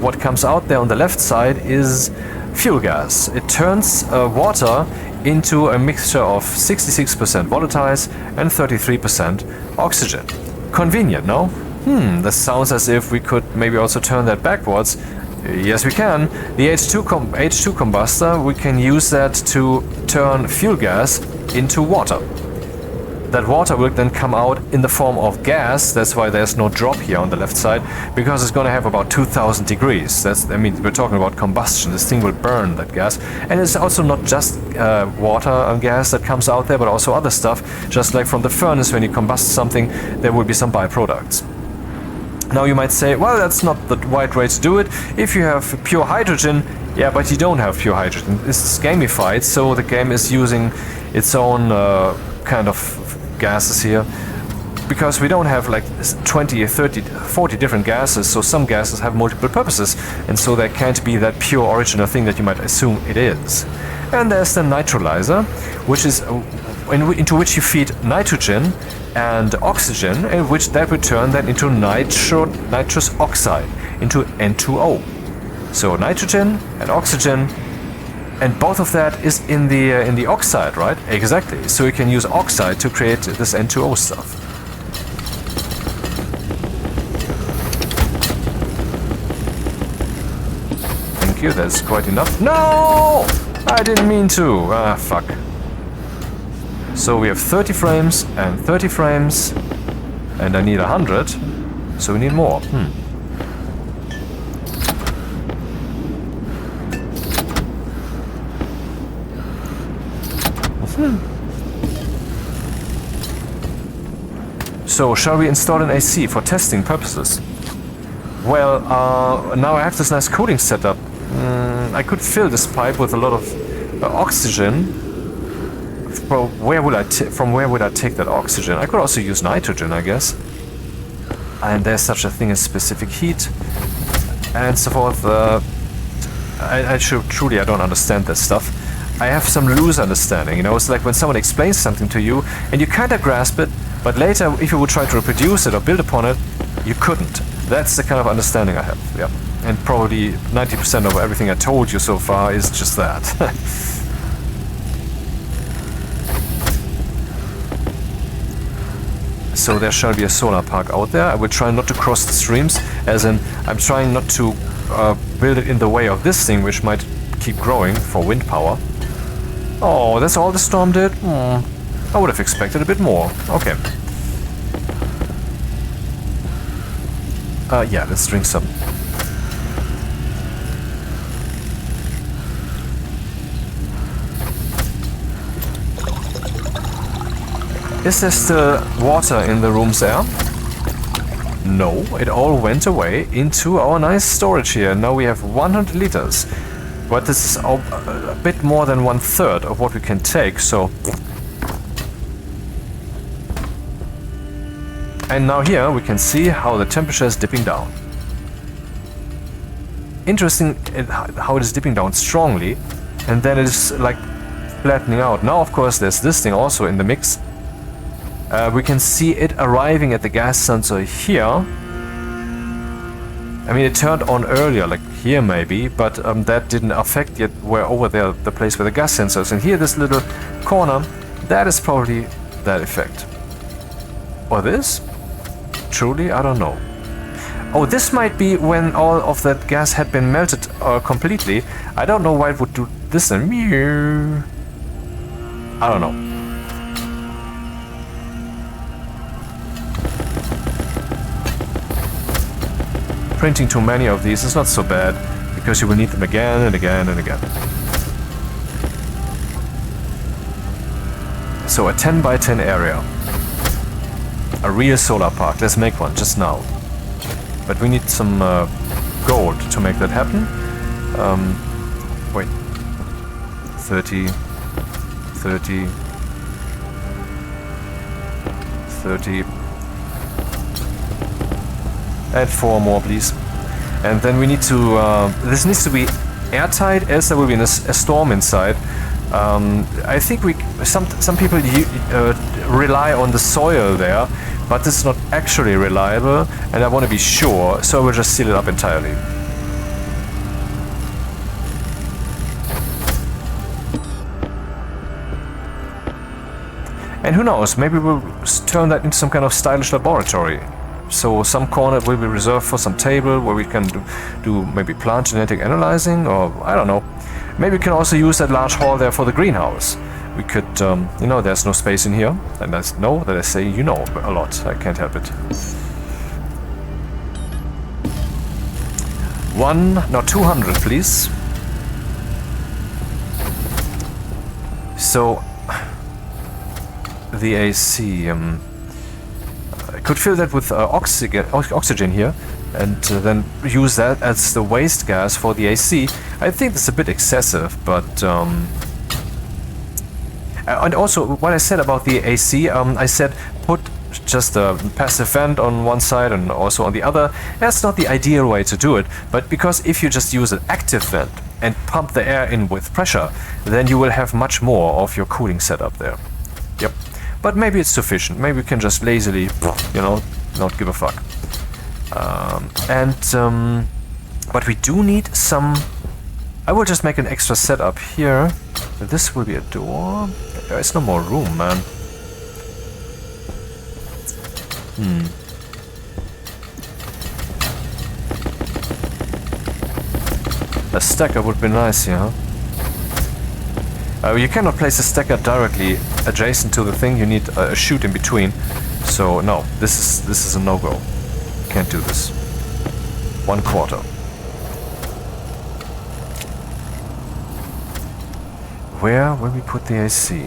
What comes out there on the left side is fuel gas. It turns water into a mixture of 66% volatiles and 33% oxygen. Convenient, no? This sounds as if we could maybe also turn that backwards. Yes, we can. The H2 combustor, we can use that to turn fuel gas into water. That water will then come out in the form of gas. That's why there's no drop here on the left side, because it's going to have about 2000 degrees. We're talking about combustion. This thing will burn that gas. And it's also not just water and gas that comes out there, but also other stuff. Just like from the furnace, when you combust something, there will be some byproducts. Now you might say, well, that's not the right way to do it. If you have pure hydrogen, yeah, but you don't have pure hydrogen. This is gamified, so the game is using its own kind of gases here, because we don't have like 20, 30, 40 different gases, so some gases have multiple purposes, and so there can't be that pure original thing that you might assume it is. And there's the nitrolyzer, which is into which you feed nitrogen and oxygen, and which that will turn then into nitrous oxide, into N2O. So nitrogen and oxygen, and both of that is in the oxide, right? Exactly. So you can use oxide to create this N2O stuff. Thank you, that's quite enough. No! I didn't mean to. Ah, fuck. So we have 30 frames and 30 frames, and I need 100, so we need more. So, shall we install an AC for testing purposes? Well, now I have this nice cooling setup. I could fill this pipe with a lot of oxygen. From where would I take that oxygen? I could also use nitrogen, I guess. And there's such a thing as specific heat, and so forth. Truly, I don't understand this stuff. I have some loose understanding, you know. It's like when someone explains something to you and you kind of grasp it, but later, if you would try to reproduce it or build upon it, you couldn't. That's the kind of understanding I have, yeah. And probably 90% of everything I told you so far is just that. So there shall be a solar park out there. I will try not to cross the streams, as in I'm trying not to build it in the way of this thing, which might keep growing for wind power. Oh, that's all the storm did? I would have expected a bit more. Okay. Yeah, let's drink some. Is there still water in the rooms there? No, it all went away into our nice storage here. Now we have 100 liters. But this is a bit more than 1/3 of what we can take, so... And now here we can see how the temperature is dipping down. Interesting how it is dipping down strongly, and then it is like flattening out. Now of course there's this thing also in the mix. We can see it arriving at the gas sensor here. I mean, it turned on earlier, like here maybe, but that didn't affect yet where over there, the place where the gas sensor is. And here, this little corner, that is probably that effect. Or this? Truly, I don't know. Oh, this might be when all of that gas had been melted completely. I don't know why it would do this then. I don't know. Printing too many of these is not so bad, because you will need them again and again and again. So a 10 by 10 area. A real solar park. Let's make one just now. But we need some gold to make that happen. Wait. 30. 30. 30. Add 4 more, please. And then we need to... this needs to be airtight, else there will be a storm inside. I think some people rely on the soil there, but this is not actually reliable, and I want to be sure, so I will just seal it up entirely. And who knows, maybe we'll turn that into some kind of stylish laboratory. So some corner will be reserved for some table where we can do maybe plant genetic analyzing, or I don't know. Maybe we can also use that large hall there for the greenhouse. We could, you know, there's no space in here. And that's no, that I say, you know, a lot. I can't help it. 200, please. So, the AC, I could fill that with oxygen here, and then use that as the waste gas for the AC. I think it's a bit excessive, but and also what I said about the AC, I said put just a passive vent on one side and also on the other. That's not the ideal way to do it, but because if you just use an active vent and pump the air in with pressure, then you will have much more of your cooling setup there. Yep. But maybe it's sufficient. Maybe we can just lazily, you know, not give a fuck. But we do need some... I will just make an extra setup here. This will be a door. There's no more room, man. A stacker would be nice here, huh? You cannot place a stacker directly adjacent to the thing. You need a chute in between. So no, this is a no-go. Can't do this. 1/4. Where will we put the AC?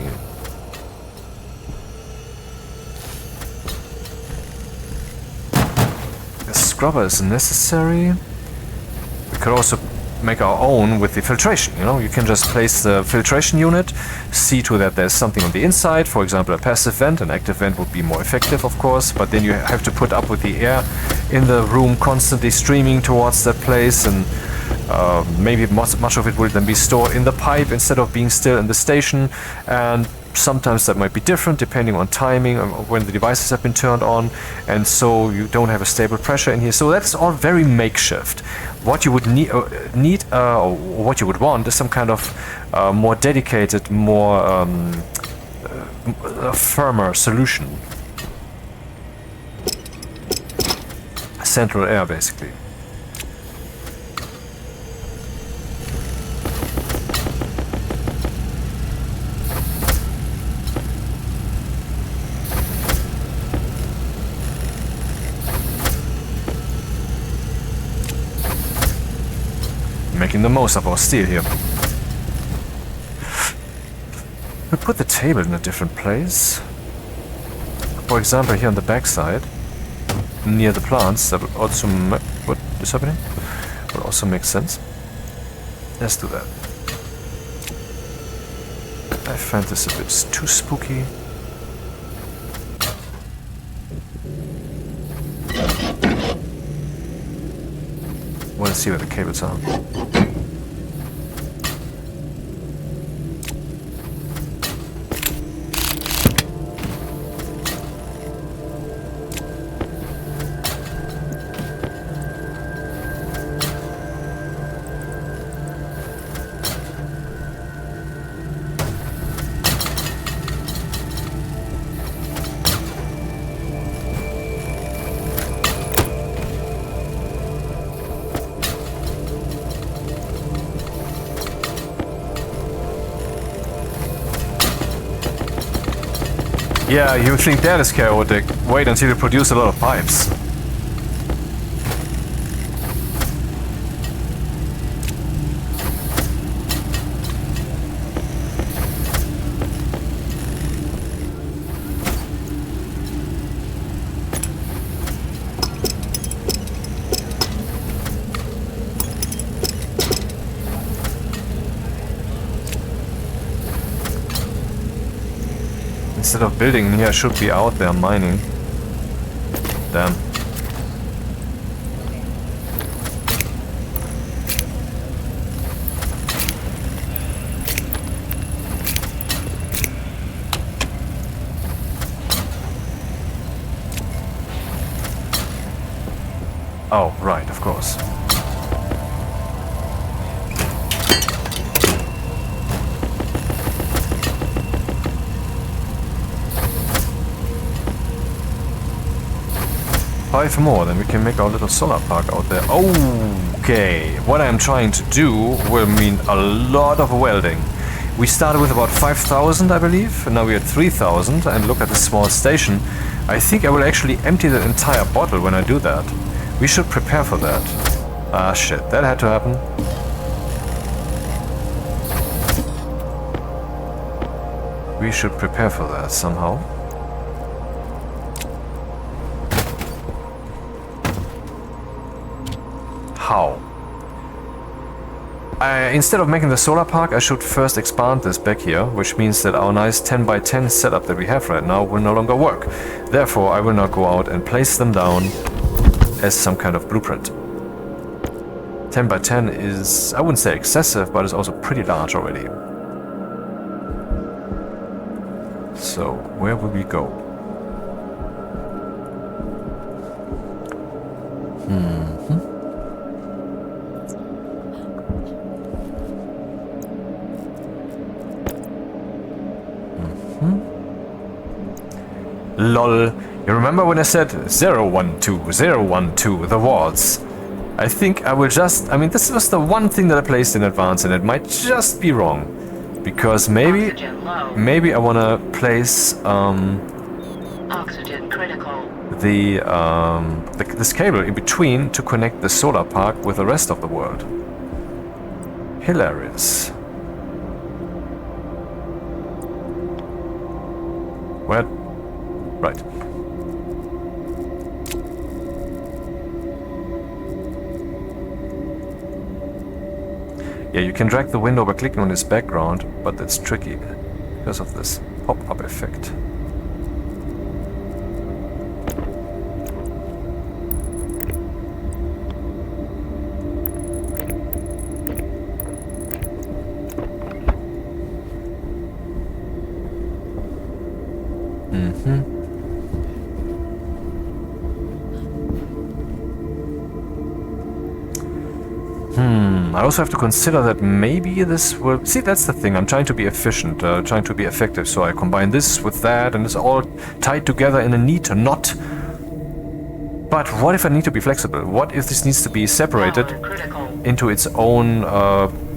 A scrubber is necessary. We could also make our own with the filtration, you know. You can just place the filtration unit, see to that there's something on the inside, for example a passive vent. An active vent would be more effective, of course, but then you have to put up with the air in the room constantly streaming towards that place, and maybe much of it will then be stored in the pipe instead of being still in the station, and sometimes that might be different depending on timing of when the devices have been turned on, and so you don't have a stable pressure in here. So that's all very makeshift. What you would or what you would want is some kind of more dedicated, more firmer solution. Central air, basically. making the most of our steel here. We put the table in a different place. For example, here on the back side, near the plants. That would also what is happening? Would also make sense. Let's do that. I find this a bit too spooky. Want to see where the cables are. Yeah, you think that is chaotic. Wait until you produce a lot of pipes. Instead of building here, I should be out there mining. Damn. Oh, right, of course. Five more, then we can make our little solar park out there. Okay, what I'm trying to do will mean a lot of welding. We started with about 5,000, I believe, and now we're at 3,000, and look at this small station. I think I will actually empty the entire bottle when I do that. We should prepare for that. Ah, shit, that had to happen. We should prepare for that somehow. How? Instead of making the solar park, I should first expand this back here, which means that our nice 10 by 10 setup that we have right now will no longer work. Therefore, I will now go out and place them down as some kind of blueprint. 10 by 10 is, I wouldn't say excessive, but it's also pretty large already. So, where will we go? LOL. You remember when I said 012, 012, the wards? I think I will just... I mean, this was the one thing that I placed in advance, and it might just be wrong. Because maybe I want to place Oxygen critical. this cable in between to connect the solar park with the rest of the world. Hilarious. Where? Right. Yeah, you can drag the window by clicking on its background, but that's tricky because of this pop-up effect. I also have to consider that maybe this will... See, that's the thing. I'm trying to be efficient, trying to be effective. So I combine this with that, and it's all tied together in a neat knot. But what if I need to be flexible? What if this needs to be separated into its own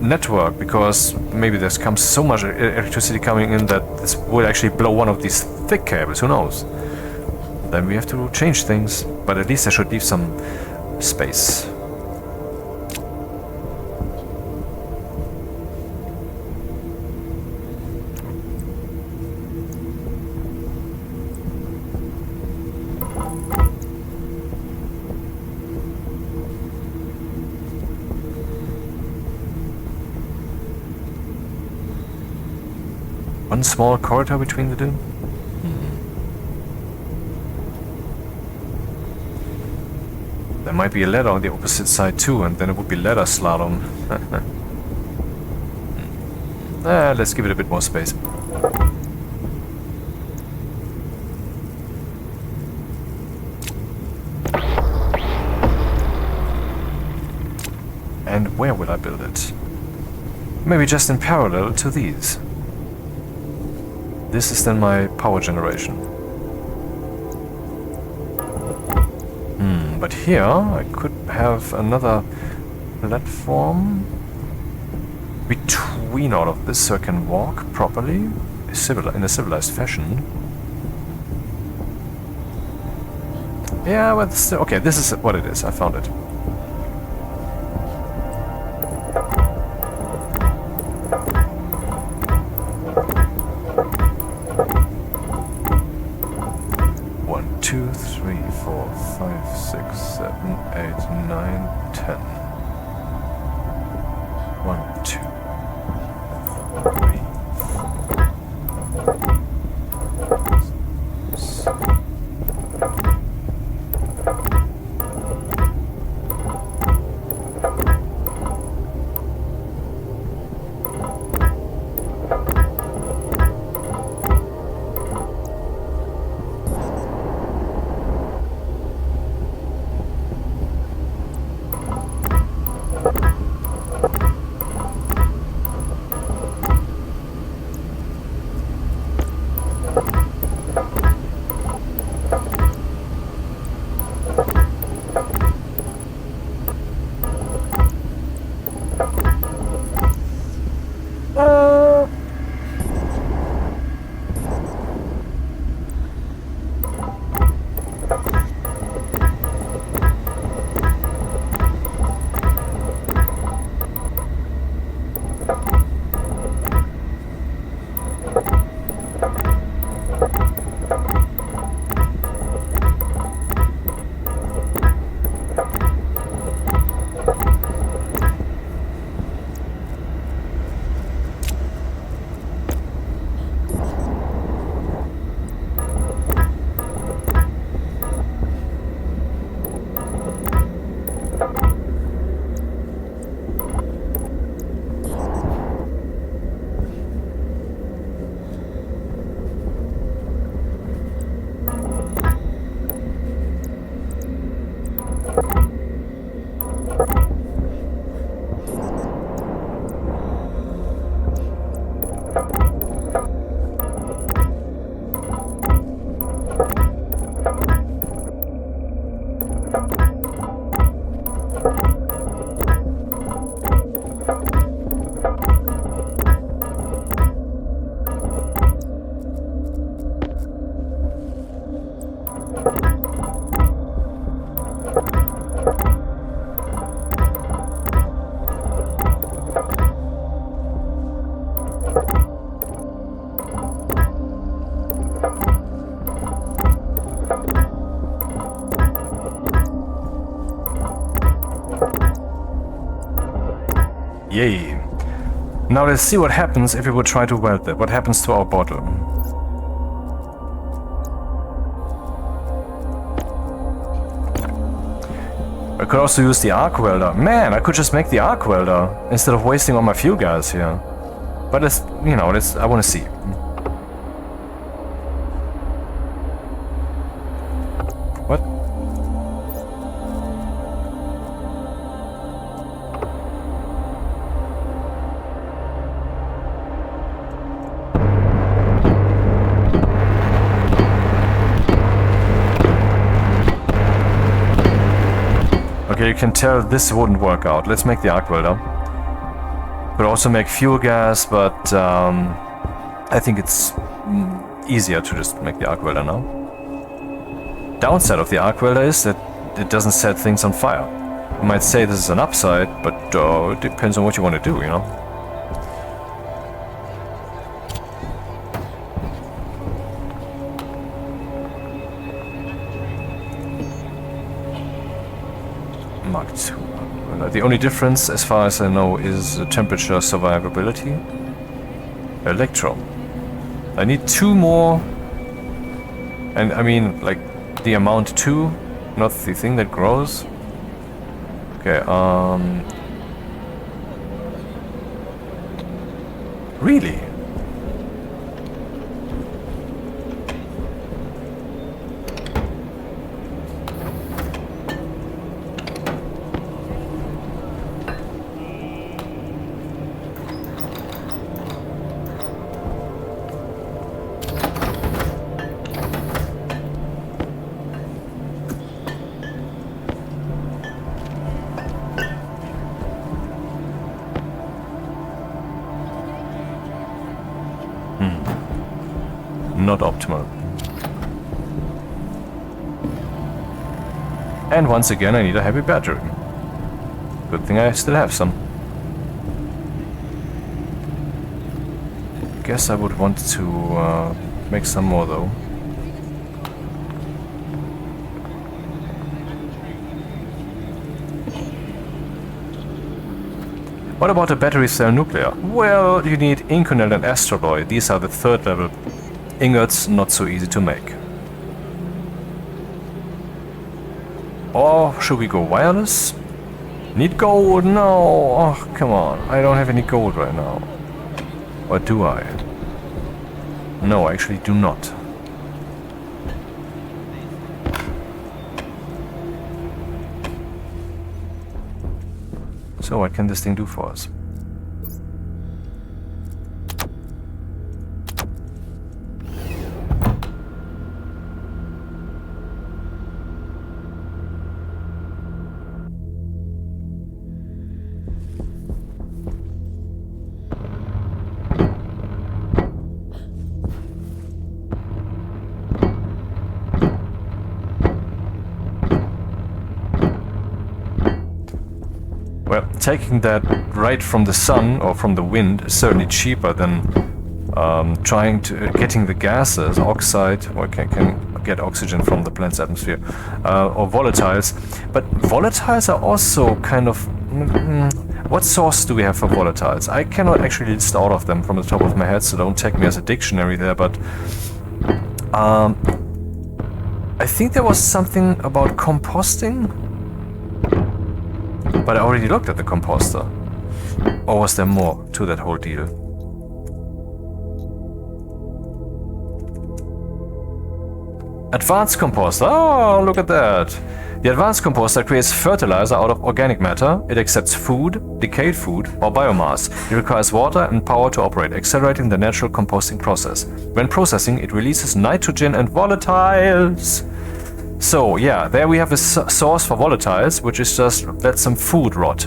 network? Because maybe there's comes so much electricity coming in that this will actually blow one of these thick cables. Who knows? Then we have to change things. But at least I should leave some space. One small corridor between the two? There might be a ladder on the opposite side too, and then it would be ladder slalom. Let's give it a bit more space. And where will I build it? Maybe just in parallel to these. This is then my power generation. But here I could have another platform between all of this so I can walk properly in a civilized fashion. Yeah, but still, okay, this is what it is. I found it. Two, three, four, five, six, 7, 8, 9, 10. 1, 2, 3, 4, 6. Yay. Now let's see what happens if we would try to weld that. What happens to our bottle? I could also use the arc welder. Man, I could just make the arc welder instead of wasting all my fuel gas here. But let's, I want to see. What? Okay, you can tell this wouldn't work out. Let's make the arc welder. Could also make fuel gas, but I think it's easier to just make the arc welder now. Downside of the arc welder is that it doesn't set things on fire. You might say this is an upside, but it depends on what you want to do, Mark II. The only difference, as far as I know, is temperature survivability. Electro. I need 2 more. And I mean, like, the amount 2, not the thing that grows. Okay, really? Not optimal. And once again I need a heavy battery. Good thing I still have some. Guess I would want to make some more though. What about a battery cell nuclear? Well, you need inconel and astraloy. These are the 3rd level ingots, not so easy to make. Or should we go wireless? Need gold? No! Oh, come on. I don't have any gold right now. Or do I? No, I actually do not. So what can this thing do for us? Well, taking that right from the sun or from the wind is certainly cheaper than getting the gases, oxide, or can get oxygen from the planet's atmosphere, or volatiles. But volatiles are also kind of... what source do we have for volatiles? I cannot actually list all of them from the top of my head, so don't take me as a dictionary there, but... I think there was something about composting? But I already looked at the composter. Or was there more to that whole deal? Advanced composter. Oh, look at that. The advanced composter creates fertilizer out of organic matter. It accepts food, decayed food, or biomass. It requires water and power to operate, accelerating the natural composting process. When processing, it releases nitrogen and volatiles. So yeah, there we have a source for volatiles, which is just let some food rot.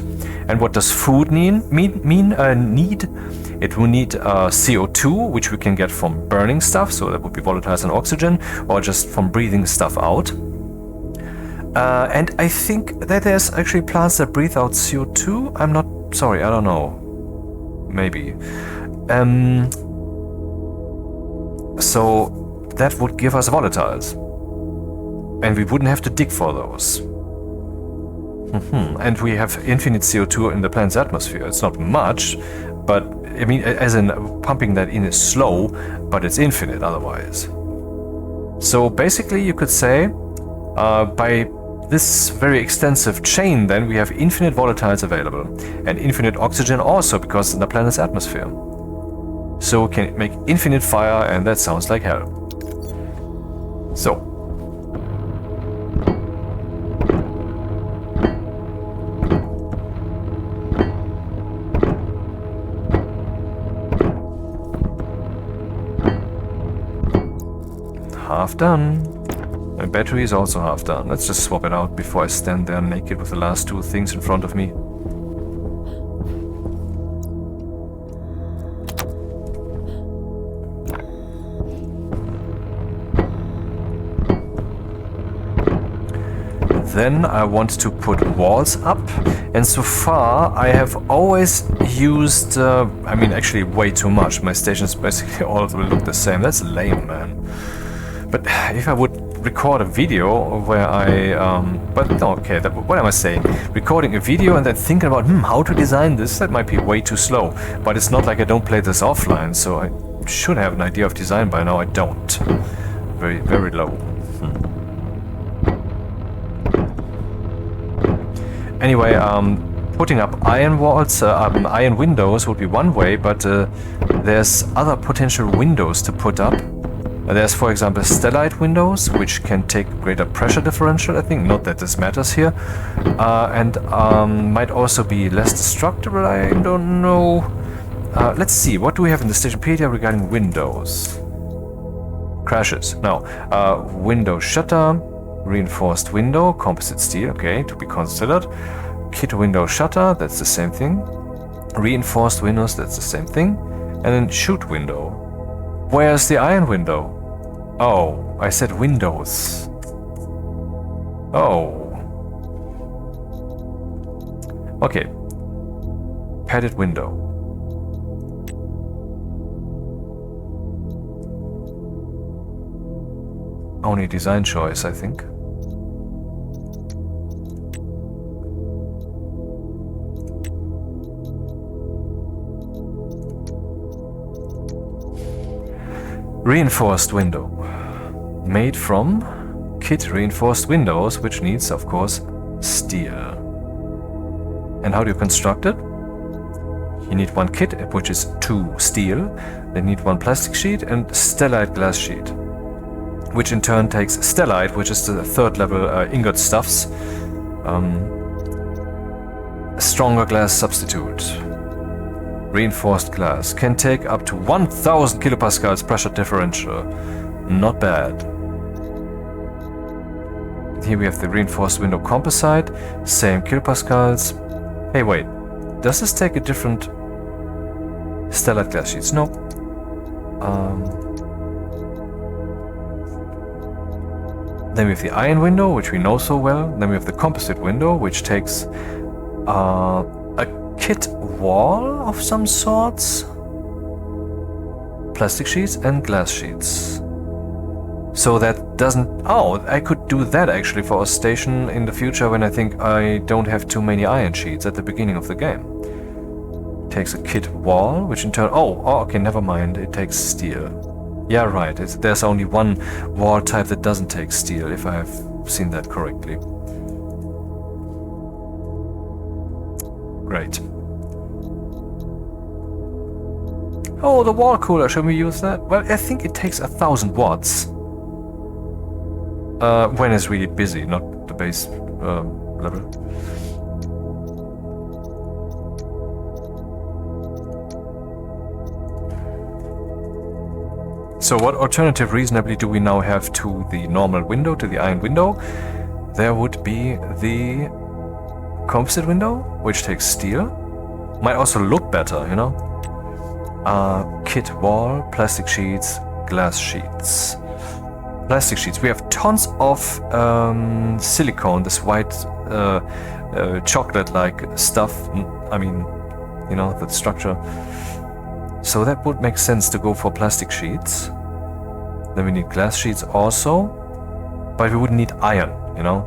And what does food need? It will need CO2, which we can get from burning stuff, so that would be volatiles and oxygen, or just from breathing stuff out. And I think that there's actually plants that breathe out CO2. I'm not sorry, I don't know. Maybe. So that would give us volatiles. And we wouldn't have to dig for those. And we have infinite CO2 in the planet's atmosphere. It's not much, but I mean, as in pumping that in is slow, but it's infinite otherwise. So basically you could say, by this very extensive chain then we have infinite volatiles available. And infinite oxygen also, because in the planet's atmosphere. So we can make infinite fire, and that sounds like hell. So. Half done. My battery is also half done. Let's just swap it out before I stand there naked with the last 2 things in front of me. Then I want to put walls up, and so far I have always used, I mean actually way too much. My stations basically all of them look the same. That's lame, man. But if I would record a video where I, but no, okay, what am I saying? Recording a video and then thinking about, how to design this, that might be way too slow. But it's not like I don't play this offline, so should have an idea of design by now. I don't. Very, very low. Anyway, putting up iron walls, iron windows would be one way, but there's other potential windows to put up. There's, for example, stellite windows, which can take greater pressure differential, I think. Not that this matters here. And might also be less destructible, I don't know. Let's see, what do we have in the Stationpedia regarding windows? Crashes. Now, window shutter, reinforced window, composite steel, okay, to be considered. Kit window shutter, that's the same thing. Reinforced windows, that's the same thing. And then shoot window. Where's the iron window? Oh, I said windows. Oh. Okay. Padded window. Only design choice, I think. Reinforced window. Made from kit reinforced windows, which needs, of course, steel. And how do you construct it? You need one kit, which is 2 steel. Then you need 1 plastic sheet and stellite glass sheet, which in turn takes stellite, which is the 3rd level ingot stuffs. Stronger glass substitute. Reinforced glass can take up to 1000 kilopascals pressure differential. Not bad. Here we have the reinforced window composite, same kilopascals. Hey, wait, does this take a different stellite glass sheets? No. Then we have the iron window, which we know so well. Then we have the composite window, which takes a kit wall of some sorts, plastic sheets and glass sheets. So that doesn't... Oh, I could do that actually for a station in the future when I think I don't have too many iron sheets at the beginning of the game. Takes a kit wall, which in turn... Oh, okay, never mind, it takes steel. Yeah, right, there's only one wall type that doesn't take steel, if I have seen that correctly. Great. Oh, the wall cooler, should we use that? Well, I think it takes 1000 watts. When it's really busy, not the base level. So what alternative reasonably do we now have to the normal window, to the iron window? There would be the composite window, which takes steel. Might also look better, you know? Kit wall, plastic sheets, glass sheets. Plastic sheets. We have tons of silicone, this white chocolate-like stuff. I mean, you know, the structure. So that would make sense to go for plastic sheets. Then we need glass sheets also. But we wouldn't need iron, you know.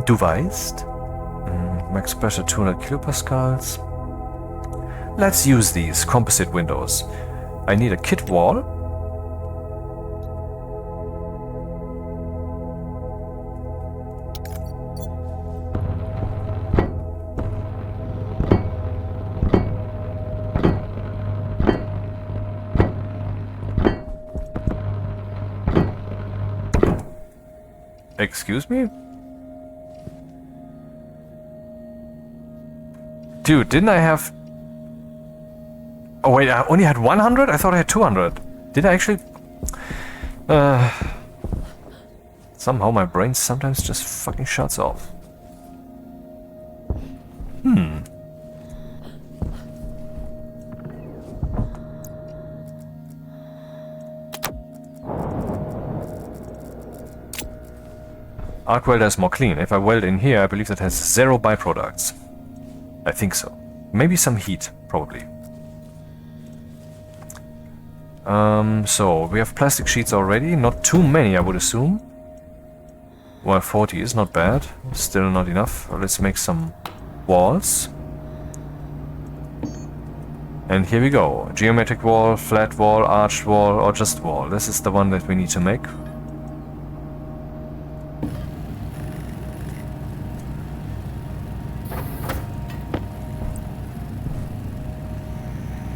Devised. Max pressure 200 kilopascals. Let's use these composite windows. I need a kit wall. Excuse me? Dude, didn't I have... Oh wait, I only had 100? I thought I had 200. Did I actually... Somehow my brain sometimes just fucking shuts off. Arc welder is more clean. If I weld in here, I believe that has 0 byproducts. I think so. Maybe some heat, probably. So, we have plastic sheets already. Not too many, I would assume. Well, 40 is not bad. Still not enough. Let's make some walls. And here we go. Geometric wall, flat wall, arched wall, or just wall. This is the one that we need to make.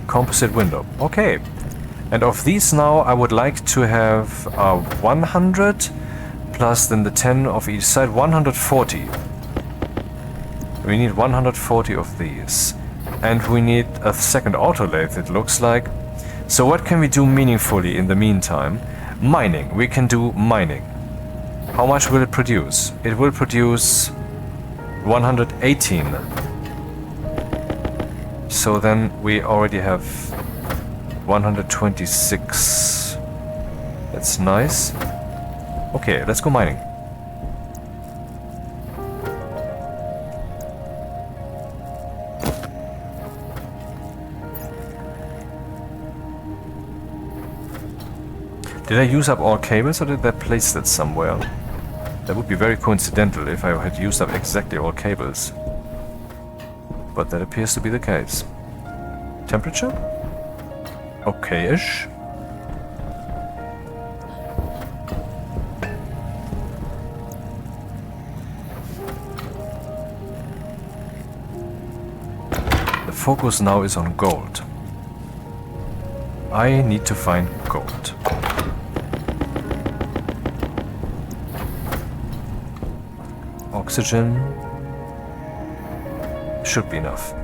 Composite window. Okay. And of these now, I would like to have 100 plus then the 10 of each side, 140. We need 140 of these. And we need a second auto lathe, it looks like. So what can we do meaningfully in the meantime? Mining. We can do mining. How much will it produce? It will produce 118. So then we already have 126. That's nice. Okay, let's go mining. Did I use up all cables or did I place that somewhere? That would be very coincidental if I had used up exactly all cables. But that appears to be the case. Temperature? Okay-ish. The focus now is on gold. I need to find gold. Oxygen should be enough.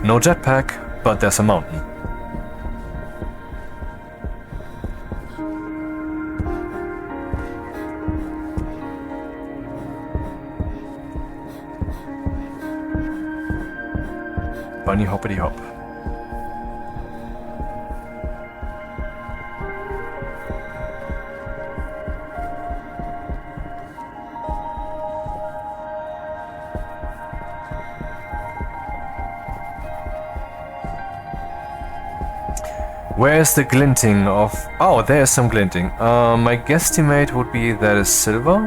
No jetpack, but there's a mountain. Bunny hoppity hop. Where's the glinting of... Oh, there's some glinting. My guesstimate would be that is silver.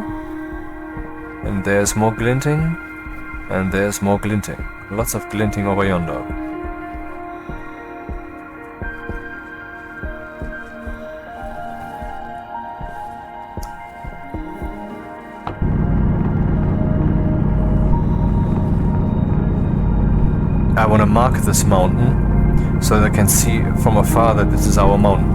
And there's more glinting. And there's more glinting. Lots of glinting over yonder. I want to mark this mountain so that I can see from afar that this is our mountain.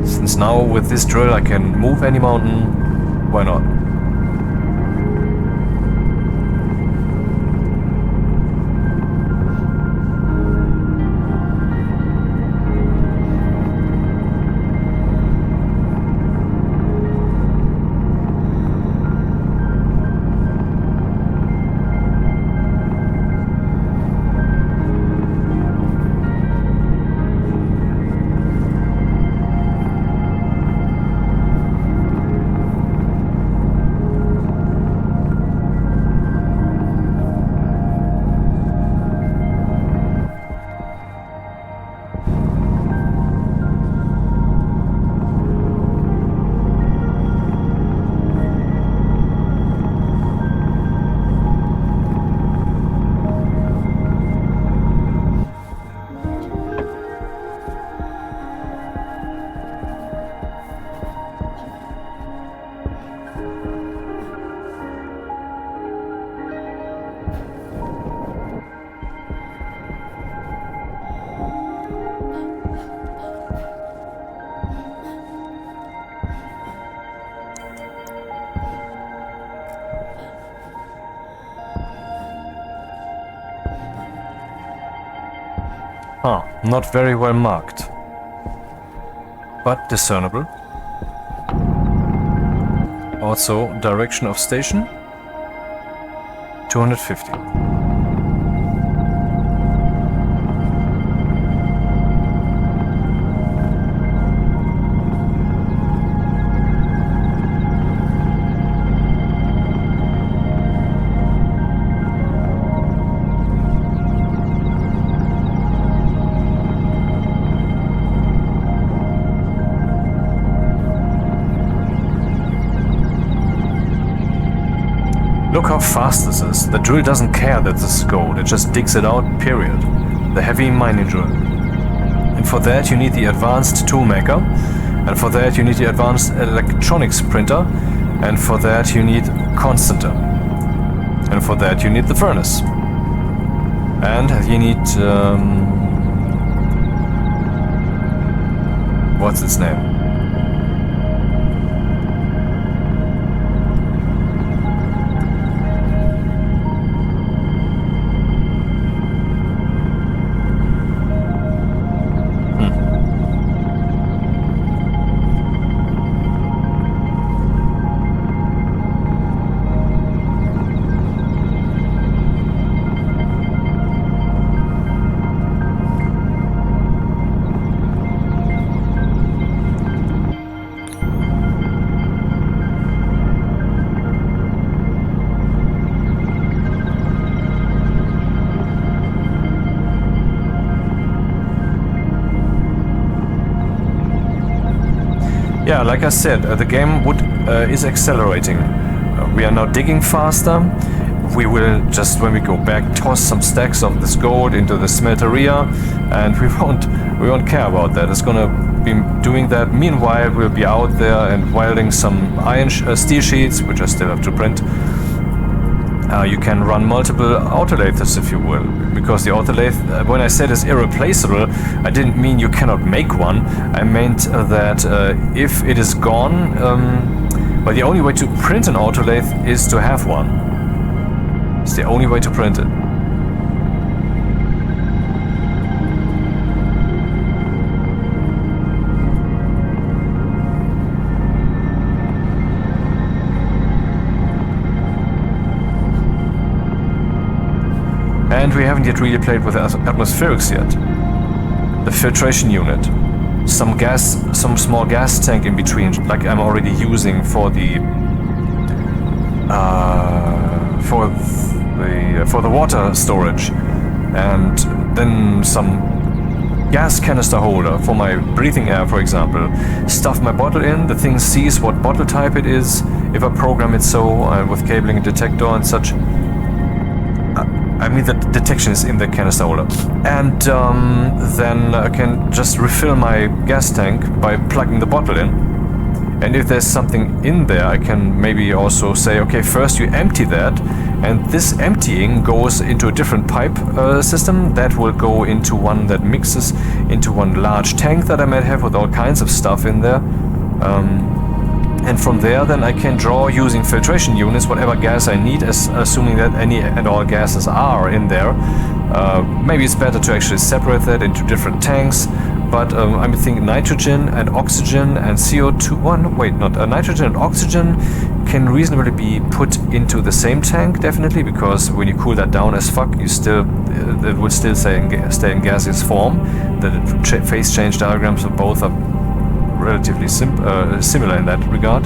Since now with this drill I can move any mountain, why not? Huh, not very well marked. But discernible. Also, direction of station 250. Look how fast this is. The drill doesn't care that this is gold, it just digs it out, period. The heavy mining drill. And for that you need the advanced toolmaker, and for that you need the advanced electronics printer, and for that you need constanter. And for that you need the furnace. And you need... what's its name? Yeah, like I said, the game is accelerating. We are now digging faster. We will just, when we go back, toss some stacks of this gold into the smelteria, and we won't care about that. It's gonna be doing that. Meanwhile, we'll be out there and welding some steel sheets, which I still have to print. You can run multiple autolathes if you will, because the autolathe, when I said it's irreplaceable, I didn't mean you cannot make one. I meant that if it is gone, but the only way to print an autolathe is to have one. It's the only way to print it. And we haven't yet really played with atmospherics yet. The filtration unit. Some small gas tank in between, like I'm already using for the water storage. And then some gas canister holder for my breathing air, for example. Stuff my bottle in, the thing sees what bottle type it is, if I program it so, with cabling and detector and such. I mean, the detection is in the canister holder. And then I can just refill my gas tank by plugging the bottle in. And if there's something in there, I can maybe also say, okay, first you empty that, and this emptying goes into a different pipe system that will go into one that mixes into one large tank that I might have with all kinds of stuff in there. And from there, then I can draw using filtration units whatever gas I need, assuming that any and all gases are in there. Maybe it's better to actually separate that into different tanks, but I'm thinking nitrogen and oxygen and CO2. Nitrogen and oxygen can reasonably be put into the same tank, definitely, because when you cool that down as fuck, it would still stay in gaseous form. The phase change diagrams of both are relatively similar in that regard.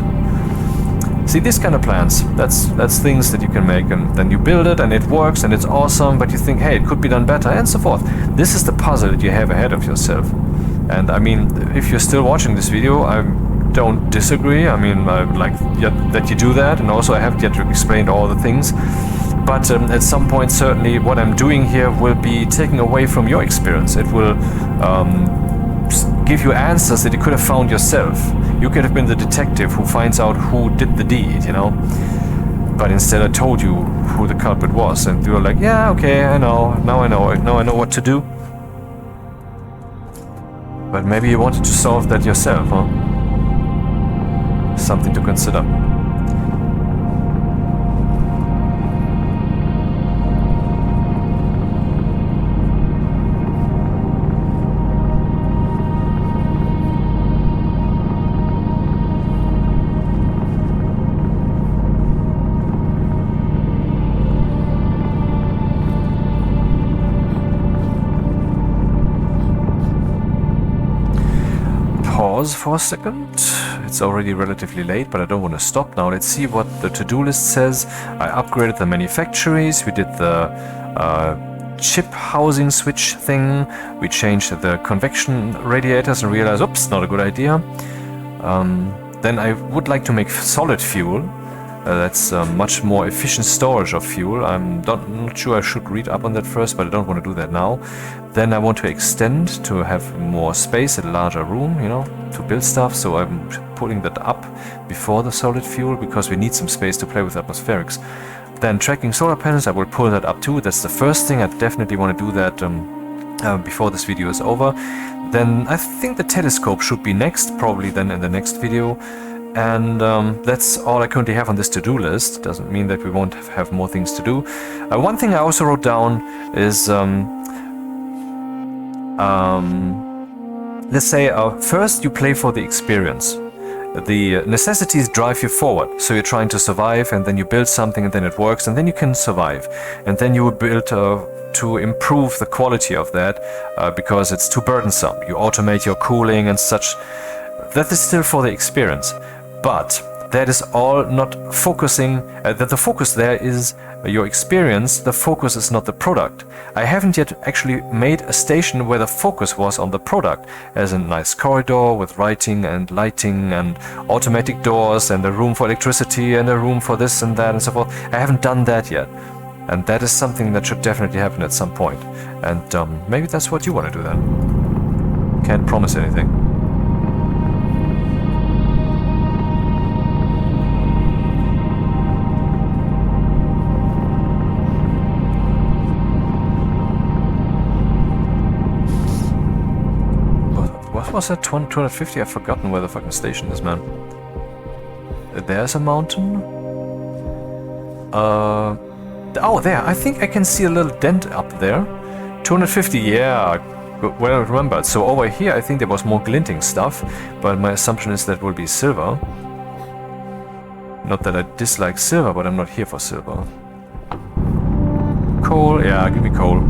See, these kind of plans, that's things that you can make, and then you build it and it works and it's awesome, but you think, hey, it could be done better, and so forth. This is the puzzle that you have ahead of yourself. And I mean, if you're still watching this video, I don't disagree. I mean, I like that you do that, and also I haven't yet explained all the things. But at some point, certainly, what I'm doing here will be taking away from your experience. It will give you answers that you could have found yourself. You could have been the detective who finds out who did the deed, you know. But instead I told you who the culprit was, and you were like, yeah, okay, I know, now I know what to do. But maybe you wanted to solve that yourself, huh? Something to consider. pause for a second. It's already relatively late, but I don't want to stop now. Let's see what the to-do list says. I upgraded the manufactories. We did the chip housing switch thing. We changed the convection radiators and realized, oops, not a good idea. Then I would like to make solid fuel. That's much more efficient storage of fuel. I'm not sure I should read up on that first, but I don't want to do that now. Then I want to extend to have more space, a larger room, you know, to build stuff. So I'm putting that up before the solid fuel because we need some space to play with atmospherics. Then tracking solar panels, I will pull that up too. That's the first thing. I definitely want to do that before this video is over. Then I think the telescope should be next, probably then in the next video. And that's all I currently have on this to-do list. Doesn't mean that we won't have more things to do. One thing I also wrote down is, let's say first you play for the experience. The necessities drive you forward. So you're trying to survive, and then you build something, and then it works, and then you can survive. And then you would build to improve the quality of that because it's too burdensome. You automate your cooling and such. That is still for the experience. But that is all not focusing, that the focus there is your experience, the focus is not the product. I haven't yet actually made a station where the focus was on the product, as a nice corridor with writing and lighting and automatic doors and a room for electricity and a room for this and that and so forth. I haven't done that yet. And that is something that should definitely happen at some point. And maybe that's what you want to do then. Can't promise anything. What was that? 250? I've forgotten where the fucking station is, man. There's a mountain. Oh, there. I think I can see a little dent up there. 250, yeah. Well remembered. So over here, I think there was more glinting stuff, but my assumption is that will be silver. Not that I dislike silver, but I'm not here for silver. Coal? Yeah, give me coal.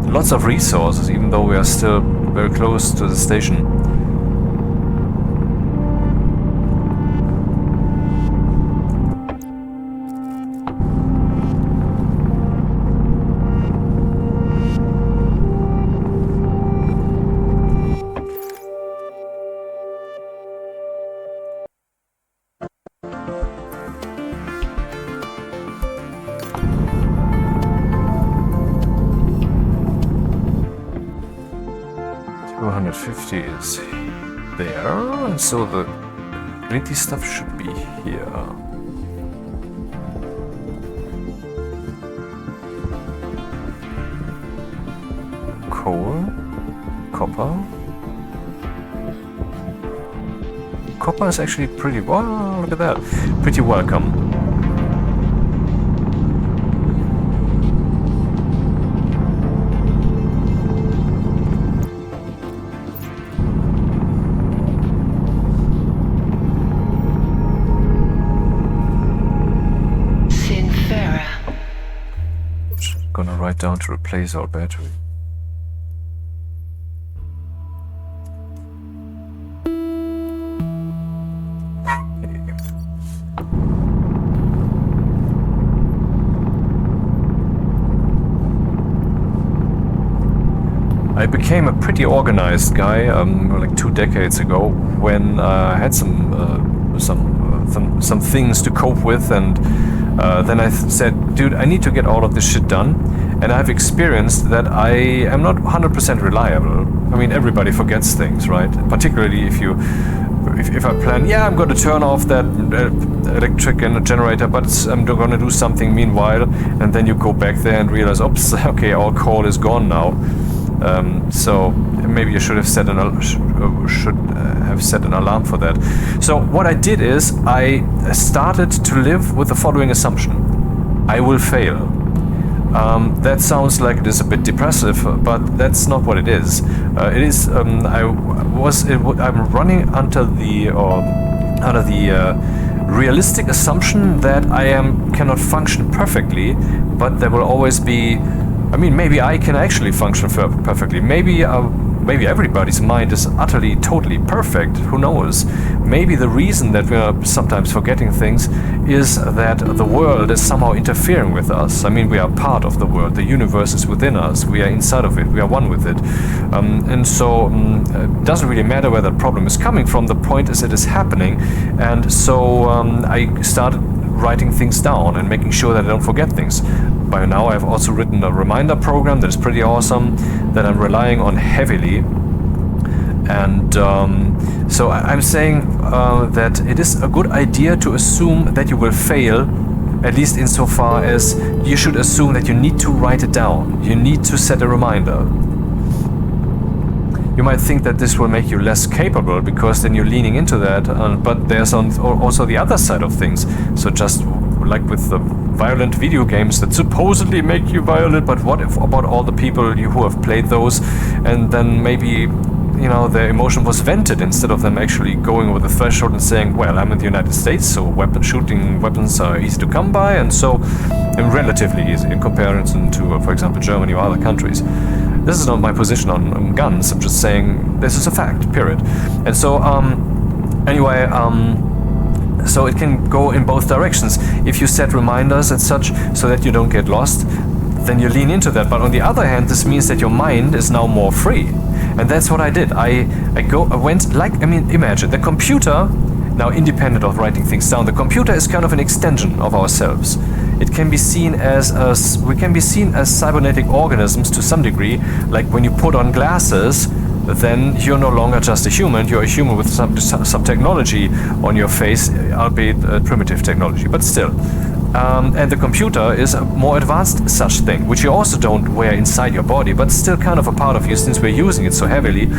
Lots of resources, even though we are still very close to the station. Is there, and so the glinty stuff should be here. Coal, copper. Copper is actually pretty, wow, look at that, pretty welcome. Write down to replace our battery. I became a pretty organized guy like 2 decades ago when I had some things to cope with, and then I said, dude, I need to get all of this shit done. And I've experienced that I am not 100% reliable. I mean, everybody forgets things, right? Particularly if I plan, yeah, I'm going to turn off that electric generator, but I'm going to do something meanwhile, and then you go back there and realize, oops, okay, all coal is gone now. So maybe you should have set an alarm for that. So what I did is I started to live with the following assumption: I will fail. That sounds like it is a bit depressive, but that's not what it is. It is. I'm running under the realistic assumption that I cannot function perfectly, but there will always be I mean, maybe I can actually function perfectly. Maybe everybody's mind is utterly, totally perfect. Who knows? Maybe the reason that we are sometimes forgetting things is that the world is somehow interfering with us. I mean, we are part of the world. The universe is within us. We are inside of it. We are one with it. And so it doesn't really matter where that problem is coming from. The point is it is happening. And so I started writing things down and making sure that I don't forget things. By now I've also written a reminder program that is pretty awesome, that I'm relying on heavily. And so I'm saying that it is a good idea to assume that you will fail, at least insofar as you should assume that you need to write it down. You need to set a reminder. You might think that this will make you less capable because then you're leaning into that, but there's also the other side of things. So just like with the violent video games that supposedly make you violent, but what if about all the people who have played those and then maybe, you know, their emotion was vented instead of them actually going over the threshold and saying, well, I'm in the United States, so shooting weapons are easy to come by, and so relatively easy in comparison to, for example, Germany or other countries. This is not my position on guns. I'm just saying this is a fact, period. And so, anyway, so it can go in both directions. If you set reminders and such so that you don't get lost, then you lean into that. But on the other hand, this means that your mind is now more free. And that's what I did. I went like, I mean, imagine the computer, now independent of writing things down, the computer is kind of an extension of ourselves. It can be seen as we can be seen as cybernetic organisms to some degree. Like when you put on glasses, then you're no longer just a human. You're a human with some technology on your face, albeit primitive technology, but still. And the computer is a more advanced such thing, which you also don't wear inside your body, but still kind of a part of you since we're using it so heavily.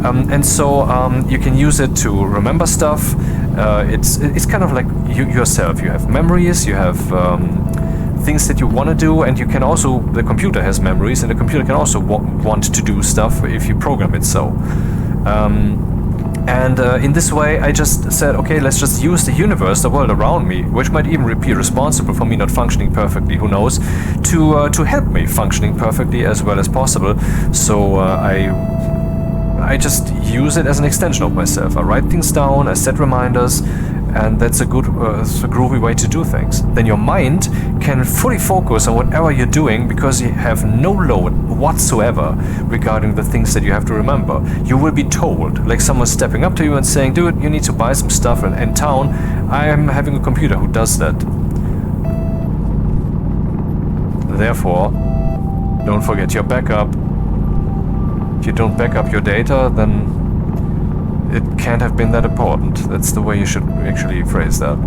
And so you can use it to remember stuff. It's kind of like yourself. You have memories, you have things that you want to do, and you can also, the computer has memories, and the computer can also want to do stuff if you program it so. And in this way, I just said, okay, let's just use the universe, the world around me, which might even be responsible for me not functioning perfectly, who knows, to help me functioning perfectly as well as possible. So I just use it as an extension of myself. I write things down, I set reminders, and that's a good, groovy way to do things. Then your mind can fully focus on whatever you're doing because you have no load whatsoever regarding the things that you have to remember. You will be told, like someone stepping up to you and saying, dude, you need to buy some stuff in town. I am having a computer who does that. Therefore, don't forget your backup. If you don't back up your data, then it can't have been that important. That's the way you should actually phrase that.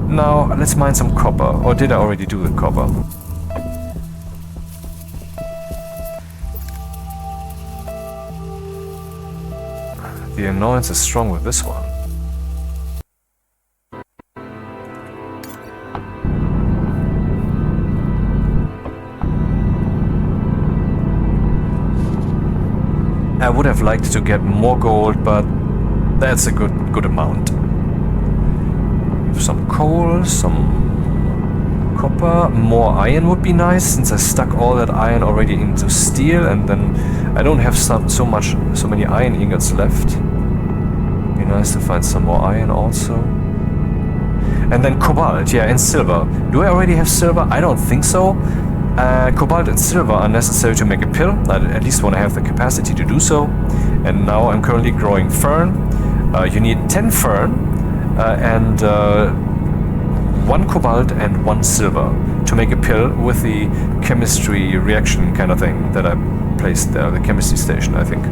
Now, let's mine some copper. Or did I already do the copper? The annoyance is strong with this one. I would have liked to get more gold, but that's a good amount. Some coal, some copper, more iron would be nice, since I stuck all that iron already into steel, and then I don't have so many iron ingots left. Be nice to find some more iron also. And then cobalt, yeah, and silver. Do I already have silver? I don't think so. Cobalt and silver are necessary to make a pill. I at least want to have the capacity to do so. And now I'm currently growing fern. You need 10 fern and 1 cobalt and 1 silver to make a pill with the chemistry reaction kind of thing that I placed there, the chemistry station, I think.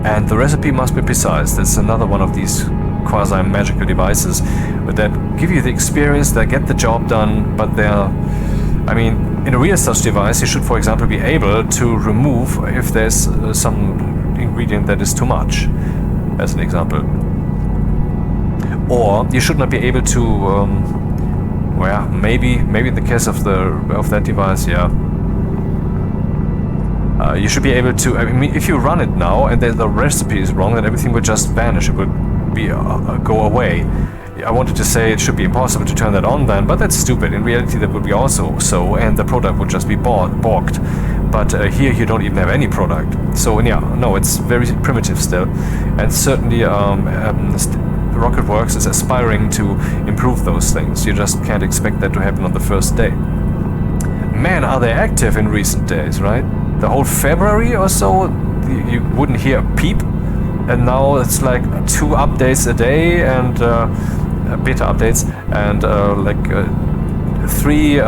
And the recipe must be precise. That's another one of these quasi-magical devices that give you the experience, that get the job done, but they're, I mean, in a real such device, you should, for example, be able to remove if there's some ingredient that is too much, as an example. Or you should not be able to, well, maybe in the case of that device, yeah. You should be able to, I mean, if you run it now and then the recipe is wrong, then everything will just vanish. It will go away. I wanted to say it should be impossible to turn that on then, but that's stupid. In reality, that would be also so, and the product would just be balked. But here you don't even have any product. So yeah, no, it's very primitive still. And certainly Rocketworks is aspiring to improve those things. You just can't expect that to happen on the first day. Man, are they active in recent days, right? The whole February or so, you wouldn't hear a peep. And now it's like 2 updates a day and beta updates and 3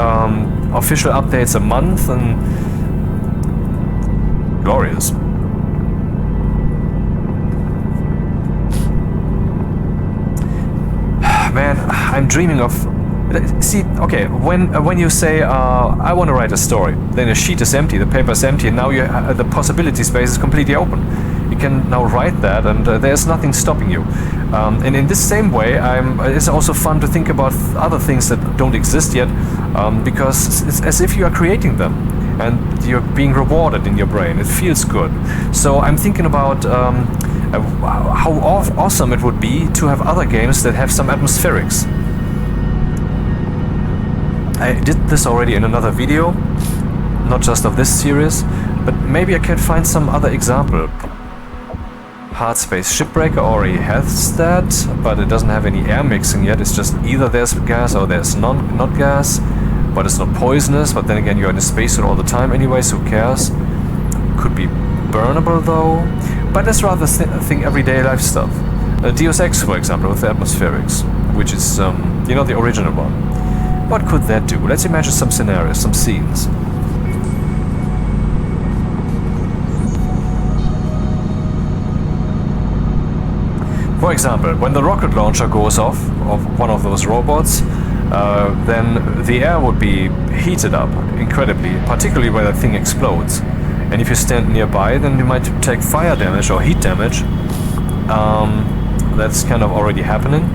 official updates a month, and glorious. Man, I'm dreaming of. See, okay, when you say I want to write a story, then a sheet is empty, the paper is empty, and now the possibility space is completely open. You can now write that, and there's nothing stopping you. And in this same way, it's also fun to think about other things that don't exist yet, because it's as if you are creating them, and you're being rewarded in your brain. It feels good. So I'm thinking about how awesome it would be to have other games that have some atmospherics. I did this already in another video, not just of this series, but maybe I can find some other example. Hard Space Shipbreaker already has that, but it doesn't have any air mixing yet. It's just either there's gas or there's not gas, but it's not poisonous. But then again, you're in a spacesuit all the time anyway, so who cares? Could be burnable though, but let's rather think everyday life stuff. Deus Ex, for example, with the atmospherics, which is the original one. What could that do? Let's imagine some scenarios, some scenes. For example, when the rocket launcher goes off of one of those robots, then the air would be heated up incredibly, particularly when that thing explodes. And if you stand nearby, then you might take fire damage or heat damage. That's kind of already happening.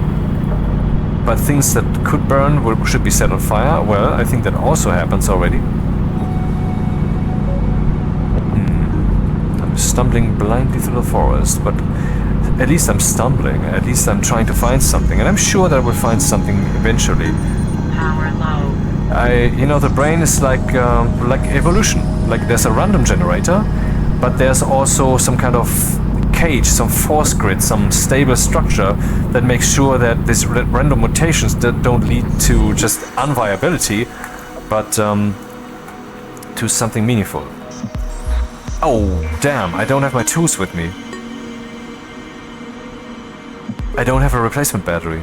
But things that could burn should be set on fire. Well, I think that also happens already. I'm stumbling blindly through the forest, but at least I'm stumbling. At least I'm trying to find something, and I'm sure that I will find something eventually. Power low. The brain is like evolution. Like there's a random generator, but there's also some kind of cage, some force grid, some stable structure that makes sure that these random mutations don't lead to just unviability, but to something meaningful. Oh, damn, I don't have my tools with me. I don't have a replacement battery.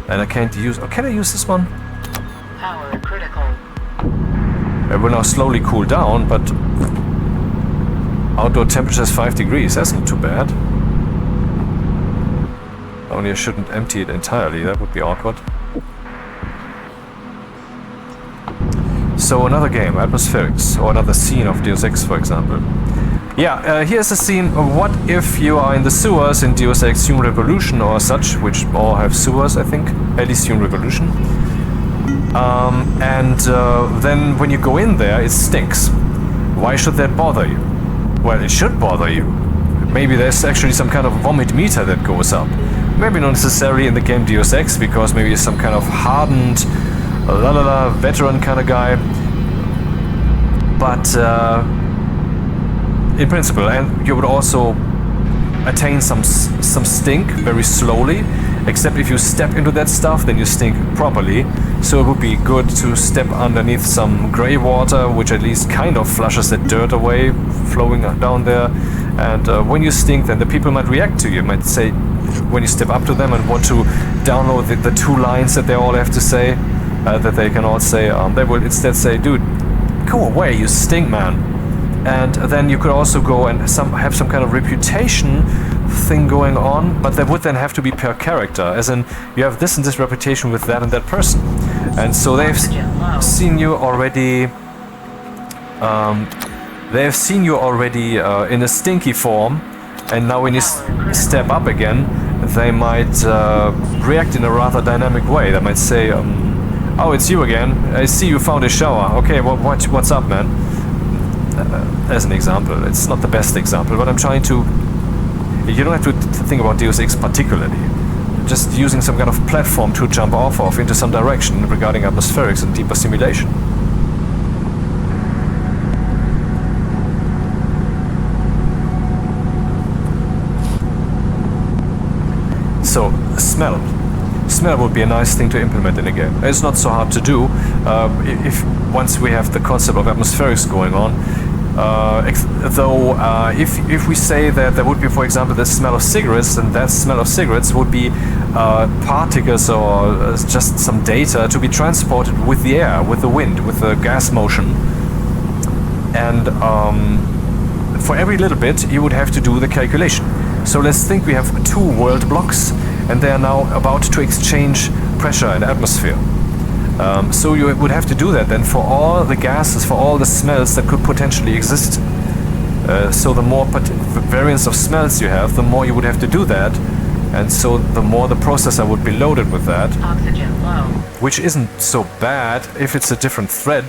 And I can't use... Oh, can I use this one? Power critical. It will now slowly cool down, but... Outdoor temperature is 5 degrees, that's not too bad. Only I shouldn't empty it entirely, that would be awkward. So another game, Atmospherics, or another scene of Deus Ex, for example. Yeah, here's a scene of what if you are in the sewers in Deus Ex Human Revolution or such, which all have sewers, I think, at least Human Revolution. Then when you go in there, it stinks. Why should that bother you? Well, it should bother you. Maybe there's actually some kind of vomit meter that goes up. Maybe not necessarily in the game Deus Ex, because maybe it's some kind of hardened, veteran kind of guy. But in principle, and you would also attain some stink very slowly. Except if you step into that stuff, then you stink properly. So it would be good to step underneath some grey water, which at least kind of flushes that dirt away, flowing down there. And when you stink, then the people might react to you. Might say, when you step up to them and want to download the 2 lines that they all have to say, that they can all say, they will instead say, dude, go away, you stink, man. And then you could also go and have some kind of reputation thing going on, but that would then have to be per character, as in you have this and this reputation with that and that person. And so they've seen you already in a stinky form, and now when you step up again, they might react in a rather dynamic way. They might say, oh, it's you again, I see you found a shower, okay, what's up, man? As an example. It's not the best example, but I'm trying to... You don't have to think about Deus Ex particularly. just using some kind of platform to jump off of into some direction regarding atmospherics and deeper simulation. So, smell. Smell would be a nice thing to implement in a game. It's not so hard to do if once we have the concept of atmospherics going on. If we say that there would be, for example, the smell of cigarettes, then that smell of cigarettes would be particles or just some data to be transported with the air, with the wind, with the gas motion. And for every little bit, you would have to do the calculation. So let's think we have two world blocks, and they are now about to exchange pressure and atmosphere. So you would have to do that then for all the gases, for all the smells that could potentially exist. So the more variance of smells you have, the more you would have to do that. And so the more the processor would be loaded with that. Oxygen low. Which isn't so bad if it's a different thread.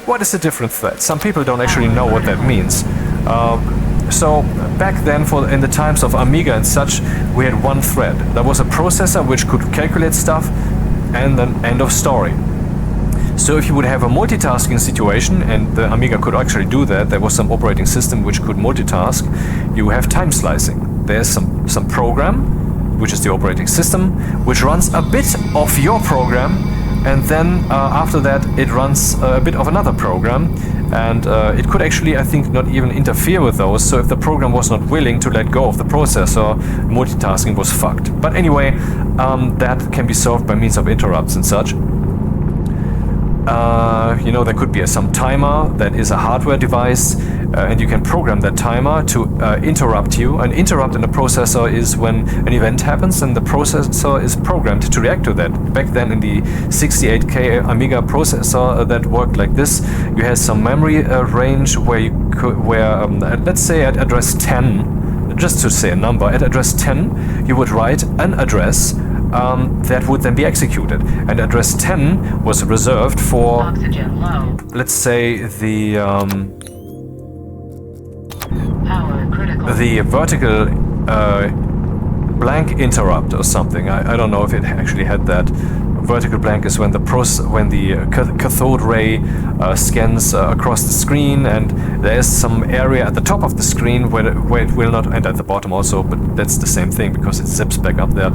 What is a different thread? Some people don't actually know what that means. So back then, in the times of Amiga and such, we had one thread. There was a processor which could calculate stuff, and then end of story. So if you would have a multitasking situation, and the Amiga could actually do that, there was some operating system which could multitask, you have time slicing. There's some program, which is the operating system, which runs a bit of your program, and then after that it runs a bit of another program, and it could actually, I think, not even interfere with those. So if the program was not willing to let go of the processor, multitasking was fucked. But anyway, that can be solved by means of interrupts and such. There could be some timer that is a hardware device, and you can program that timer to interrupt you. An interrupt in the processor is when an event happens and the processor is programmed to react to that. Back then in the 68K Amiga processor that worked like this, you had some memory range where you could, let's say at address 10, just to say a number, at address 10 you would write an address that would then be executed. And address 10 was reserved for, Oxygen low. let's say, the Power critical. vertical blank interrupt or something. I don't know if it actually had that. Vertical blank is when the cathode ray scans across the screen, and there is some area at the top of the screen where it will not, and at the bottom also, but that's the same thing because it zips back up there,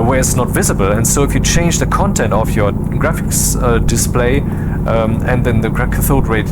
where it's not visible. And so if you change the content of your graphics display, and then the cathode ray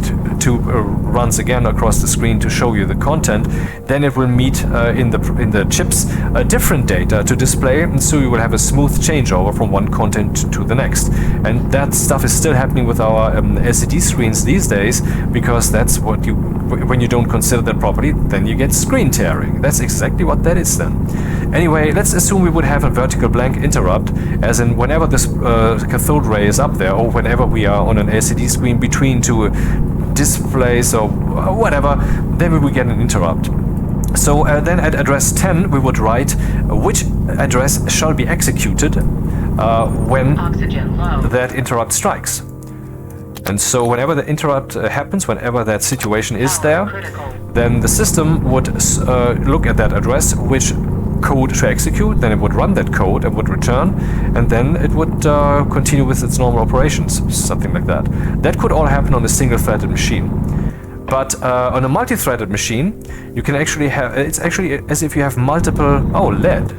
runs again across the screen to show you the content, then it will meet in the chips different data to display, and so you will have a smooth changeover from one content to the next. And that stuff is still happening with our LCD screens these days, because that's what when you don't consider that properly, then you get screen tearing. That's exactly what that is then. Anyway, let's assume we would have a vertical blank interrupt, as in whenever this cathode ray is up there, or whenever we are on an LCD screen between two displays or whatever, then we would get an interrupt. So then at address 10 we would write which address shall be executed when Oxygen low. that interrupt strikes. And so whenever the interrupt happens, whenever that situation is there, Critical. then the system would look at that address, which code to execute, then it would run that code and would return, and then it would continue with its normal operations, something like that. That could all happen on a single-threaded machine. But on a multi-threaded machine, you can actually have, it's actually as if you have multiple, lead.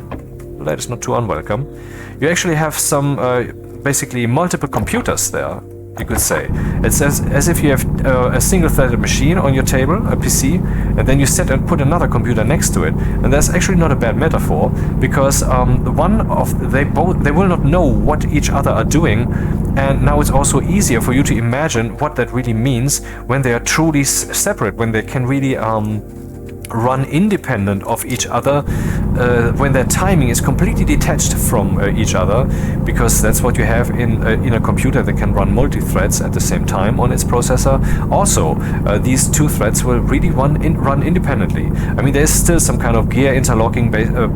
Lead is not too unwelcome. You actually have some, basically multiple computers there, you could say. It's as if you have a single-threaded machine on your table, a PC, and then you set and put another computer next to it. And that's actually not a bad metaphor, because they will not know what each other are doing, and now it's also easier for you to imagine what that really means when they are truly separate, when they can really run independent of each other, when their timing is completely detached from each other, because that's what you have in a computer that can run multi-threads at the same time on its processor. Also, these two threads will really run independently. I mean, there's still some kind of gear interlocking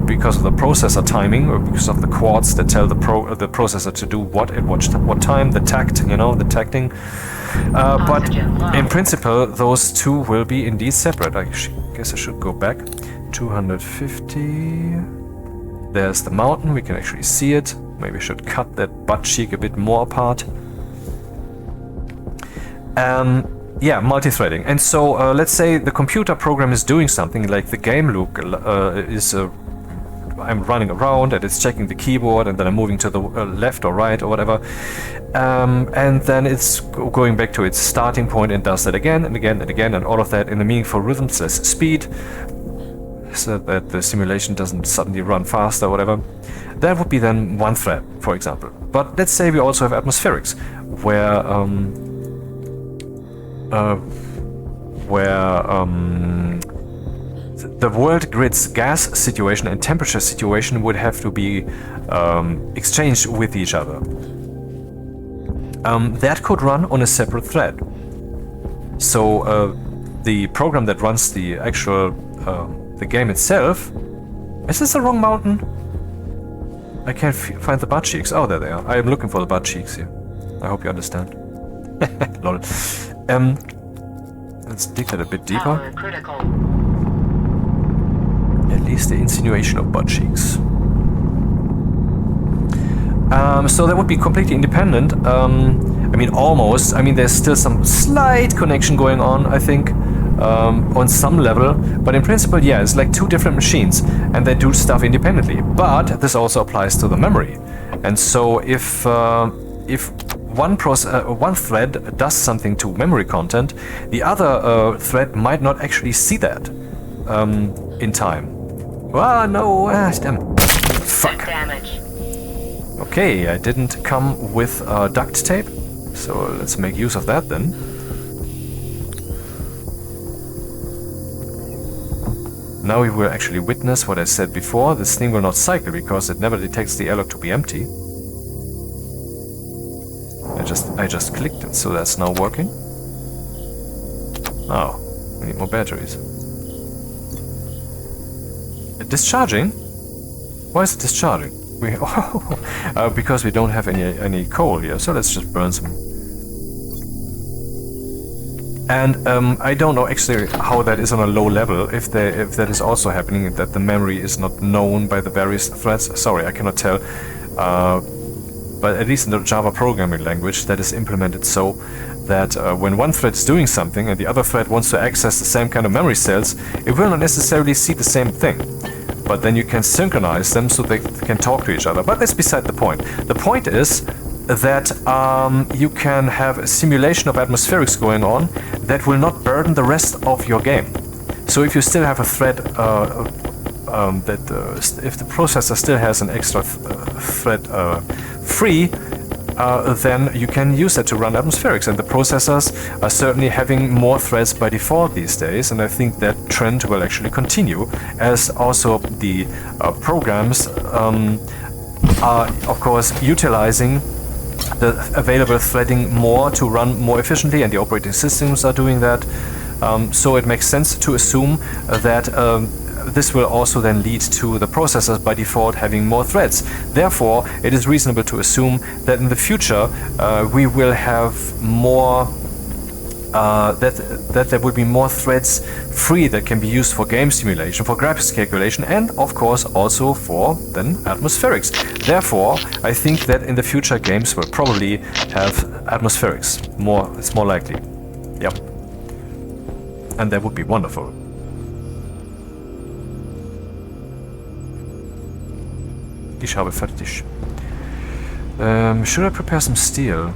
because of the processor timing, or because of the quads that tell the processor to do what at what time, the tacting. But in principle, those two will be indeed separate. I guess I should go back. 250. There's the mountain, we can actually see it. Maybe I should cut that butt cheek a bit more apart. Yeah, multi-threading. And so let's say the computer program is doing something like the game loop is I'm running around and it's checking the keyboard, and then I'm moving to the left or right or whatever, and then it's going back to its starting point and does that again and again and again, and all of that in a meaningful rhythmless speed, so that the simulation doesn't suddenly run fast or whatever. That would be then one thread, for example. But let's say we also have atmospherics, where the world grid's gas situation and temperature situation would have to be exchanged with each other. That could run on a separate thread. So the program that runs the actual the game itself. Is this the wrong mountain? I can't find the butt cheeks. Oh, there they are. I am looking for the butt cheeks here. I hope you understand. Lol. Let's dig that a bit deeper. Power critical. At least the insinuation of butt cheeks. So that would be completely independent. I mean, almost. I mean, there's still some slight connection going on, I think, on some level. But in principle, yeah, it's like two different machines, and they do stuff independently. But this also applies to the memory. And so if one thread does something to memory content, the other thread might not actually see that in time. Ah, no, damn. Fuck. Damage. Okay, I didn't come with duct tape, so let's make use of that then. Now we will actually witness what I said before. This thing will not cycle because it never detects the airlock to be empty. I just clicked it, so that's now working. Oh, we need more batteries. Discharging? Why is it discharging? Because we don't have any coal here, so let's just burn some. And I don't know actually how that is on a low level, if that is also happening, that the memory is not known by the various threads. Sorry, I cannot tell. But at least in the Java programming language, that is implemented so that when one thread is doing something and the other thread wants to access the same kind of memory cells, it will not necessarily see the same thing. But then you can synchronize them so they can talk to each other. But that's beside the point. The point is that you can have a simulation of atmospherics going on that will not burden the rest of your game. So if you still have a thread if the processor still has an extra thread free, then you can use that to run atmospherics, and the processors are certainly having more threads by default these days, and I think that trend will actually continue as also the programs are of course utilizing the available threading more to run more efficiently, and the operating systems are doing that. So it makes sense to assume that this will also then lead to the processors by default having more threads. Therefore, it is reasonable to assume that in the future we will have more that there will be more threads free that can be used for game simulation, for graphics calculation, and of course also for then atmospherics. Therefore, I think that in the future games will probably have atmospherics. It's more likely. Yep. And that would be wonderful. Ich habe fertig. Should I prepare some steel?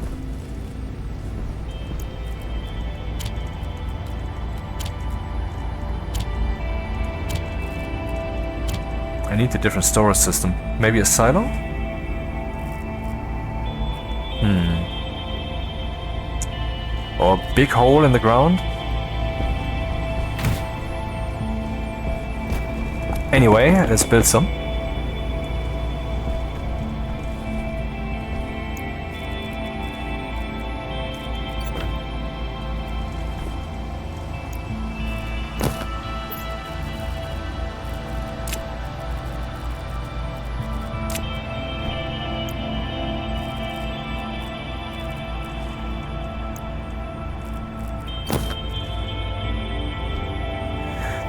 I need a different storage system. Maybe a silo? Or a big hole in the ground? Anyway, let's build some.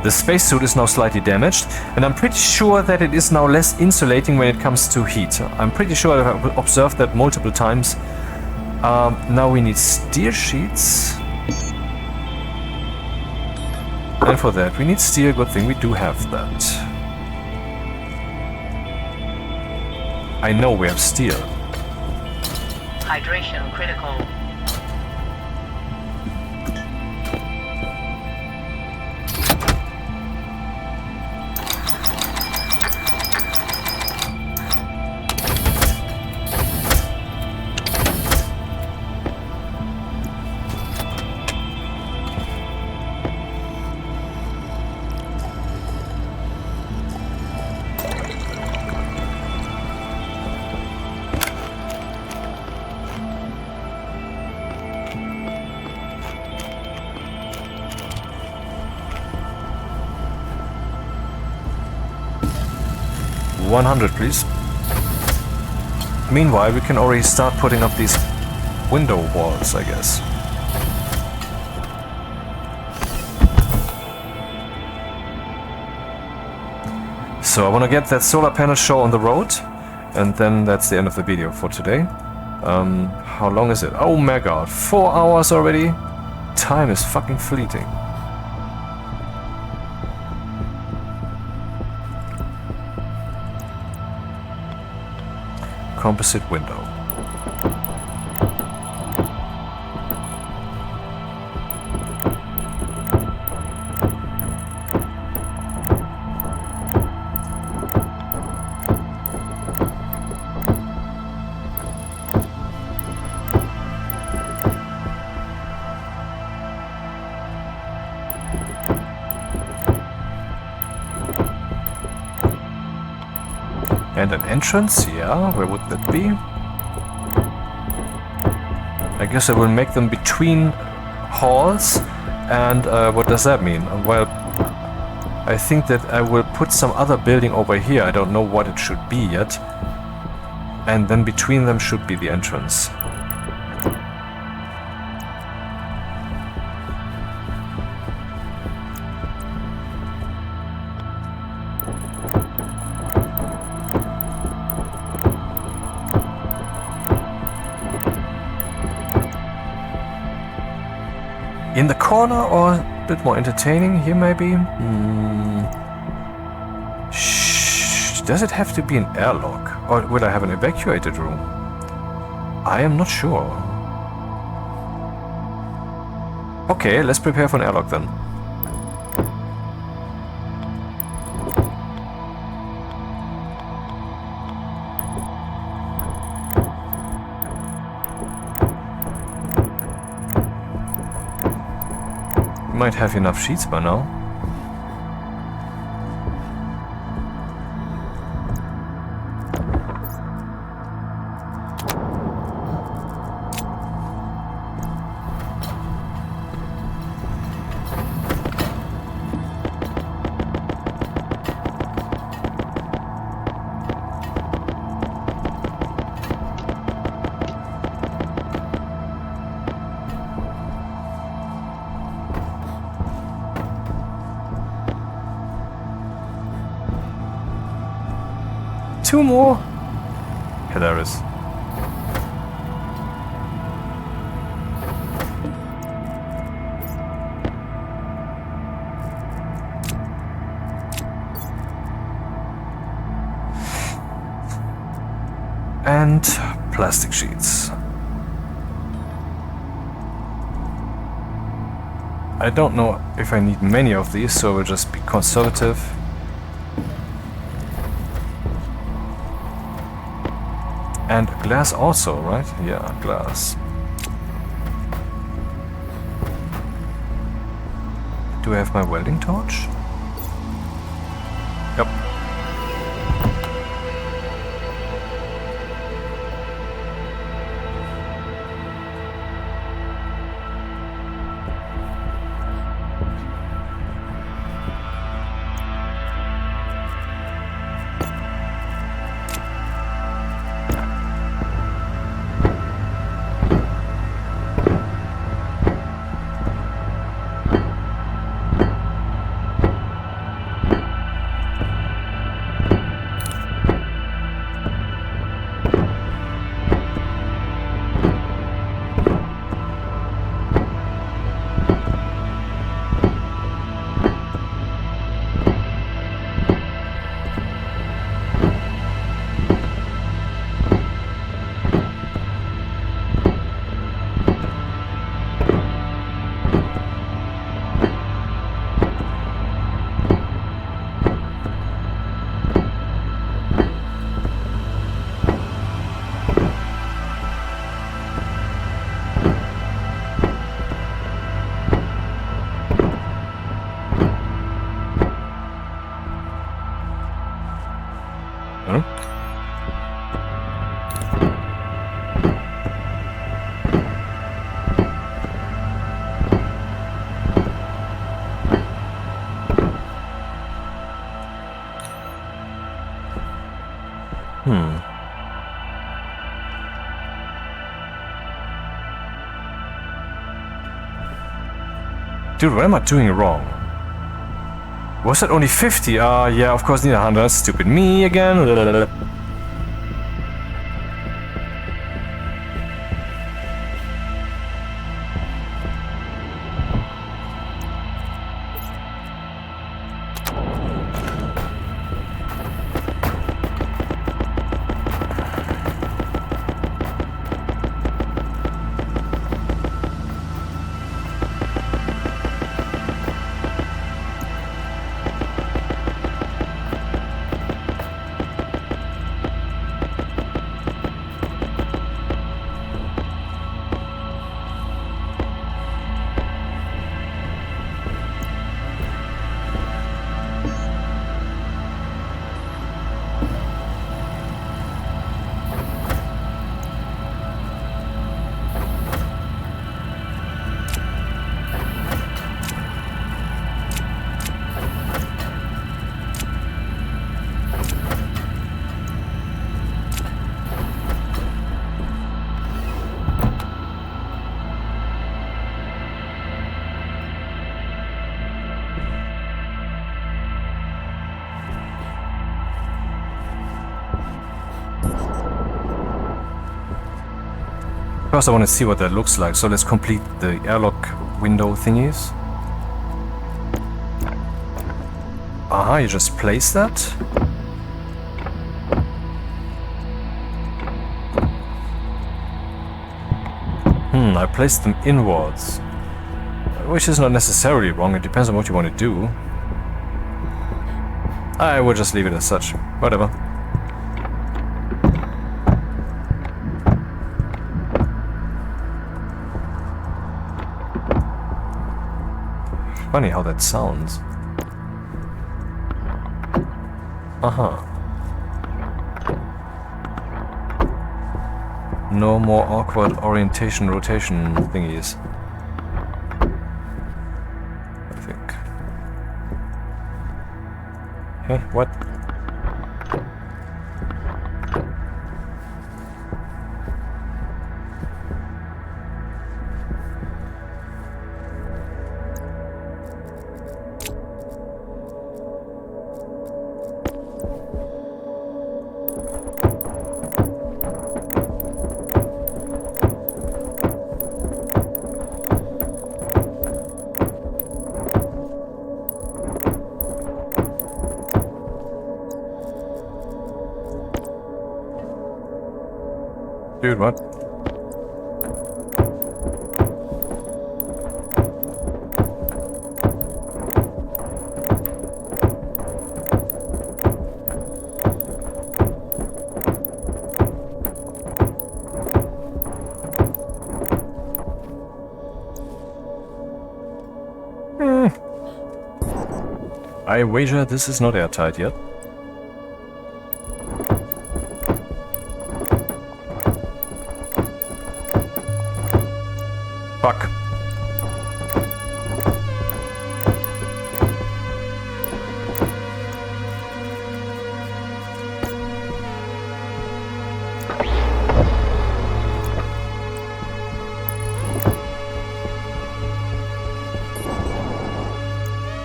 The The spacesuit is now slightly damaged, and I'm pretty sure that it is now less insulating when it comes to heat. I'm pretty sure I've observed that multiple times. Now we need steel sheets. And for that we need steel. Good thing we do have that. I know we have steel. Hydration critical. $100, please. Meanwhile, we can already start putting up these window walls, I guess. So I want to get that solar panel show on the road, and then that's the end of the video for today. How long is it? Oh my god, 4 hours already? Time is fucking fleeting. Composite window. And an entrance, yeah, where would that be? I guess I will make them between halls, and what does that mean? Well, I think that I will put some other building over here, I don't know what it should be yet, and then between them should be the entrance. In the corner, or a bit more entertaining here maybe? Shh. Does it have to be an airlock? Or will I have an evacuated room? I am not sure. Okay, let's prepare for an airlock then. Might have enough sheets by now. Two more? Hilarious. And plastic sheets. I don't know if I need many of these, so we'll just be conservative. And glass also, right? Yeah, glass. Do I have my welding torch? Yep. Huh? Dude, what am I doing wrong? Was it only 50? Yeah, of course, need 100. Stupid me again. First I want to see what that looks like, so let's complete the airlock window thingies. Aha, you just place that? I placed them inwards. Which is not necessarily wrong, it depends on what you want to do. I will just leave it as such. Whatever. Funny how that sounds. No more awkward orientation rotation thingies. I think. Hey, what? Dude, what? I wager this is not airtight yet. Fuck.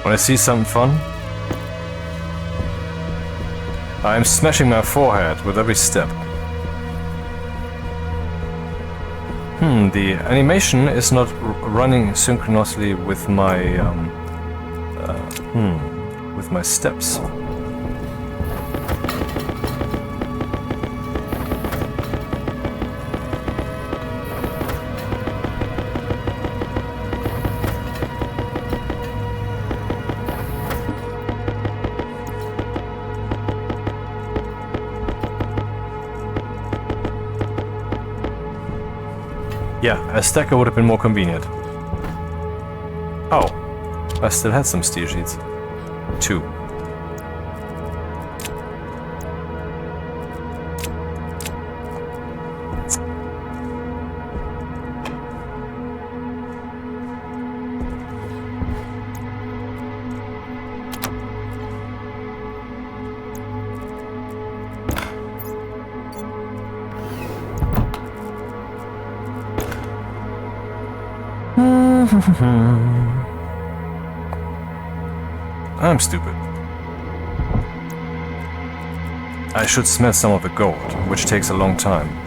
Wanna see something fun? I'm smashing my forehead with every step. The animation is not running synchronously with my steps. Yeah, a stacker would have been more convenient. Oh, I still had some steel sheets. 2. I'm stupid. I should smelt some of the gold, which takes a long time.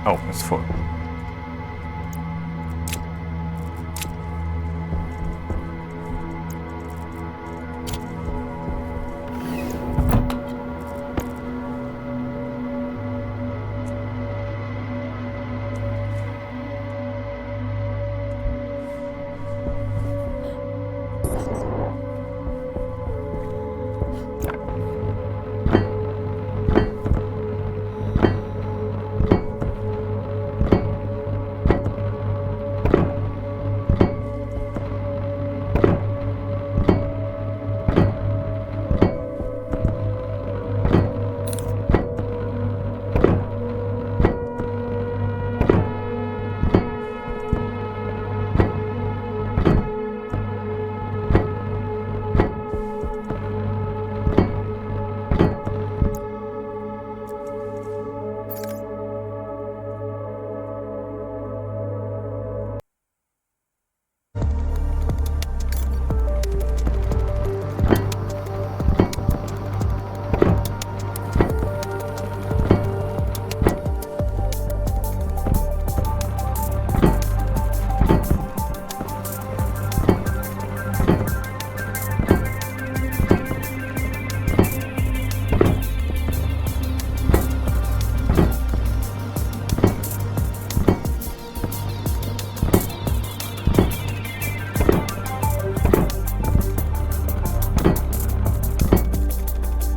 Oh, it's full.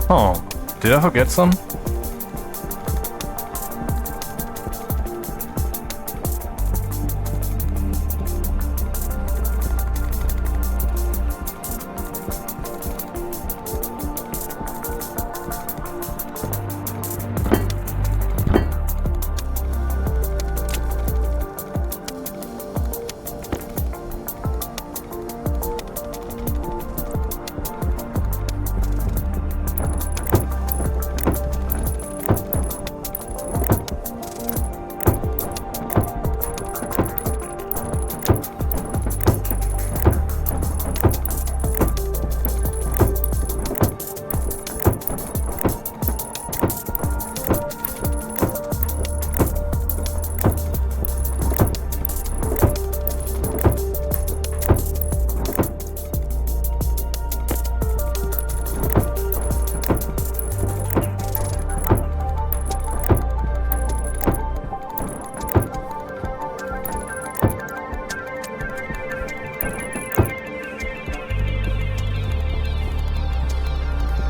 Oh, did I forget some?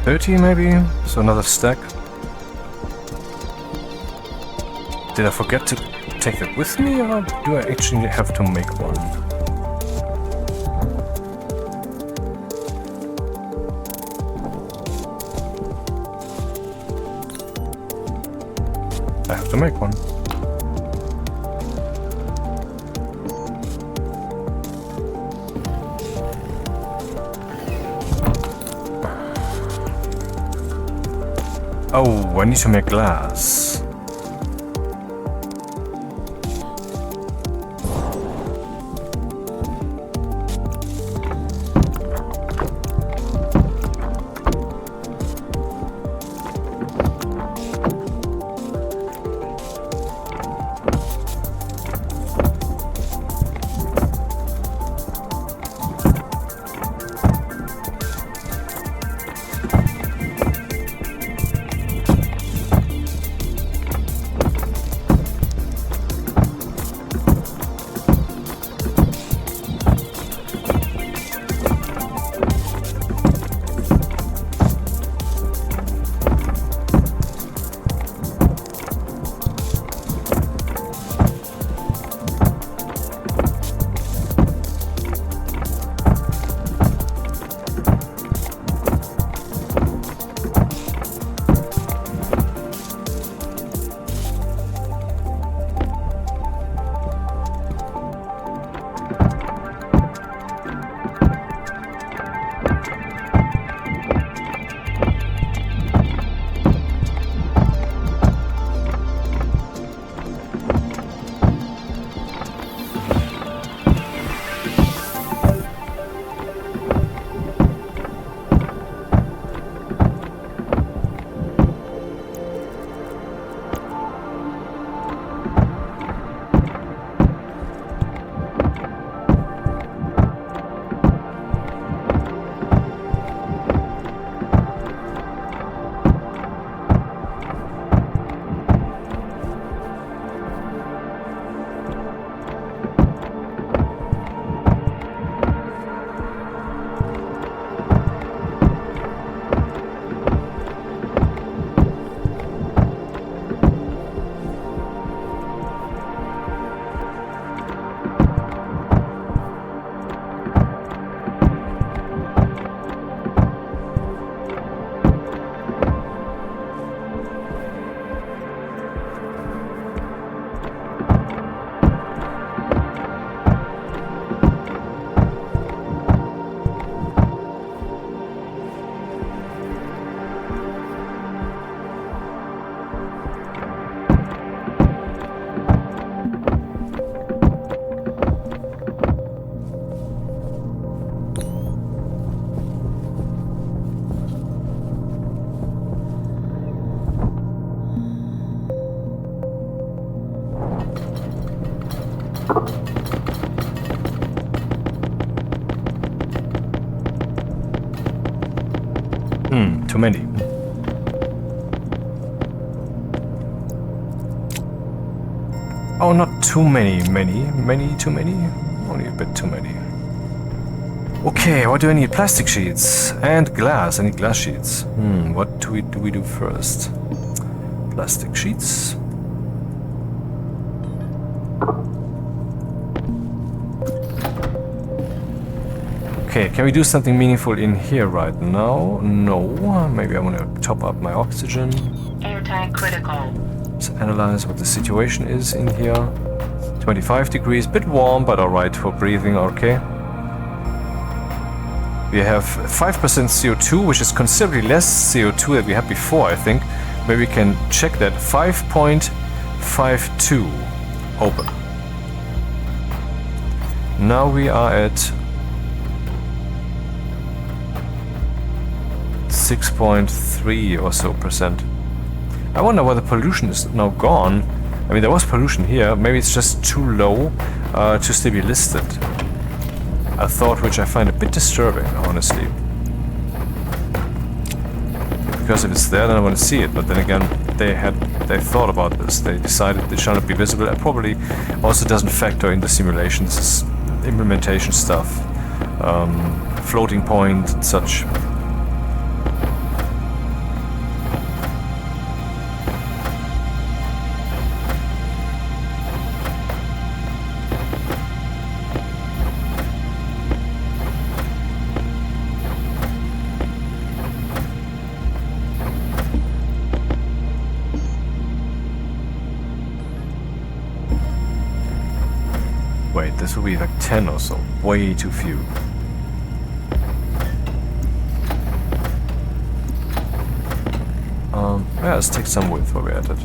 $30 maybe? So another stack. Did I forget to take that with me, or do I actually have to make one? I have to make one. Oh, I need to make glass. Too many. Oh, not too many. Too many? Only a bit too many. Okay, what do I need? Plastic sheets and glass. I need glass sheets. What do we do first? Plastic sheets. Okay, can we do something meaningful in here right now? No. Maybe I want to top up my oxygen. Air tank critical. Let's analyze what the situation is in here. 25 degrees, bit warm, but alright for breathing, okay. We have 5% CO2, which is considerably less CO2 than we had before, I think. Maybe we can check that. 5.52. Open. Now we are at 6.3 or so percent. I wonder why the pollution is now gone. I mean, there was pollution here. Maybe it's just too low to still be listed. A thought which I find a bit disturbing, honestly. Because if it's there, then I want to see it. But then again, they thought about this. They decided it shall not be visible. It probably also doesn't factor in the simulations, implementation stuff, floating point and such. Wait, this will be like 10 or so. Way too few. Yeah, let's take some width while we're at it.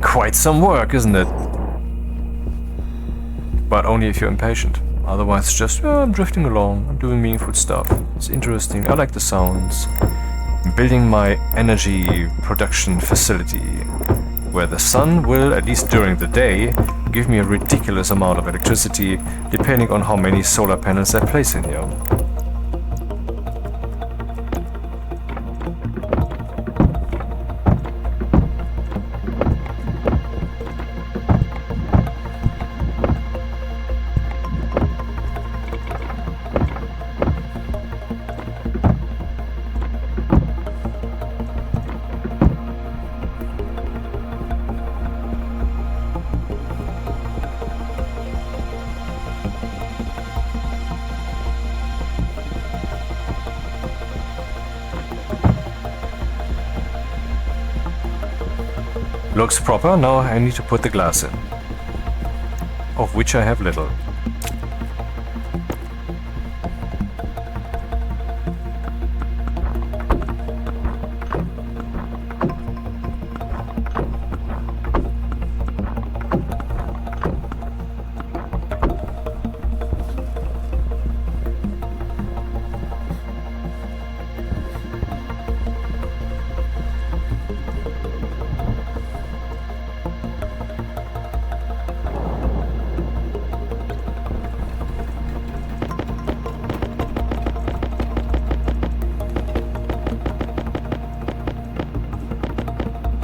Quite some work, isn't it? But only if you're impatient. Otherwise, just, I'm drifting along, I'm doing meaningful stuff. It's interesting, I like the sounds. I'm building my energy production facility, where the sun will, at least during the day, give me a ridiculous amount of electricity, depending on how many solar panels I place in here. Looks proper, now I need to put the glass in. Of which I have little.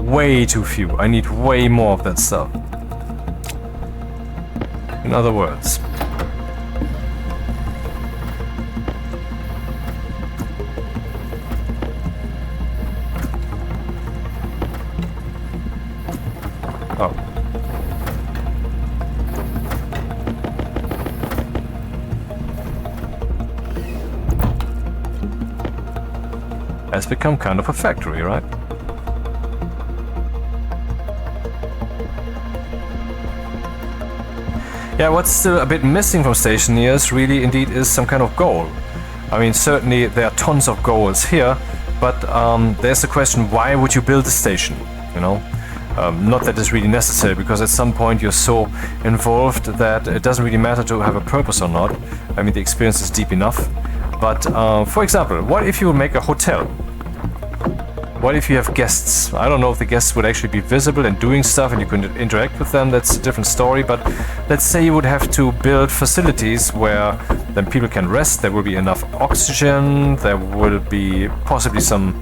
Way too few. I need way more of that stuff. In other words. Oh. Has become kind of a factory, right? Yeah, what's still a bit missing from Stationeers really indeed is some kind of goal. I mean, certainly there are tons of goals here, but there's the question, why would you build a station, you know? Not that it's really necessary, because at some point you're so involved that it doesn't really matter to have a purpose or not. I mean, the experience is deep enough. But for example, what if you make a hotel? What if you have guests? I don't know if the guests would actually be visible and doing stuff and you could interact with them, that's a different story, but let's say you would have to build facilities where then people can rest, there will be enough oxygen, there will be possibly some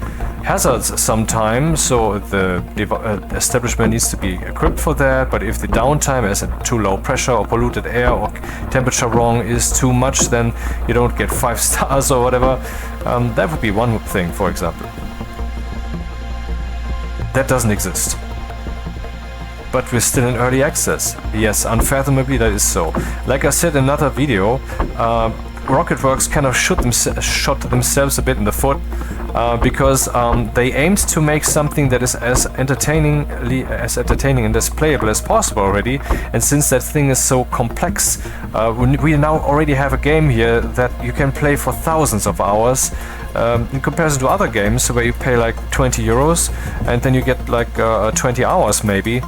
hazards sometimes, so the establishment needs to be equipped for that, but if the downtime is at too low pressure or polluted air or temperature wrong is too much, then you don't get 5 stars or whatever. That would be one thing, for example. That doesn't exist. But we're still in early access. Yes, unfathomably that is so. Like I said in another video, Rocketworks kind of shot themselves a bit in the foot because they aimed to make something that is as entertaining and as playable as possible already. And since that thing is so complex, we now already have a game here that you can play for thousands of hours. In comparison to other games where you pay like 20 euros and then you get like 20 hours maybe.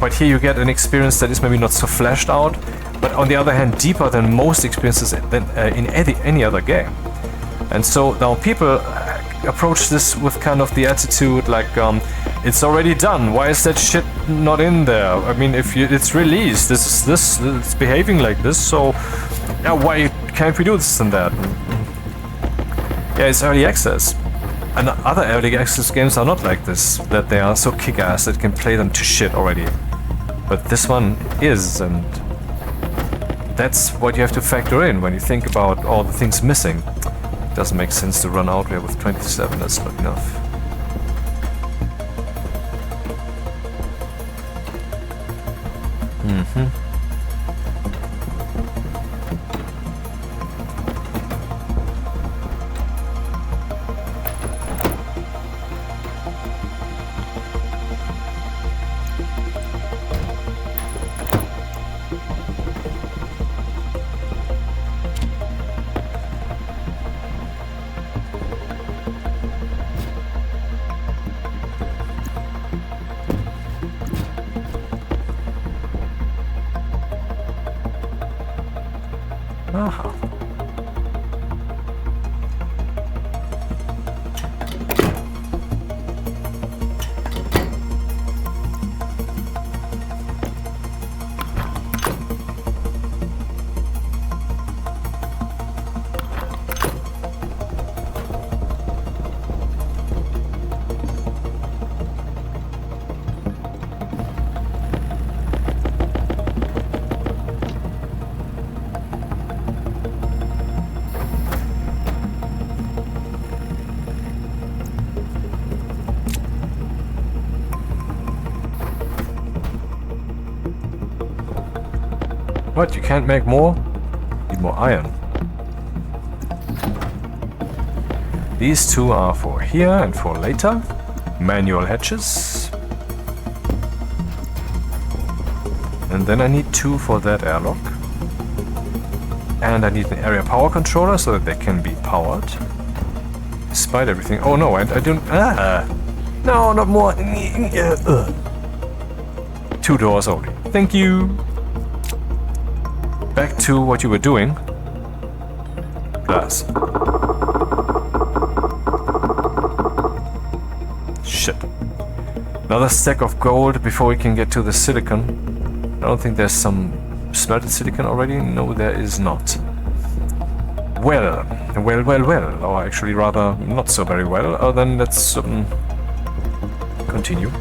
But here you get an experience that is maybe not so fleshed out, but on the other hand deeper than most experiences than in any other game. And so now people approach this with kind of the attitude like, it's already done, why is that shit not in there? I mean, if it's released, it's behaving like this, so yeah, why can't we do this and that? Yeah, it's early access. And other early access games are not like this, that they are so kick-ass that you can play them to shit already. But this one is, and that's what you have to factor in when you think about all the things missing. It doesn't make sense to run out here with 27, that's not enough. Aha. What, you can't make more? Need more iron. These two are for here and for later. Manual hatches. And then I need 2 for that airlock. And I need an area power controller so that they can be powered. Despite everything. Oh no, I don't... No, not more. 2 doors only. Thank you. Back to what you were doing. Glass. Shit. Another stack of gold before we can get to the silicon. I don't think there's some smelted silicon already. No, there is not. Well. Or actually rather not so very well. Then let's continue.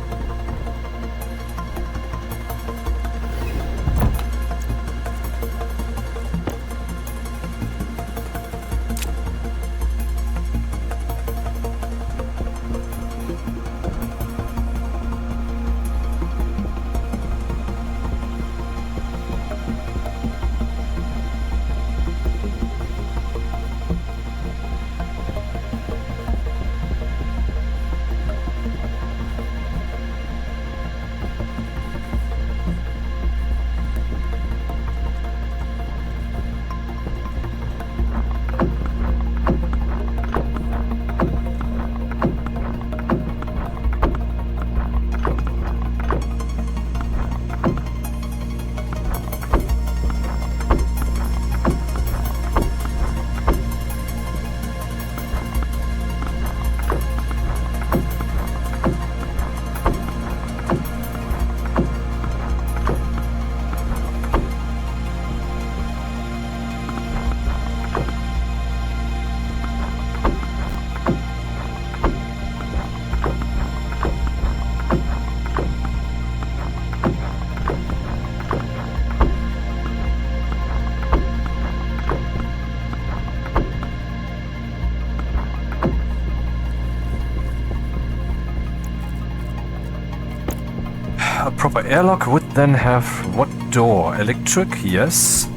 A proper airlock would then have what door? Electric, yes.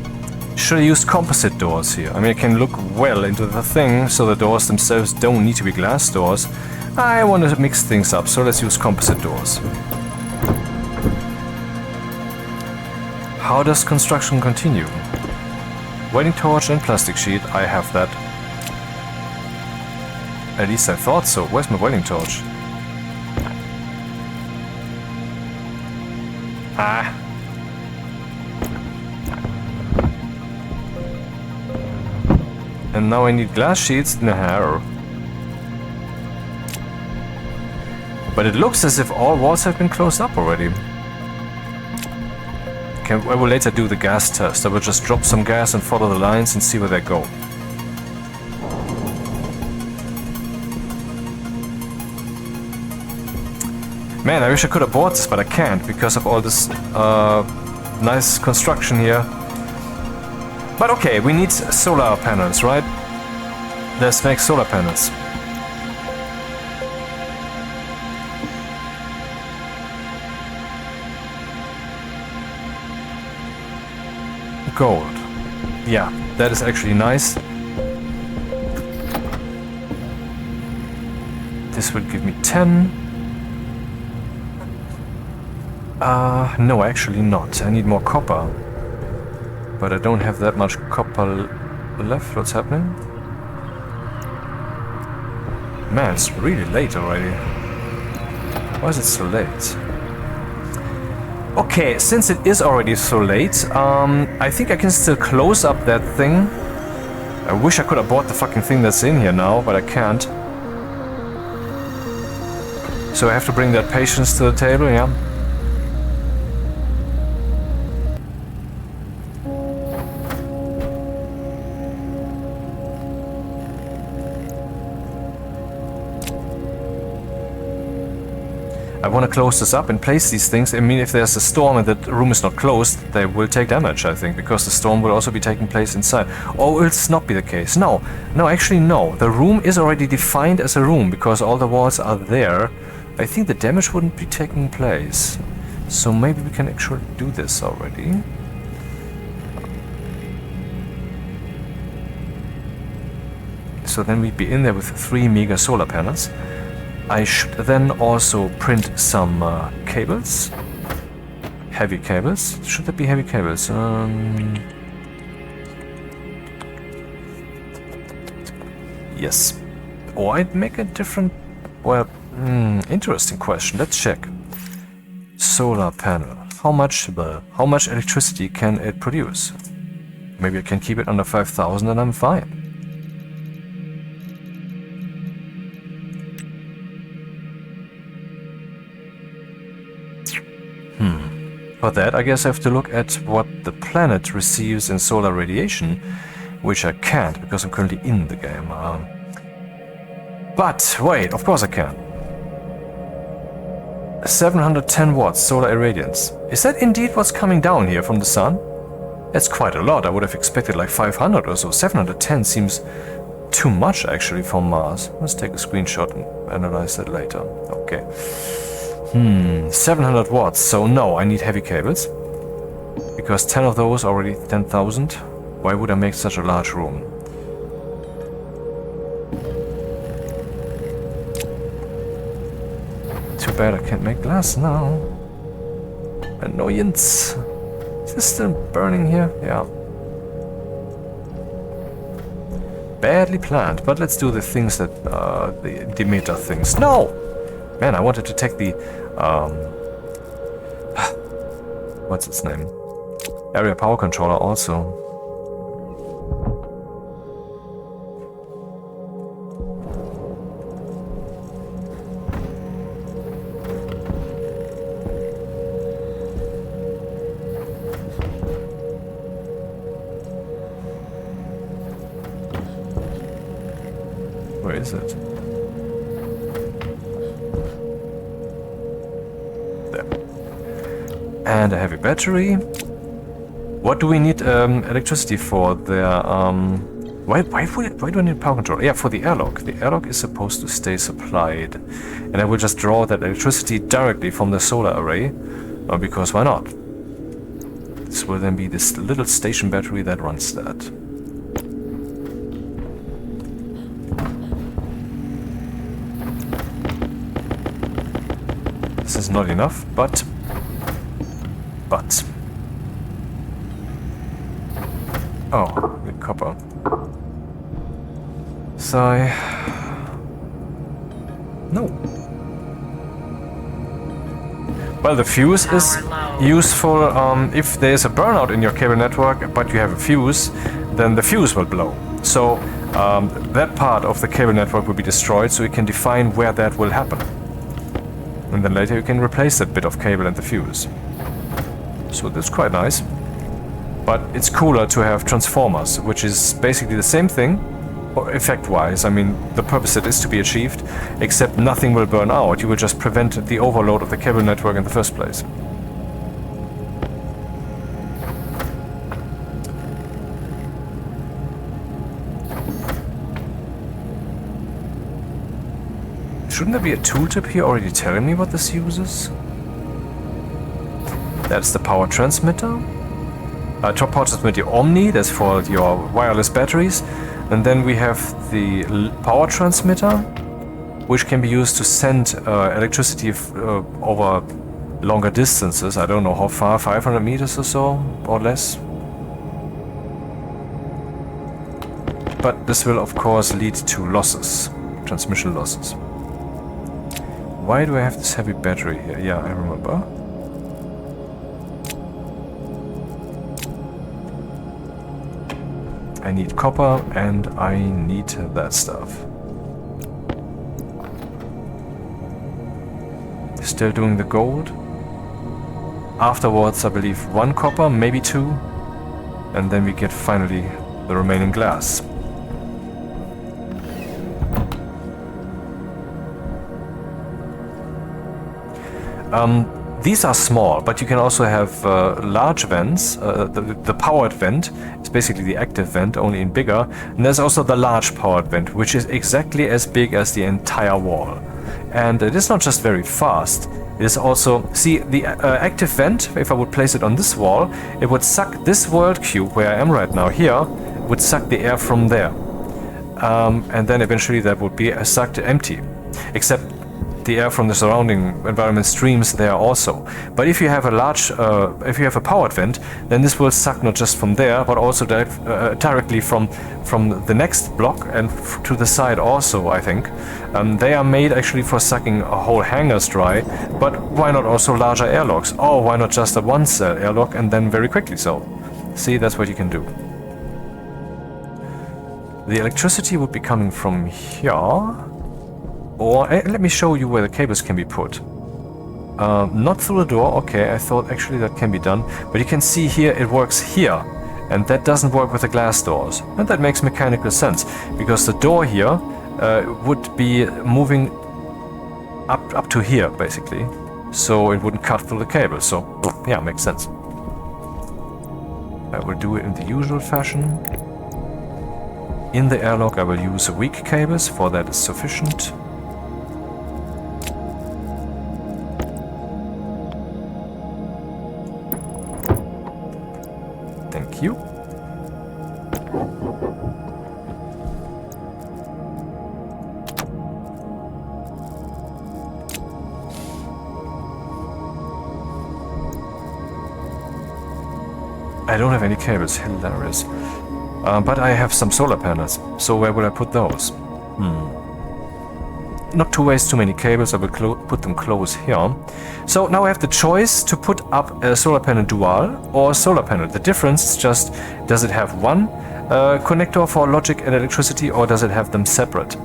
Should I use composite doors here? I mean, I can look well into the thing, so the doors themselves don't need to be glass doors. I want to mix things up, so let's use composite doors. How does construction continue? Welding torch and plastic sheet, I have that. At least I thought so. Where's my welding torch? Ah. And now I need glass sheets? No. But it looks as if all walls have been closed up already. I will later do the gas test. I will just drop some gas and follow the lines and see where they go. Man, I wish I could have bought this, but I can't because of all this nice construction here. But okay, we need solar panels, right? Let's make solar panels. Gold. Yeah, that is actually nice. This will give me 10. No, actually not. I need more copper. But I don't have that much copper left. What's happening? Man, it's really late already. Why is it so late? Okay, since it is already so late, I think I can still close up that thing. I wish I could have bought the fucking thing that's in here now, but I can't. So I have to bring that patience to the table, yeah? I want to close this up and place these things. I mean, if there's a storm and the room is not closed, they will take damage, I think, because the storm will also be taking place inside. Or will this not be the case? No, actually no. The room is already defined as a room because all the walls are there. I think the damage wouldn't be taking place. So maybe we can actually do this already. So then we'd be in there with 3 mega solar panels. I should then also print some cables. Heavy cables. Should there be heavy cables? Yes. Or I'd make a different... Well, interesting question. Let's check. Solar panel. How much electricity can it produce? Maybe I can keep it under 5,000 and I'm fine. For that, I guess I have to look at what the planet receives in solar radiation, which I can't because I'm currently in the game. But wait, of course I can. 710 watts solar irradiance. Is that indeed what's coming down here from the sun? That's quite a lot. I would have expected like 500 or so. 710 seems too much actually for Mars. Let's take a screenshot and analyze that later. Okay. 700 watts, so no, I need heavy cables. Because 10 of those are already 10,000. Why would I make such a large room? Too bad I can't make glass now. Annoyance. Is this still burning here? Yeah. Badly planned, but let's do the things that, the emitter things. No! Man, I wanted to take the, what's its name? Area power controller also. Where is it? And a heavy battery. What do we need electricity for? Why do I need power control? Yeah, for the airlock. The airlock is supposed to stay supplied. And I will just draw that electricity directly from the solar array. Because why not? This will then be this little station battery that runs that. This is not enough, but... Oh, with copper. So no. Well, the fuse is useful if there's a burnout in your cable network, but you have a fuse, then the fuse will blow. So that part of the cable network will be destroyed, so you can define where that will happen. And then later you can replace that bit of cable and the fuse. So that's quite nice. But it's cooler to have transformers, which is basically the same thing, or effect-wise. I mean, the purpose it is to be achieved, except nothing will burn out. You will just prevent the overload of the cable network in the first place. Shouldn't there be a tooltip here already telling me what this uses? That's the power transmitter. Top power transmitter Omni, that's for your wireless batteries. And then we have the power transmitter, which can be used to send electricity over longer distances. I don't know how far, 500 meters or so, or less. But this will of course lead to losses, transmission losses. Why do I have this heavy battery here? Yeah, I remember. I need copper and I need that stuff. Still doing the gold. Afterwards, I believe 1 copper, maybe 2. And then we get finally the remaining glass. These are small, but you can also have large vents. The powered vent is basically the active vent, only in bigger. And there's also the large powered vent, which is exactly as big as the entire wall. And it is not just very fast. It is also... See, the active vent, if I would place it on this wall, it would suck this world cube, where I am right now here, would suck the air from there. And then eventually that would be sucked empty. Except the air from the surrounding environment streams there also. But if you have a large, if you have a powered vent, then this will suck not just from there, but also directly from the next block and to the side also, I think. They are made actually for sucking whole hangars dry, but why not also larger airlocks? Or why not just a one-cell airlock and then very quickly so? See, that's what you can do. The electricity would be coming from here. Or let me show you where the cables can be put. Not through the door, okay, I thought actually that can be done. But you can see here it works here. And that doesn't work with the glass doors. And that makes mechanical sense. Because the door here would be moving up to here, basically. So it wouldn't cut through the cable. So, yeah, makes sense. I will do it in the usual fashion. In the airlock I will use weak cables, for that is sufficient. Thank you. I don't have any cables, hilarious. But I have some solar panels, so where will I put those? Not to waste too many cables, I will put them close here. So now I have the choice to put up a solar panel dual or a solar panel. The difference is just, does it have one connector for logic and electricity, or does it have them separate?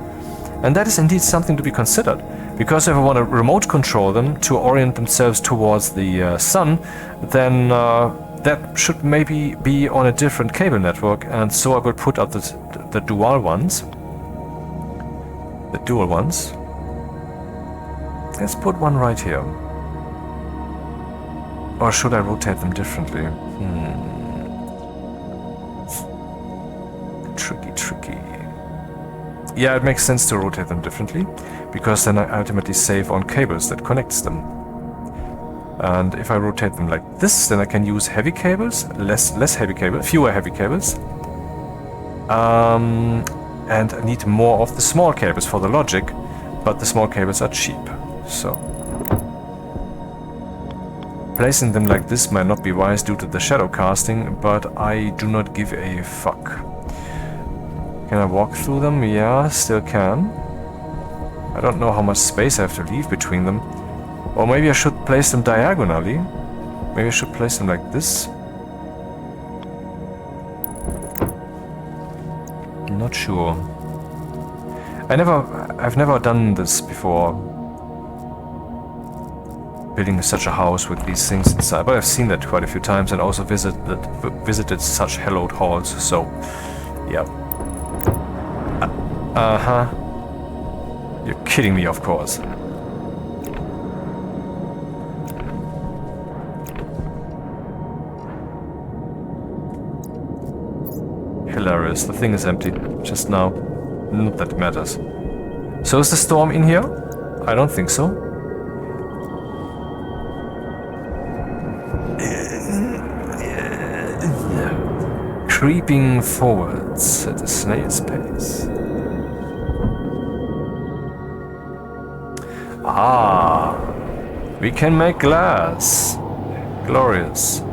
And that is indeed something to be considered, because if I want to remote control them to orient themselves towards the sun, then that should maybe be on a different cable network, and so I will put up the dual ones. The dual ones. Let's put one right here. Or should I rotate them differently? Tricky. Yeah, it makes sense to rotate them differently, because then I ultimately save on cables that connects them. And if I rotate them like this, then I can use heavy cables, less heavy cable, fewer heavy cables. And I need more of the small cables for the logic, but the small cables are cheap. So placing them like this might not be wise due to the shadow casting, but I do not give a fuck. Can I walk through them? Yeah, still can. I don't know how much space I have to leave between them. Or maybe I should place them diagonally. Maybe I should place them like this. I'm not sure. I've never done this before. Building such a house with these things inside, but I've seen that quite a few times and also visited such hallowed halls, so yeah. Uh-huh. You're kidding me, of course. Hilarious. The thing is empty just now. Not that it matters. So is the storm in here? I don't think so. Creeping forwards at a snail's pace. Ah, we can make glass. Glorious.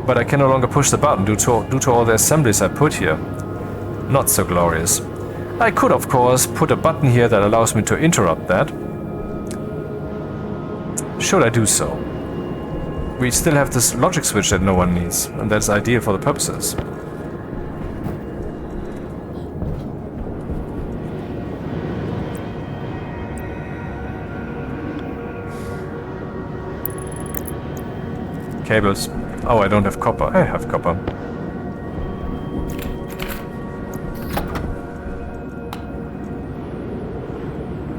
But I can no longer push the button due to all the assemblies I put here. Not so glorious. I could, of course, put a button here that allows me to interrupt that. Should I do so? We still have this logic switch that no one needs, and that's ideal for the purposes. Cables. Oh, I don't have copper. I have copper.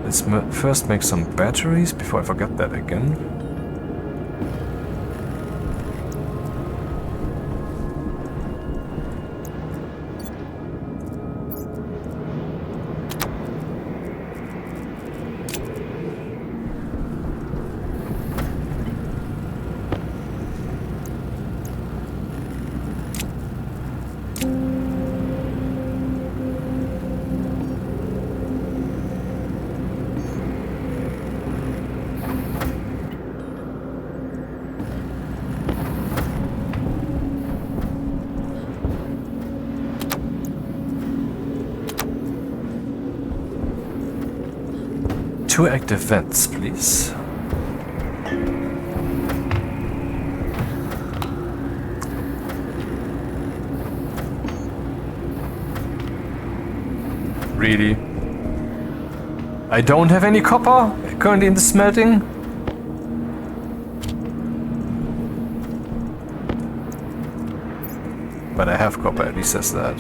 Let's first make some batteries before I forget that again. Two active vents, please. Really? I don't have any copper currently in the smelting? But I have copper, at least says that.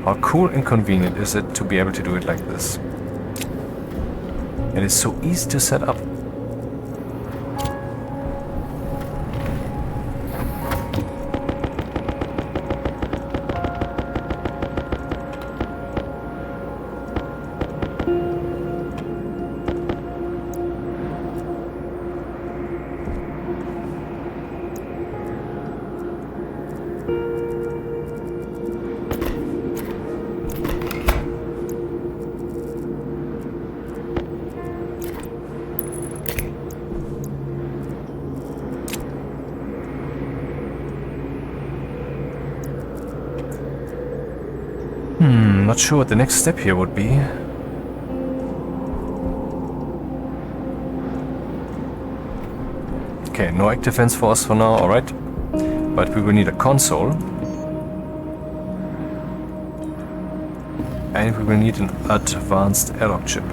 How cool and convenient is it to be able to do it like this? And it's so easy to set up. Not sure what the next step here would be. Okay, no active vents for us for now, alright. But we will need a console. And we will need an advanced airlock chip.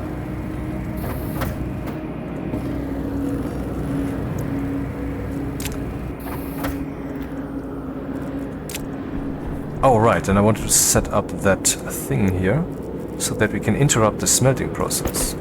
Oh right, and I wanted to set up that thing here so that we can interrupt the smelting process.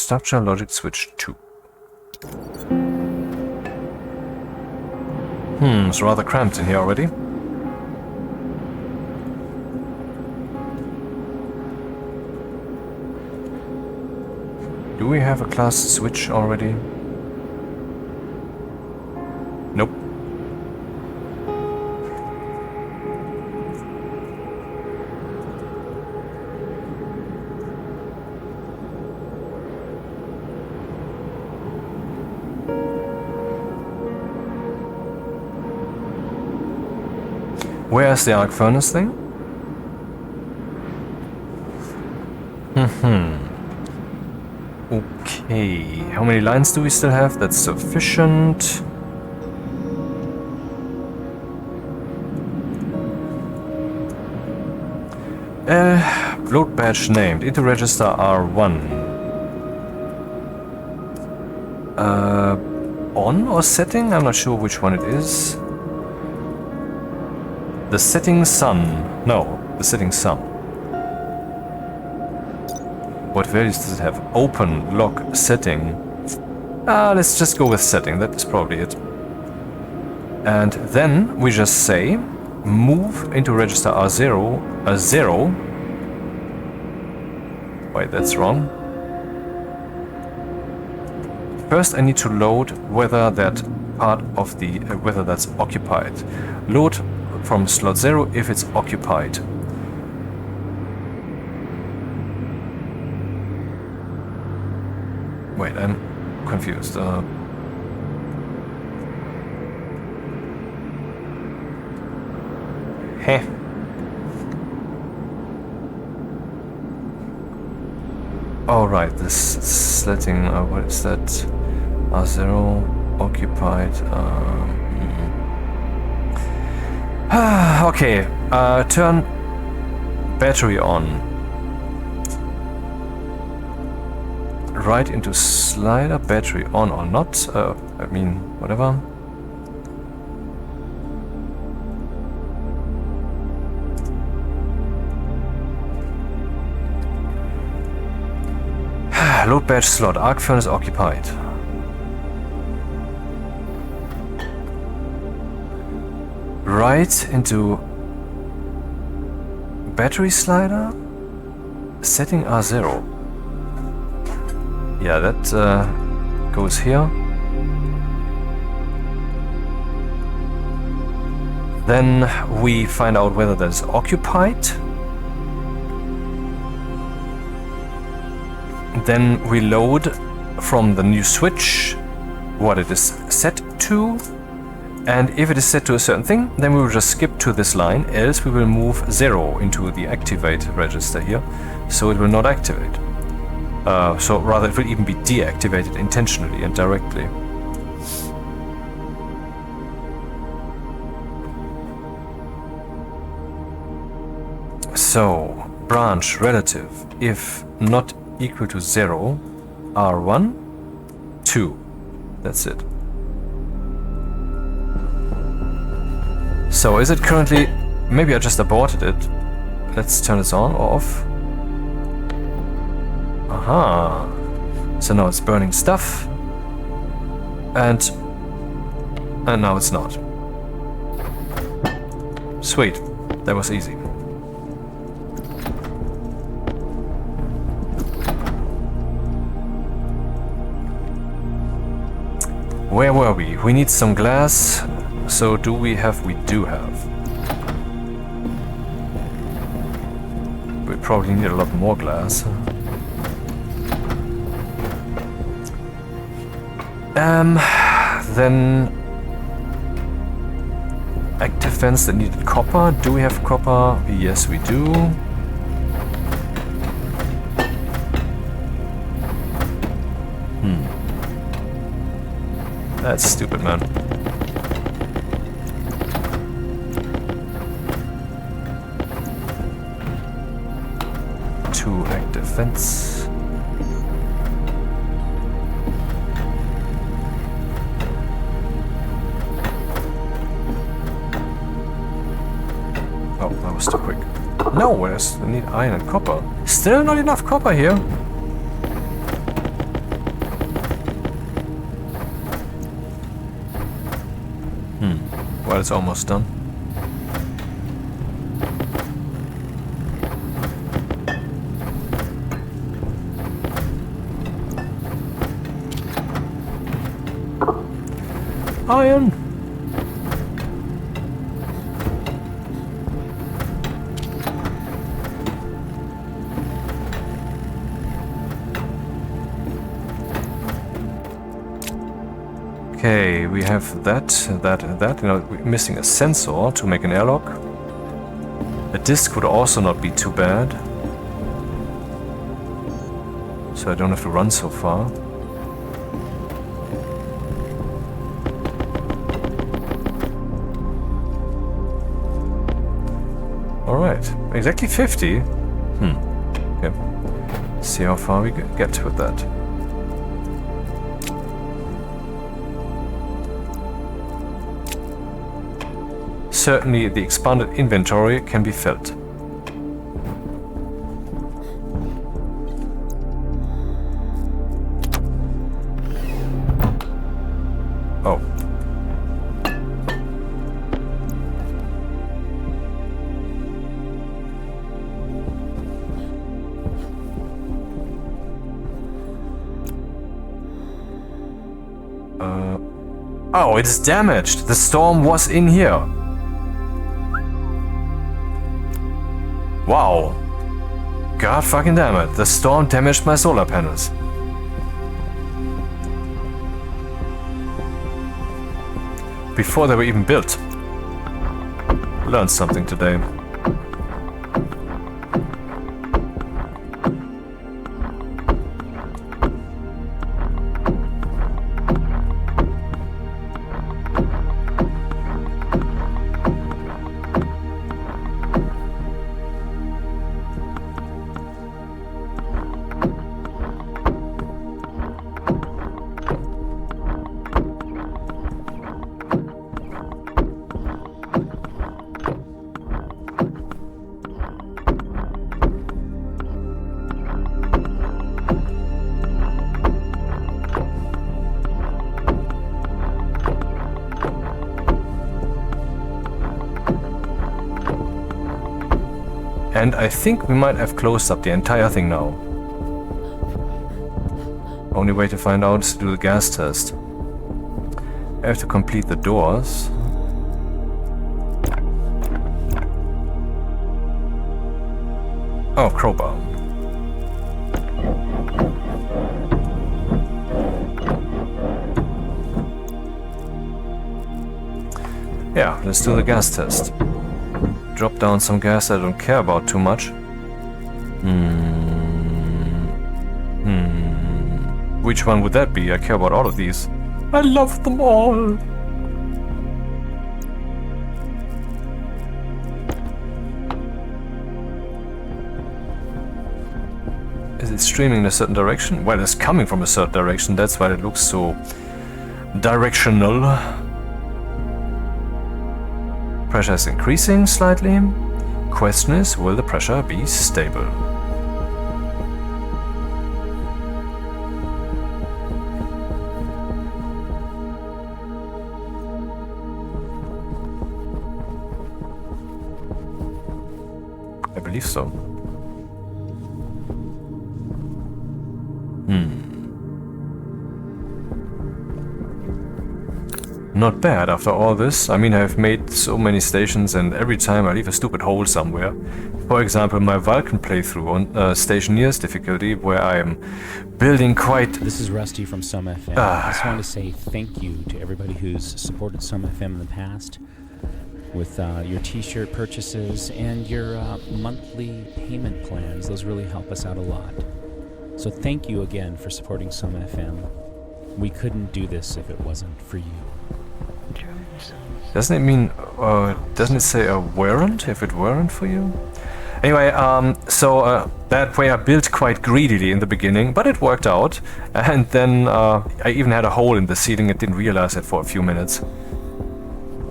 Structure logic switch 2. It's rather cramped in here already. Do we have a class switch already? Nope. Where's the arc furnace thing? Okay, how many lines do we still have? That's sufficient. Load badge named into register R1. On or setting? I'm not sure which one it is. The setting sun. No, the setting sun. What values does it have? Open, lock, setting. Let's just go with setting. That is probably it. And then we just say move into register R0 a 0. Wait, that's wrong. First I need to load whether that part of the whether that's occupied. Load from slot 0 if it's occupied. Wait, I'm confused. Heh. Oh right, this setting, what is that? R0 occupied. Okay, turn battery on. Right into slider, battery on or not. I mean, whatever. Load badge slot, arc furnace occupied. Right into battery slider, setting R0. Yeah, that goes here. Then we find out whether that's occupied. Then we load from the new switch what it is set to. And if it is set to a certain thing, then we will just skip to this line, else we will move 0 into the activate register here, so it will not activate. So rather it will even be deactivated intentionally and directly. So, branch relative, if not equal to 0, R1, 2. That's it. So is it currently... Maybe I just aborted it. Let's turn this on or off. Aha. So now it's burning stuff. And now it's not. Sweet. That was easy. Where were we? We need some glass. So do we have? We do have. We probably need a lot more glass. Then active fence that needed copper. Do we have copper? Yes, we do. That's stupid, man. Two active fence. Oh, that was too quick. No, I need iron and copper. Still not enough copper here. Well, it's almost done. Iron! Okay, we have that, and that. You know, we're missing a sensor to make an airlock. A disc would also not be too bad. So I don't have to run so far. Alright, exactly 50? Okay. See how far we get with that. Certainly the expanded inventory can be felt. Oh. Oh, it's damaged! The storm was in here! Wow! God fucking damn it, the storm damaged my solar panels. Before they were even built. Learned something today. And I think we might have closed up the entire thing now. Only way to find out is to do the gas test. I have to complete the doors. Oh, crowbar. Yeah, let's do the gas test. Drop down some gas I don't care about too much. Which one would that be? I care about all of these. I love them all! Is it streaming in a certain direction? Well, it's coming from a certain direction, that's why it looks so directional. Pressure is increasing slightly. Question is, will the pressure be stable? I believe so. Not bad after all this. I mean, I've made so many stations and every time I leave a stupid hole somewhere. For example, my Vulcan playthrough on Stationeers difficulty, where I'm building quite... This is Rusty from Some FM. I just want to say thank you to everybody who's supported Some FM in the past with your t-shirt purchases and your monthly payment plans. Those really help us out a lot. So thank you again for supporting Some FM. We couldn't do this if it wasn't for you. Doesn't it mean, doesn't it say a warrant if it weren't for you? Anyway, that way I built quite greedily in the beginning, but it worked out. And then I even had a hole in the ceiling and didn't realize it for a few minutes.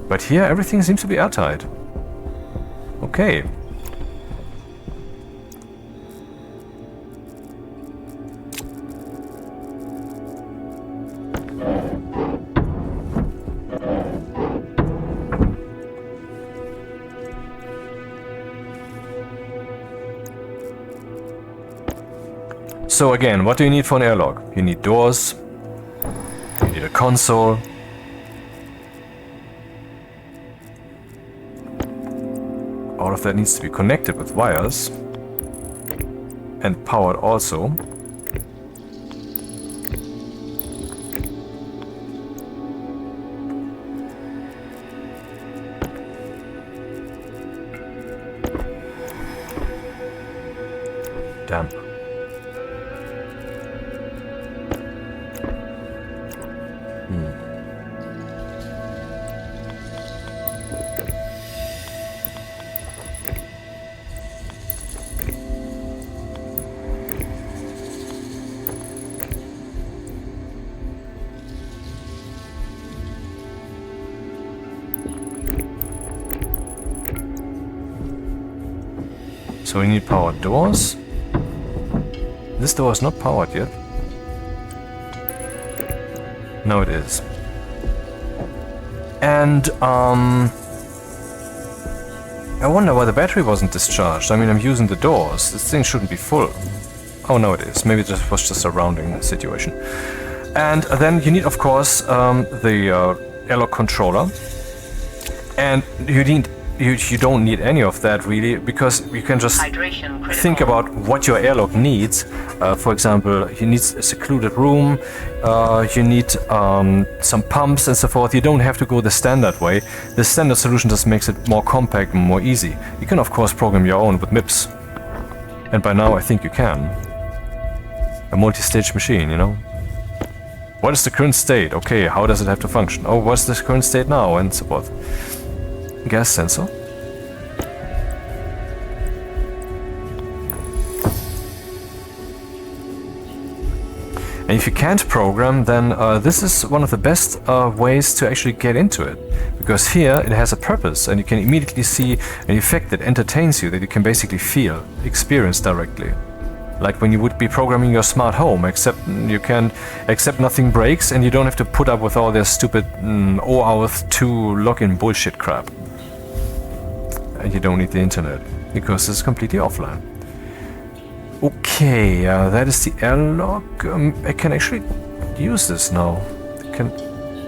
But here everything seems to be airtight. Okay. So again, what do you need for an airlock? You need doors, you need a console, all of that needs to be connected with wires and powered also. Damn. So we need powered doors. This door is not powered yet. No, it is. And, I wonder why the battery wasn't discharged. I mean, I'm using the doors. This thing shouldn't be full. Oh, no, it is. Maybe it was just a rounding situation. And then you need, of course, the airlock controller. And you don't need any of that really, because you can just think about what your airlock needs. For example, you need a secluded room, you need some pumps and so forth. You don't have to go the standard way. The standard solution just makes it more compact and more easy. You can of course program your own with MIPS. And by now I think you can. A multi-stage machine, you know. What is the current state? Okay, how does it have to function? Oh, what's the current state now? And so forth. Gas sensor. And if you can't program, then this is one of the best ways to actually get into it. Because here it has a purpose and you can immediately see an effect that entertains you, that you can basically feel, experience directly. Like when you would be programming your smart home, except nothing breaks and you don't have to put up with all this stupid OAuth 2 login bullshit crap. And you don't need the internet, because it's completely offline. Okay, that is the airlock. I can actually use this now.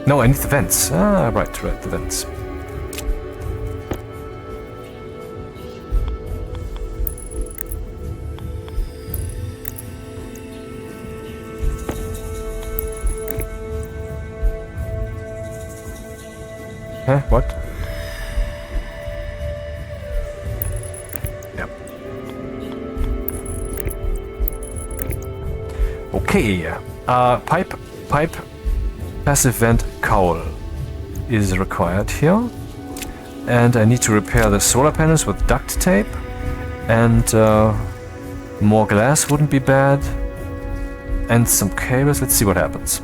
No, I need the vents. Ah, right, the vents. Huh? What? Yep. Okay. Pipe passive vent cowl is required here. And I need to repair the solar panels with duct tape. And more glass wouldn't be bad. And some cables. Let's see what happens.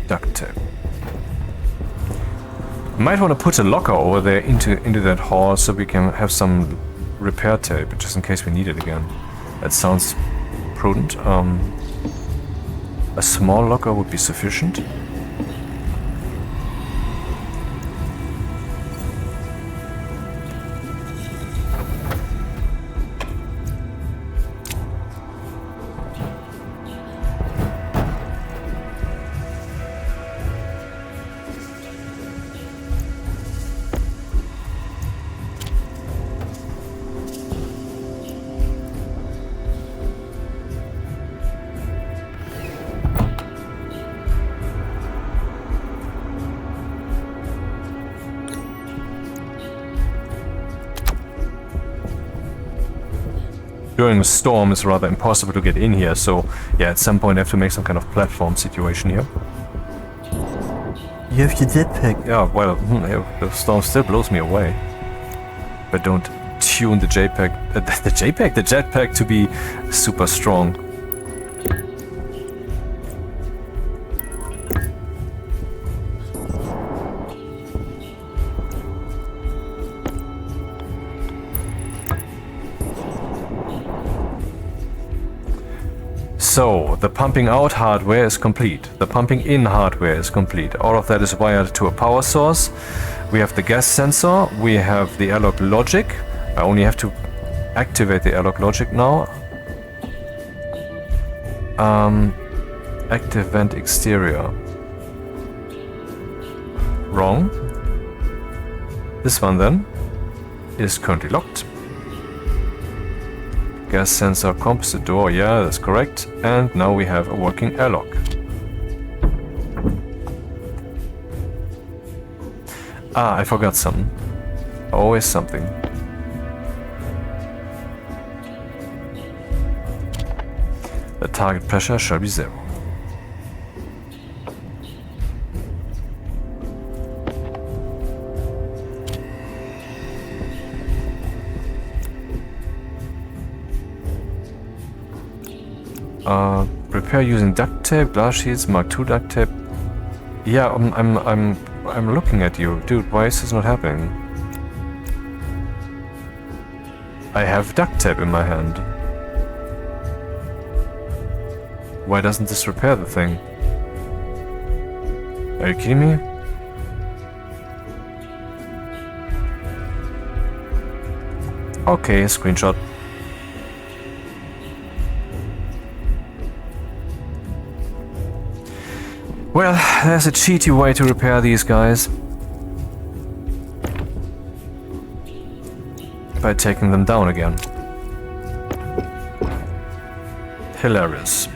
Duct tape. Might want to put a locker over there into that hall so we can have some repair tape, just in case we need it again. That sounds prudent. A small locker would be sufficient. during a storm it's rather impossible to get in here, so yeah, at some point I have to make some kind of platform situation here. You have your jetpack. Yeah, well, the storm still blows me away. But don't tune the the jetpack to be super strong. So, the pumping out hardware is complete. The pumping in hardware is complete. All of that is wired to a power source. We have the gas sensor. We have the airlock logic. I only have to activate the airlock logic now. Active vent exterior. Wrong. This one then is currently locked. Gas sensor composite door, yeah, that's correct. And now we have a working airlock. Ah, I forgot something. Always something. The target pressure shall be 0. Repair using duct tape, glass sheets, Mark II duct tape. Yeah, I'm looking at you, dude. Why is this not happening? I have duct tape in my hand. Why doesn't this repair the thing? Are you kidding me? Okay, screenshot. Well, there's a cheaty way to repair these guys. By taking them down again. Hilarious.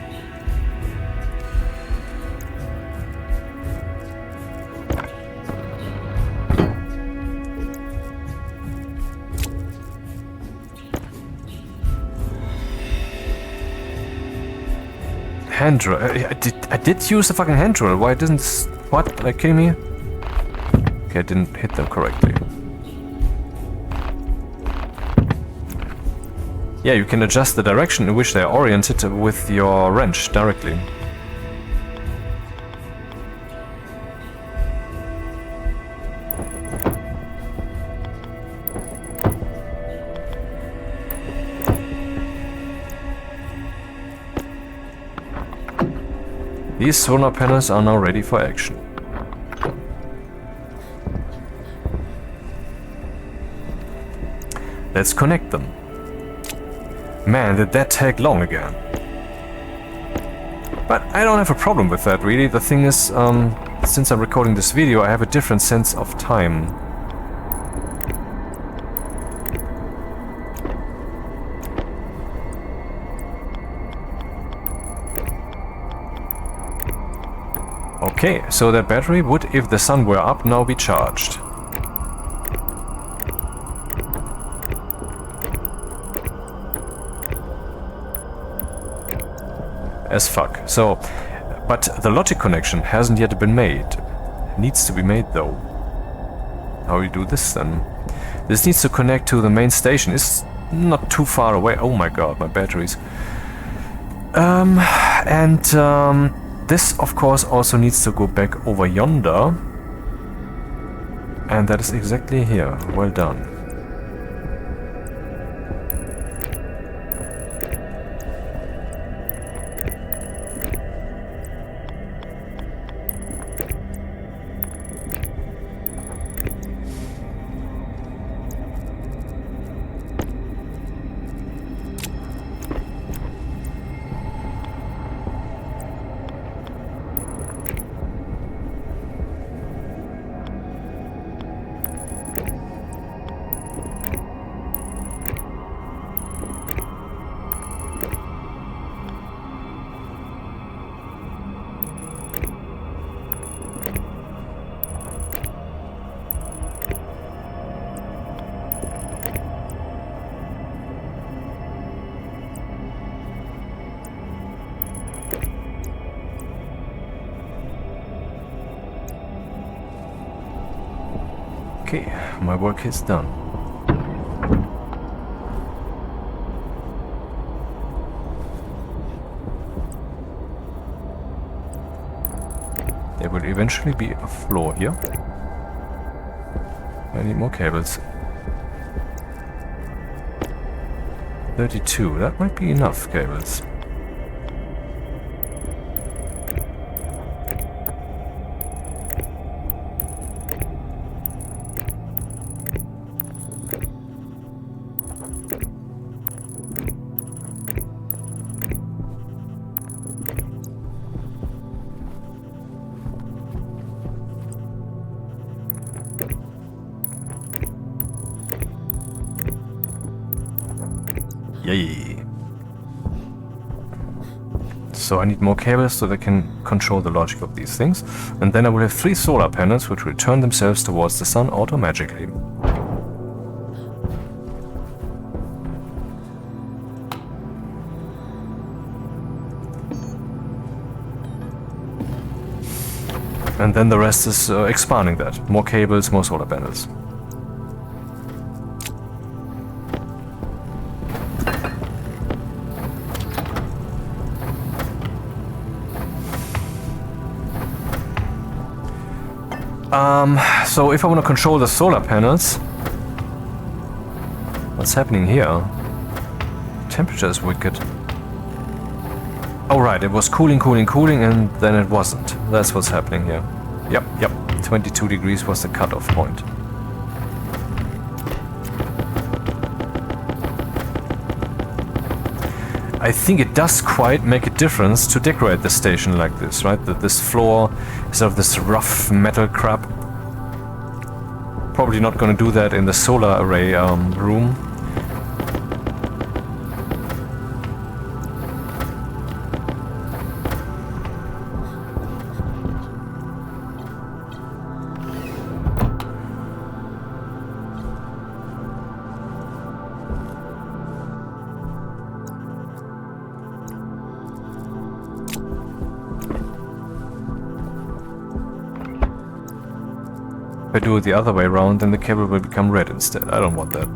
Hand drill. I did use the fucking hand drill. Why didn't this... What? Are you kidding me? Okay, I didn't hit them correctly. Yeah, you can adjust the direction in which they are oriented with your wrench directly. These solar panels are now ready for action. Let's connect them. Man, did that take long again. But I don't have a problem with that, really. The thing is, since I'm recording this video, I have a different sense of time. Okay, so that battery would, if the sun were up, now be charged. As fuck. So, but the logic connection hasn't yet been made. Needs to be made though. How do you do this then? This needs to connect to the main station. It's not too far away. Oh my god, my batteries. This, of course, also needs to go back over yonder. And that is exactly here. Well done. Okay, my work is done. There will eventually be a floor here. I need more cables. 32, that might be enough cables. Yay! So I need more cables so they can control the logic of these things. And then I will have 3 solar panels which will turn themselves towards the sun automatically. And then the rest is expanding that. More cables, more solar panels. So if I want to control the solar panels, what's happening here? Temperature is wicked. Oh right, it was cooling, and then it wasn't. That's what's happening here. Yep. 22 degrees was the cutoff point. I think it does quite make a difference to decorate the station like this, right? That this floor is sort of this rough metal crap. Probably not going to do that in the solar array room. If I do it the other way around, then the cable will become red instead. I don't want that.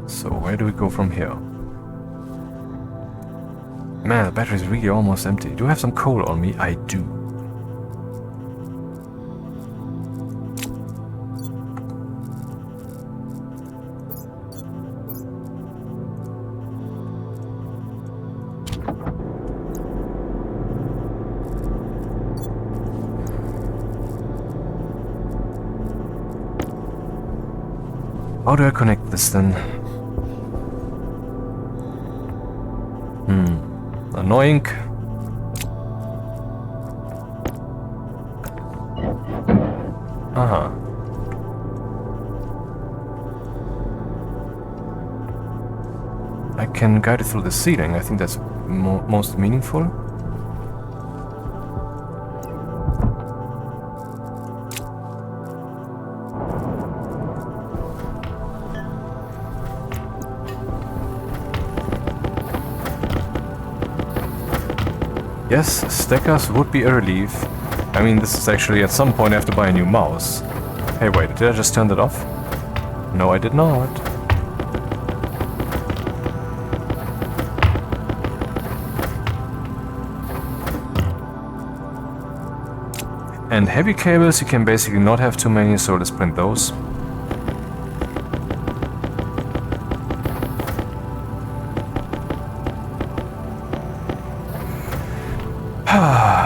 So where do we go from here? Man, the battery is really almost empty. Do I have some coal on me? I do. How do I connect this then? Annoying. Uh-huh. I can guide it through the ceiling. I think that's most meaningful. Yes, stackers would be a relief. I mean, this is actually at some point I have to buy a new mouse. Hey, wait, did I just turn that off? No, I did not. And heavy cables, you can basically not have too many, so let's print those.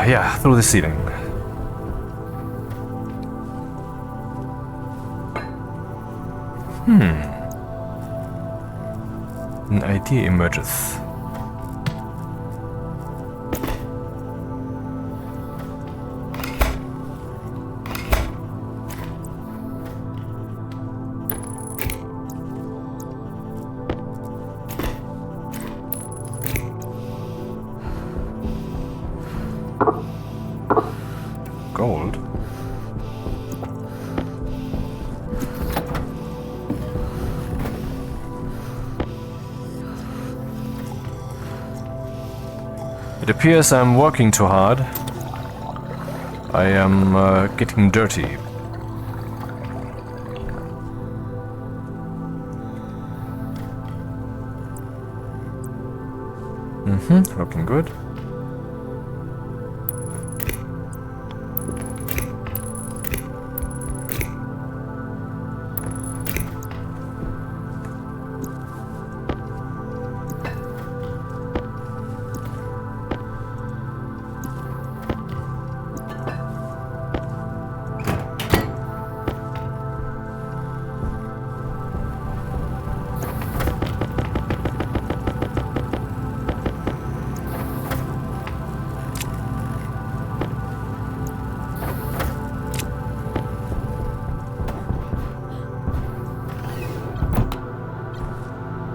Yeah, through the ceiling. An idea emerges. It appears I'm working too hard. I am getting dirty. Looking good.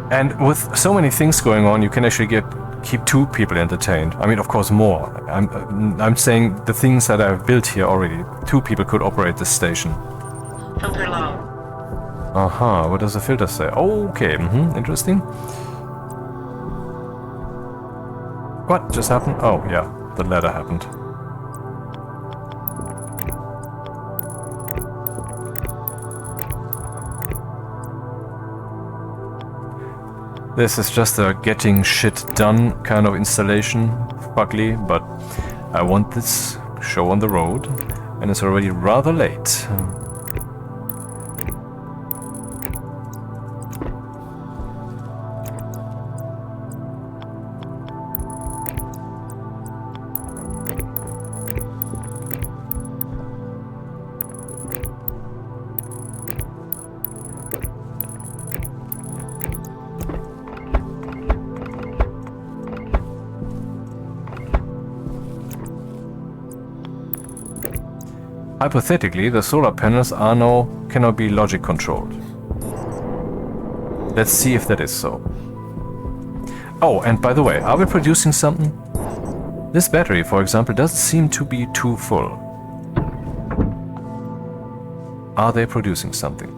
And with so many things going on, you can actually keep 2 people entertained. I mean, of course, more. I'm saying the things that I've built here already. 2 people could operate this station. Filter low. Aha, what does the filter say? Oh, okay, interesting. What just happened? Oh, yeah, the ladder happened. This is just a getting shit done kind of installation, fugly, but I want this show on the road, and it's already rather late. Hypothetically, the solar panels cannot be logic controlled. Let's see if that is so. Oh, and by the way, are we producing something? This battery, for example, doesn't seem to be too full. Are they producing something?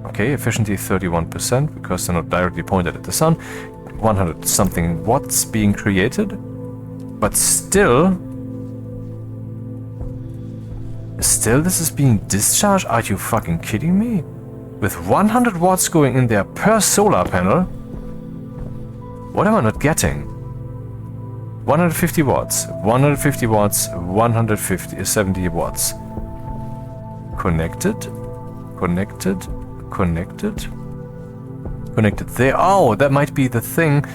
Okay, efficiency 31% because they're not directly pointed at the sun. 100 something watts being created. But still this is being discharged? Are you fucking kidding me? With 100 watts going in there per solar panel? What am I not getting? 150 watts, 150 watts, 70 watts. Connected, connected, connected. Connected there. Oh, that might be the thing.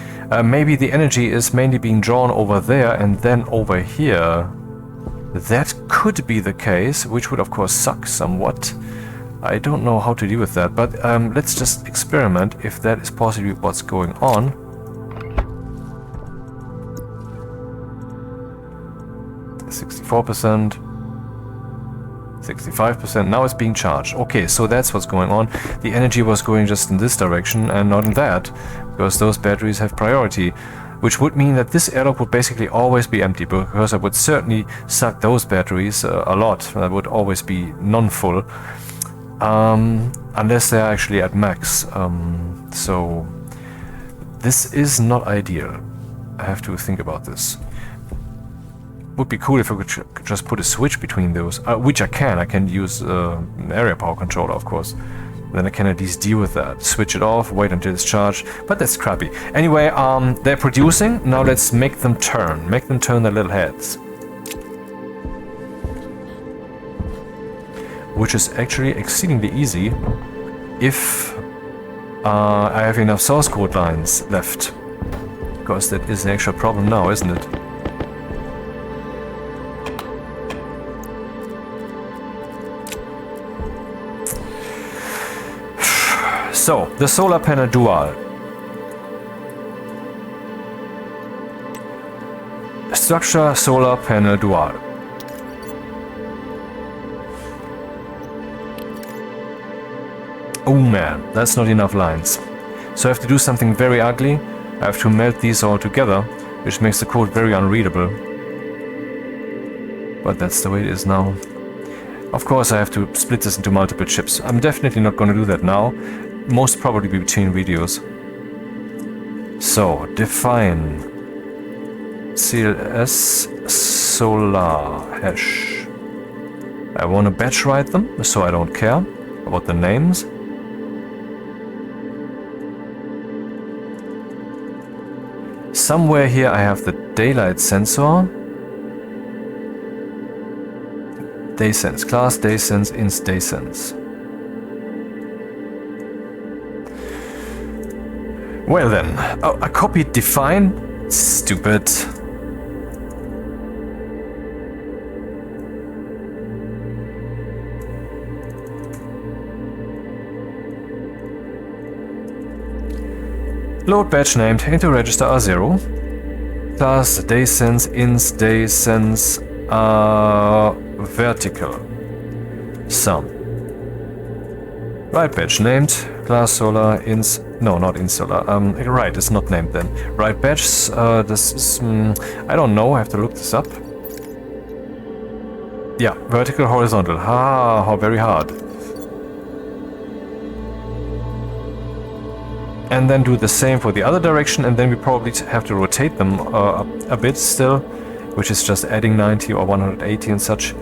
Maybe the energy is mainly being drawn over there and then over here. That could be the case, which would of course suck somewhat. I don't know how to deal with that, but let's just experiment if that is possibly what's going on. %, 65%, now it's being charged. Okay, so that's what's going on. The energy was going just in this direction and not in that, because those batteries have priority, which would mean that this airlock would basically always be empty, because I would certainly suck those batteries a lot. That would always be non-full, unless they're actually at max. So this is not ideal. I have to think about this. Would be cool if I could just put a switch between those, which I can. I can use an area power controller, of course. Then I can at least deal with that. Switch it off, wait until it's charged, but that's crappy. Anyway, they're producing. Now let's make them turn. Make them turn their little heads. Which is actually exceedingly easy if I have enough source code lines left. Because that is an actual problem now, isn't it? So, the solar panel dual. Structure solar panel dual. Oh man, that's not enough lines. So I have to do something very ugly. I have to melt these all together, which makes the code very unreadable. But that's the way it is now. Of course I have to split this into multiple chips. I'm definitely not going to do that now. Most probably between videos. So, define CLS solar hash. I want to batch write them, so I don't care about the names. Somewhere here I have the daylight sensor. Daysense, class daysense, inst daysense. Well then, oh, I copied define. Stupid. Load batch named into register R0. Class daysense, inst daysense vertical. Sum. Write batch named class solar ins. No, not in solar. Right, it's not named then. Write batch. This is. I don't know. I have to look this up. Yeah, vertical, horizontal. Ah, how very hard. And then do the same for the other direction, and then we probably have to rotate them a bit still, which is just adding 90 or 180 and such.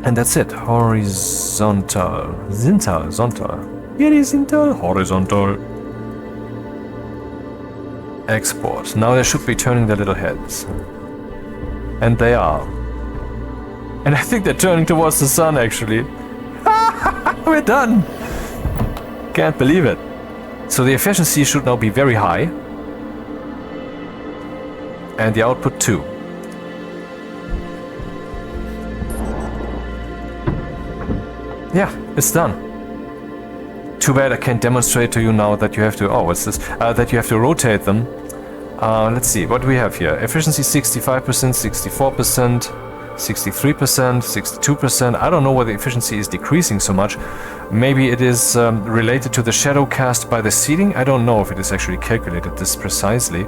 And that's it. Horizontal. Horizontal. Horizontal. Export. Now they should be turning their little heads. And they are. And I think they're turning towards the sun, actually. We're done! Can't believe it. So the efficiency should now be very high. And the output too. Yeah, it's done. Too bad I can't demonstrate to you now that you have to... Oh, what's this? That you have to rotate them. Let's see, what do we have here? Efficiency 65%, 64%, 63%, 62%. I don't know why the efficiency is decreasing so much. Maybe it is related to the shadow cast by the ceiling. I don't know if it is actually calculated this precisely.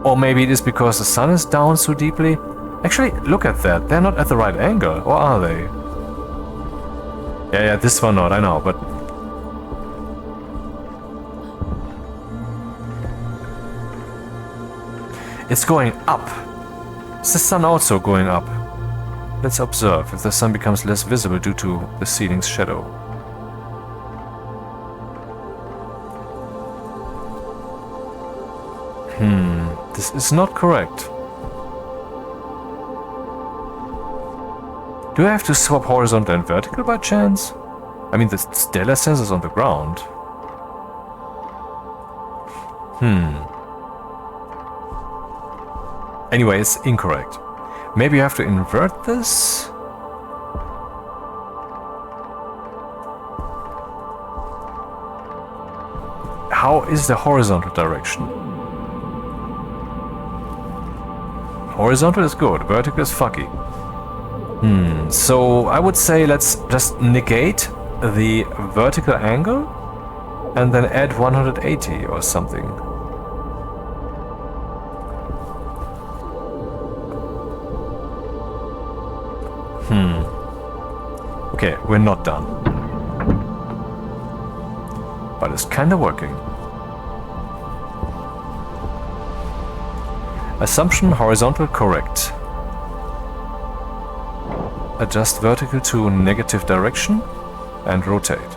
Or maybe it is because the sun is down so deeply. Actually, look at that. They're not at the right angle, or are they? Yeah, this one not, I know, but... It's going up. Is the sun also going up? Let's observe if the sun becomes less visible due to the ceiling's shadow. This is not correct. Do I have to swap horizontal and vertical by chance? I mean, the stellar sensor's on the ground. Anyway, it's incorrect. Maybe you have to invert this? How is the horizontal direction? Horizontal is good, vertical is fucky. So I would say let's just negate the vertical angle and then add 180 or something. Okay, we're not done. But it's kinda working. Assumption horizontal correct. Adjust vertical to negative direction and rotate.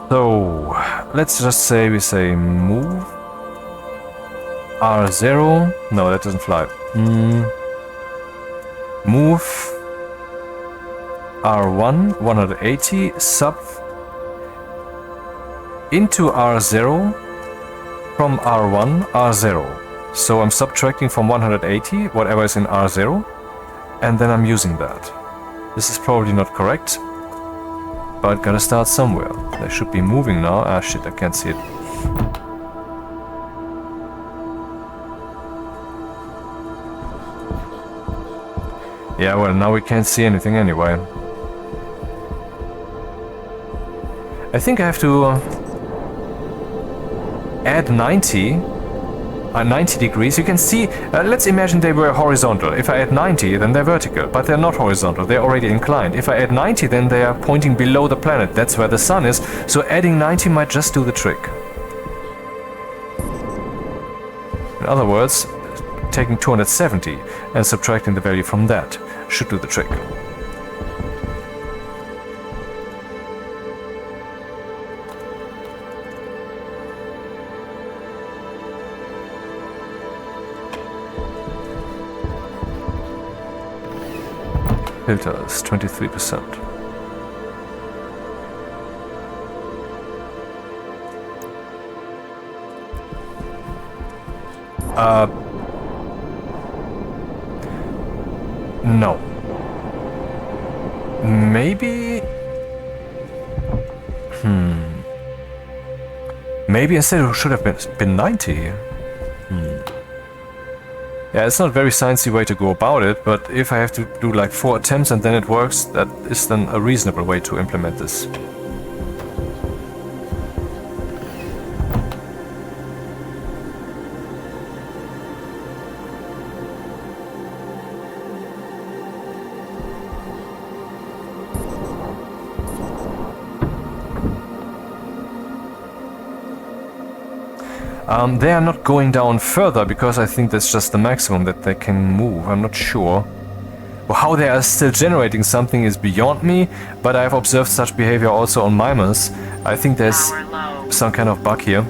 So, let's just say we say move R0. No, that doesn't fly. Move R1 180 sub into R0 from R1 R0. So I'm subtracting from 180 whatever is in R0 and then I'm using that. This is probably not correct, but gotta start somewhere. They should be moving now. Ah shit, I can't see it. Yeah, well, now we can't see anything anyway. I think I have to add 90 90 degrees, you can see, let's imagine they were horizontal. If I add 90, then they're vertical, but they're not horizontal, they're already inclined. If I add 90, then they are pointing below the planet, that's where the sun is, so adding 90 might just do the trick. In other words, taking 270 and subtracting the value from that should do the trick. Filters, 23%. No. Maybe... Maybe instead it should have been 90. Yeah, it's not a very sciencey way to go about it, but if I have to do like 4 attempts and then it works, that is then a reasonable way to implement this. They are not going down further because I think that's just the maximum that they can move. I'm not sure. Well, how they are still generating something is beyond me, but I've observed such behavior also on mimers. I think there's Power low. some kind of bug here.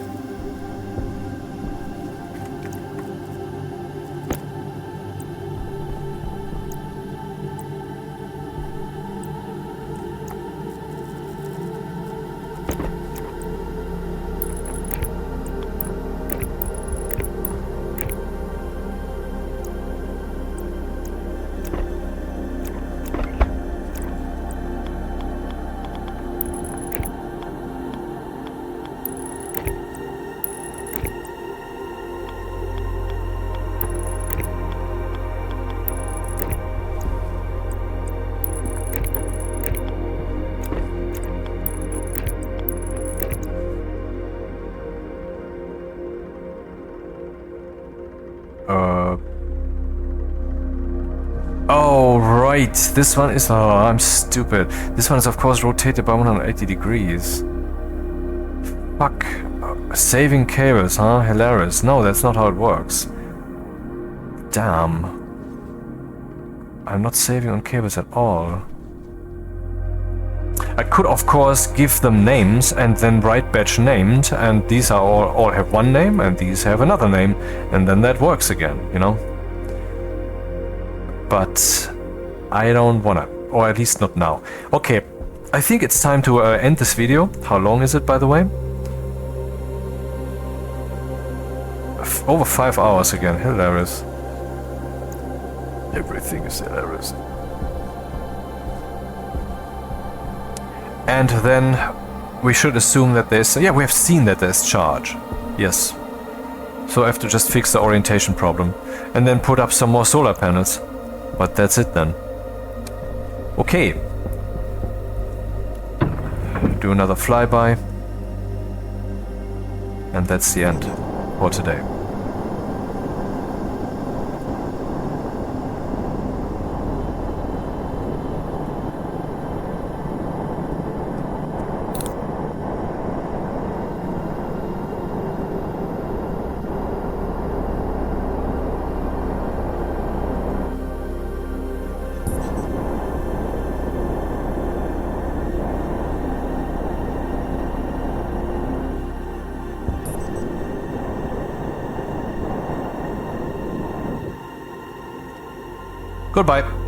Oh, right. This one is... Oh, I'm stupid. This one is, of course, rotated by 180 degrees. Fuck. Saving cables, huh? Hilarious. No, that's not how it works. Damn. I'm not saving on cables at all. I could, of course, give them names and then write batch named, and these are all have one name, and these have another name, and then that works again, you know? But I don't wanna, or at least not now. Okay, I think it's time to end this video. How long is it, by the way? Over 5 hours again, hilarious. Everything is hilarious. And then we should assume that there's... Yeah, we have seen that there's charge. Yes. So I have to just fix the orientation problem. And then put up some more solar panels. But that's it then. Okay. Do another flyby. And that's the end for today. Goodbye.